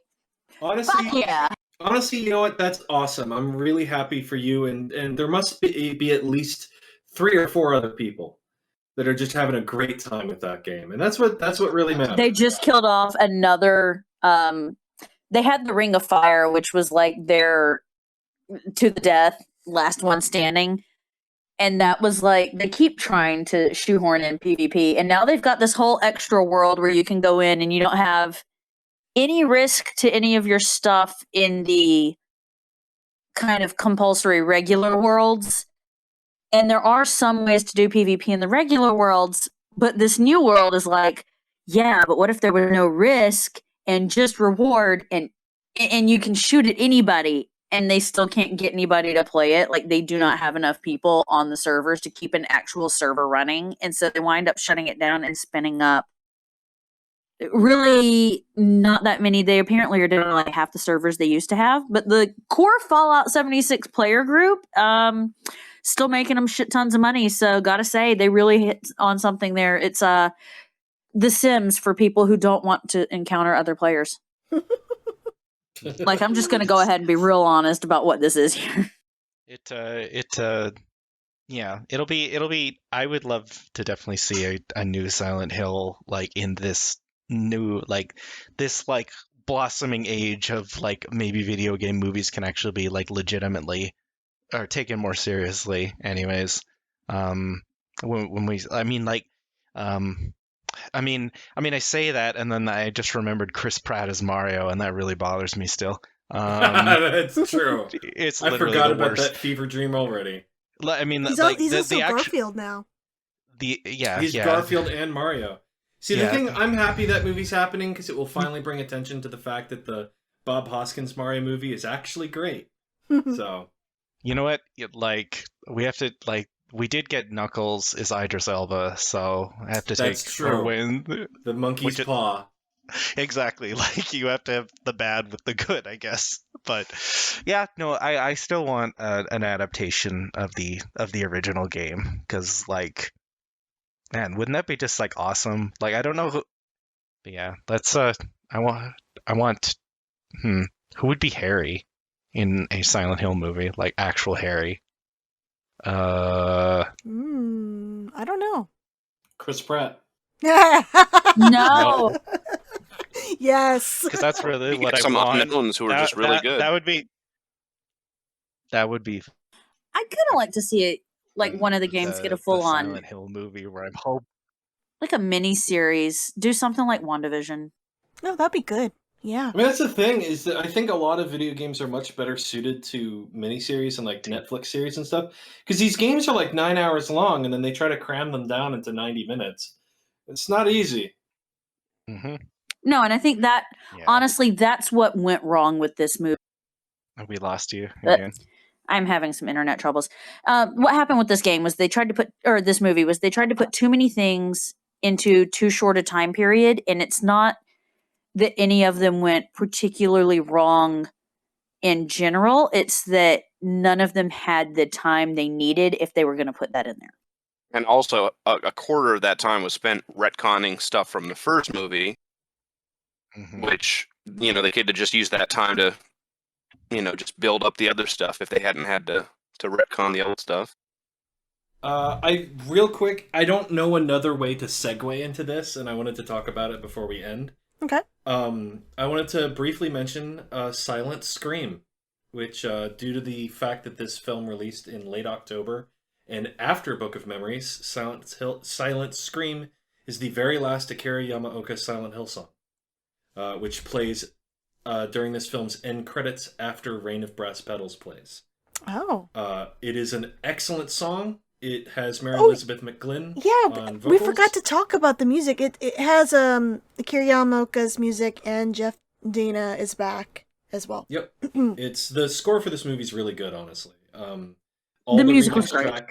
Honestly, fuck yeah. Honestly, you know what? That's awesome. I'm really happy for you, and there must be at least 3 or 4 other people that are just having a great time with that game, and that's what really matters. They just killed off another. They had the Ring of Fire, which was like their to the death, last one standing. And that was like, they keep trying to shoehorn in PvP. And now they've got this whole extra world where you can go in and you don't have any risk to any of your stuff in the kind of compulsory regular worlds. And there are some ways to do PvP in the regular worlds, but this new world is like, yeah, but what if there was no risk and just reward and you can shoot at anybody and they still can't get anybody to play it? Like, they do not have enough people on the servers to keep an actual server running, and so they wind up shutting it down and spinning up really not that many. They apparently are doing like half the servers they used to have, but the core Fallout 76 player group still making them shit tons of money. So gotta say, they really hit on something there. It's The Sims for people who don't want to encounter other players. Like, I'm just gonna go ahead and be real honest about what this is here. Yeah, it'll be. I would love to definitely see a new Silent Hill, like in this new, like this like blossoming age of like maybe video game movies can actually be like legitimately or taken more seriously. Anyways, when we, I mean, like, I mean, I say that, and then I just remembered Chris Pratt as Mario, and that really bothers me still. That's true. It's I literally forgot the about worst. that fever dream already. I mean, He's like also the actual, Garfield now. He's Garfield and Mario. See, the thing, I'm happy that movie's happening because it will finally bring attention to the fact that the Bob Hoskins Mario movie is actually great. So, you know what? Like, we have to, like, we did get Knuckles as Idris Elba, so I have to that's take true. a win. The monkey's paw. Exactly. Like, you have to have the bad with the good, I guess. But yeah, no, I still want an adaptation of the original game, because, like, man, wouldn't that be just like awesome? Like, I don't know who, but yeah, that's I want who would be Harry in a Silent Hill movie, like actual Harry? I don't know. Chris Pratt. No. Yes. Because that's really what I some want. unknowns who are just really good. That would be. I kind of like to see it, like one of the games get a full on Silent Hill movie where I'm hoping, like a mini series. Do something like WandaVision. No, that'd be good. Yeah. I mean, that's the thing, is that I think a lot of video games are much better suited to miniseries and like Netflix series and stuff. Because these games are like 9 hours long, and then they try to cram them down into 90 minutes. It's not easy. Mm-hmm. No, and I think that honestly, that's what went wrong with this movie. We lost you again. I'm having some internet troubles. What happened with this game was this movie was they tried to put too many things into too short a time period, and it's not that any of them went particularly wrong in general. It's that none of them had the time they needed if they were going to put that in there. And also, a quarter of that time was spent retconning stuff from the first movie, which, you know, they could have just used that time to, you know, just build up the other stuff if they hadn't had to retcon the old stuff. Real quick, I don't know another way to segue into this, and I wanted to talk about it before we end. Okay. I wanted to briefly mention Silent Scream, which, due to the fact that this film released in late October, and after Book of Memories, Silent Scream is the very last Akira Yamaoka Silent Hill song, which plays during this film's end credits after Reign of Brass Petals plays. Oh. It is an excellent song. It has Mary Elizabeth McGlynn on vocals. We forgot to talk about the music. It has Akira Yamaoka's music, and Jeff Dana is back as well. Yep. The score for this movie is really good, honestly. all the music was remix great.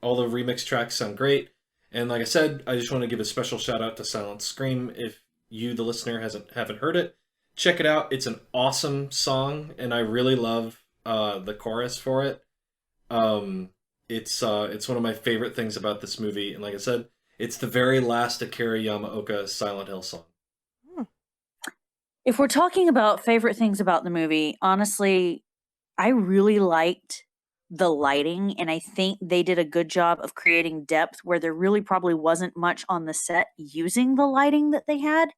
all the remix tracks sound great. And like I said, I just want to give a special shout out to Silent Scream. If you, the listener, haven't heard it, check it out. It's an awesome song, and I really love the chorus for it. It's one of my favorite things about this movie, and like I said, it's the very last Akira Yamaoka Silent Hill song. If we're talking about favorite things about the movie, honestly, I really liked the lighting, and I think they did a good job of creating depth where there really probably wasn't much on the set using the lighting that they had.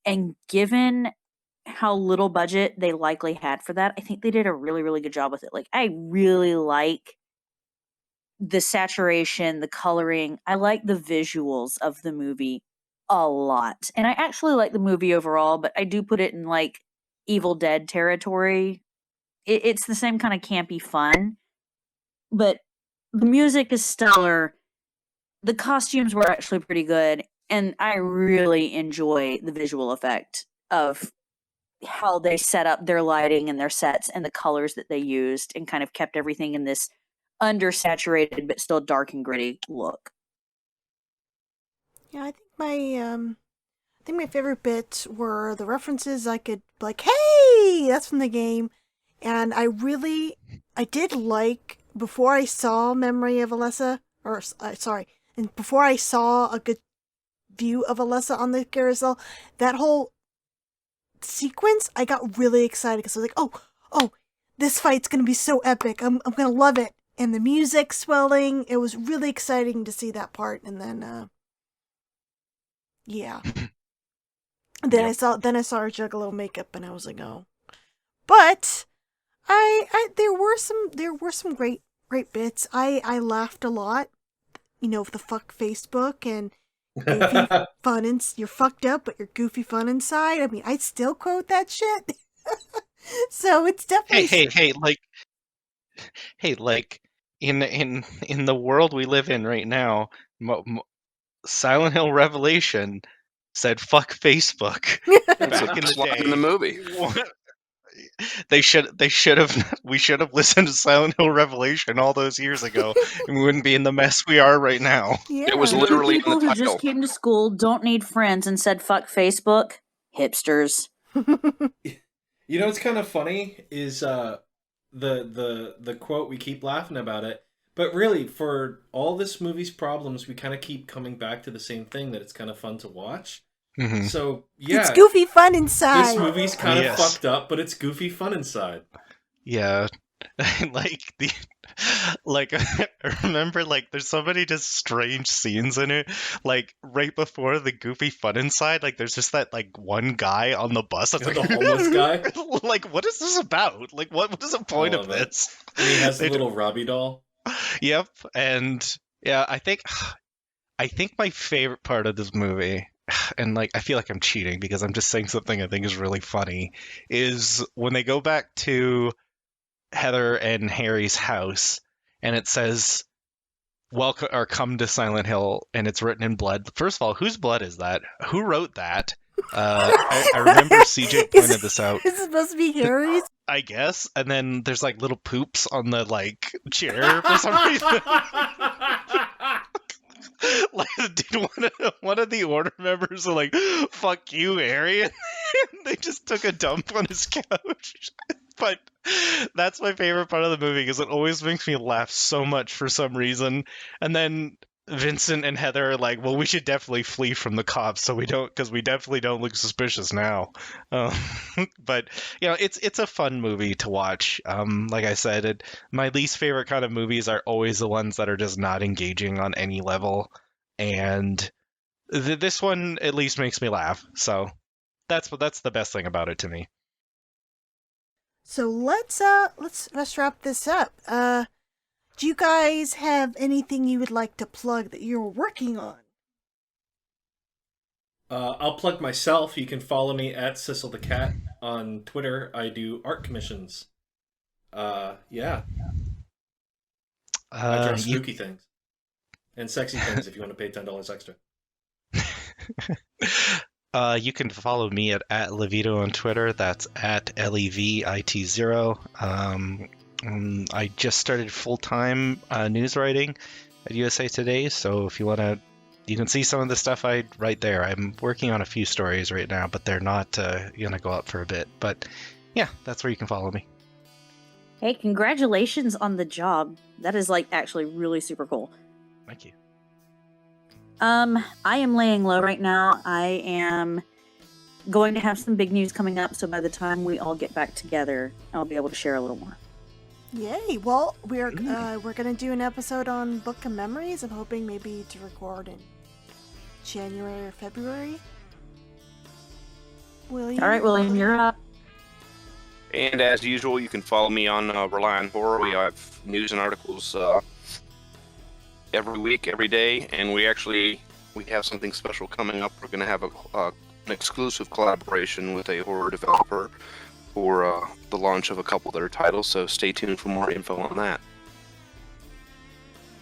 And given how little budget they likely had for that, I think they did a really, really good job with it. Like, I really like the saturation, the coloring. I like the visuals of the movie a lot. And I actually like the movie overall, but I do put it in like Evil Dead territory. It's the same kind of campy fun, but the music is stellar. The costumes were actually pretty good, and I really enjoy the visual effect of how they set up their lighting and their sets and the colors that they used and kind of kept everything in this undersaturated but still dark and gritty look. Yeah, I think my favorite bits were the references I could like, hey, that's from the game. And I did like, before I saw Memory of Alessa, and before I saw a good view of Alessa on the carousel, that whole sequence, I got really excited because I was like, oh, this fight's gonna be so epic. I'm gonna love it. And the music swelling, it was really exciting to see that part. And then, yeah. Then I saw her Juggalo makeup, and I was like, oh. But there were some great bits. I laughed a lot. You know, the fuck Facebook and goofy fun, and you're fucked up, but you're goofy fun inside. I mean, I still quote that shit. So it's definitely like in the world we live in right now, Silent Hill Revelation said "fuck Facebook" back in the day. In the movie. We should have listened to Silent Hill Revelation all those years ago, and we wouldn't be in the mess we are right now. Yeah. It was literally in the people who title. just came to school, don't need friends, and said "fuck Facebook." Hipsters. You know what's kind of funny is the quote. We keep laughing about it, but really, for all this movie's problems, we kind of keep coming back to the same thing, that it's kind of fun to watch. Mm-hmm. So yeah, it's goofy fun inside. This movie's kind of fucked up, but it's goofy fun inside. Yeah, I remember there's so many just strange scenes in it. Like right before the goofy fun inside, there's just that one guy on the bus. That's the homeless guy. What is this about? What is the point of this? And he has the little Robbie doll. Yep, and yeah, I think my favorite part of this movie, and I feel like I'm cheating because I'm just saying something I think is really funny, is when they go back to Heather and Harry's house, and it says "Welcome" or "Come to Silent Hill," and it's written in blood. First of all, whose blood is that? Who wrote that? I remember CJ pointed this out. Is it supposed to be Harry's? I guess. And then there's little poops on the chair for some reason. Dude, one of the order members are like, "Fuck you, Harry," and they just took a dump on his couch. But that's my favorite part of the movie because it always makes me laugh so much for some reason. And then Vincent and Heather are like, "Well, we should definitely flee from the cops, because we definitely don't look suspicious now." But it's a fun movie to watch. Like I said, my least favorite kind of movies are always the ones that are just not engaging on any level, and this one at least makes me laugh. So that's the best thing about it to me. So let's wrap this up. Do you guys have anything you would like to plug that you're working on? I'll plug myself. You can follow me at Sissel the Cat on Twitter. I do art commissions. Yeah. I draw spooky things. And sexy things if you want to pay $10 extra. You can follow me at Levito on Twitter. That's at LEVIT0. I just started full-time news writing at USA Today, so if you want to, you can see some of the stuff I write there. I'm working on a few stories right now, but they're not going to go up for a bit. But yeah, that's where you can follow me. Hey, congratulations on the job. That is like actually really super cool. Thank you. I am laying low right now. I am going to have some big news coming up, so by the time we all get back together, I'll be able to share a little more. Yay! Well, we're gonna do an episode on Book of Memories. I'm hoping maybe to record in January or February. William? All right, William, you're up. And as usual, you can follow me on Rely on Horror. We have news and articles every week, every day, and we have something special coming up. We're going to have an exclusive collaboration with a horror developer for the launch of a couple of their titles, so stay tuned for more info on that.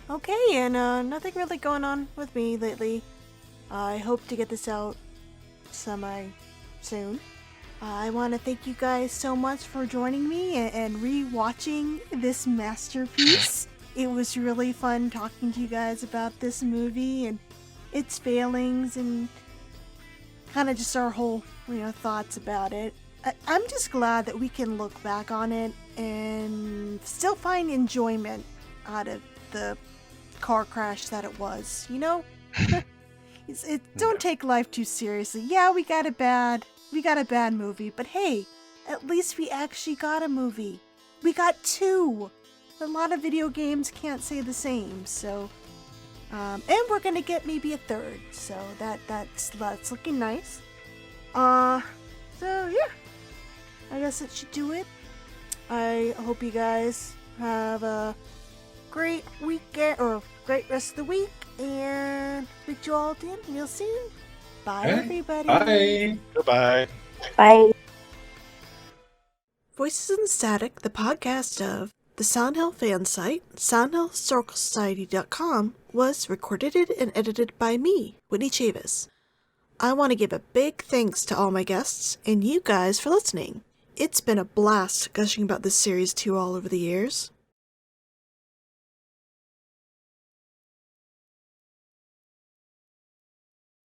Okay, and nothing really going on with me lately. I hope to get this out semi-soon. I want to thank you guys so much for joining me and re-watching this masterpiece. It was really fun talking to you guys about this movie and its failings and kind of just our whole, thoughts about it. I'm just glad that we can look back on it and still find enjoyment out of the car crash that it was, Don't take life too seriously. Yeah, we got a bad movie, but hey, at least we actually got a movie. We got two. A lot of video games can't say the same, so and we're gonna get maybe a third, so that's looking nice. So yeah, I guess that should do it. I hope you guys have a great weekend or great rest of the week, and speak to you all again real soon. Bye, everybody. Bye. Goodbye. Bye. Voices in the Static, the podcast of the Soundhill fan site, soundhillhistoricalsociety.com, was recorded and edited by me, Whitney Chavis. I want to give a big thanks to all my guests and you guys for listening. It's been a blast gushing about this series to you all over the years.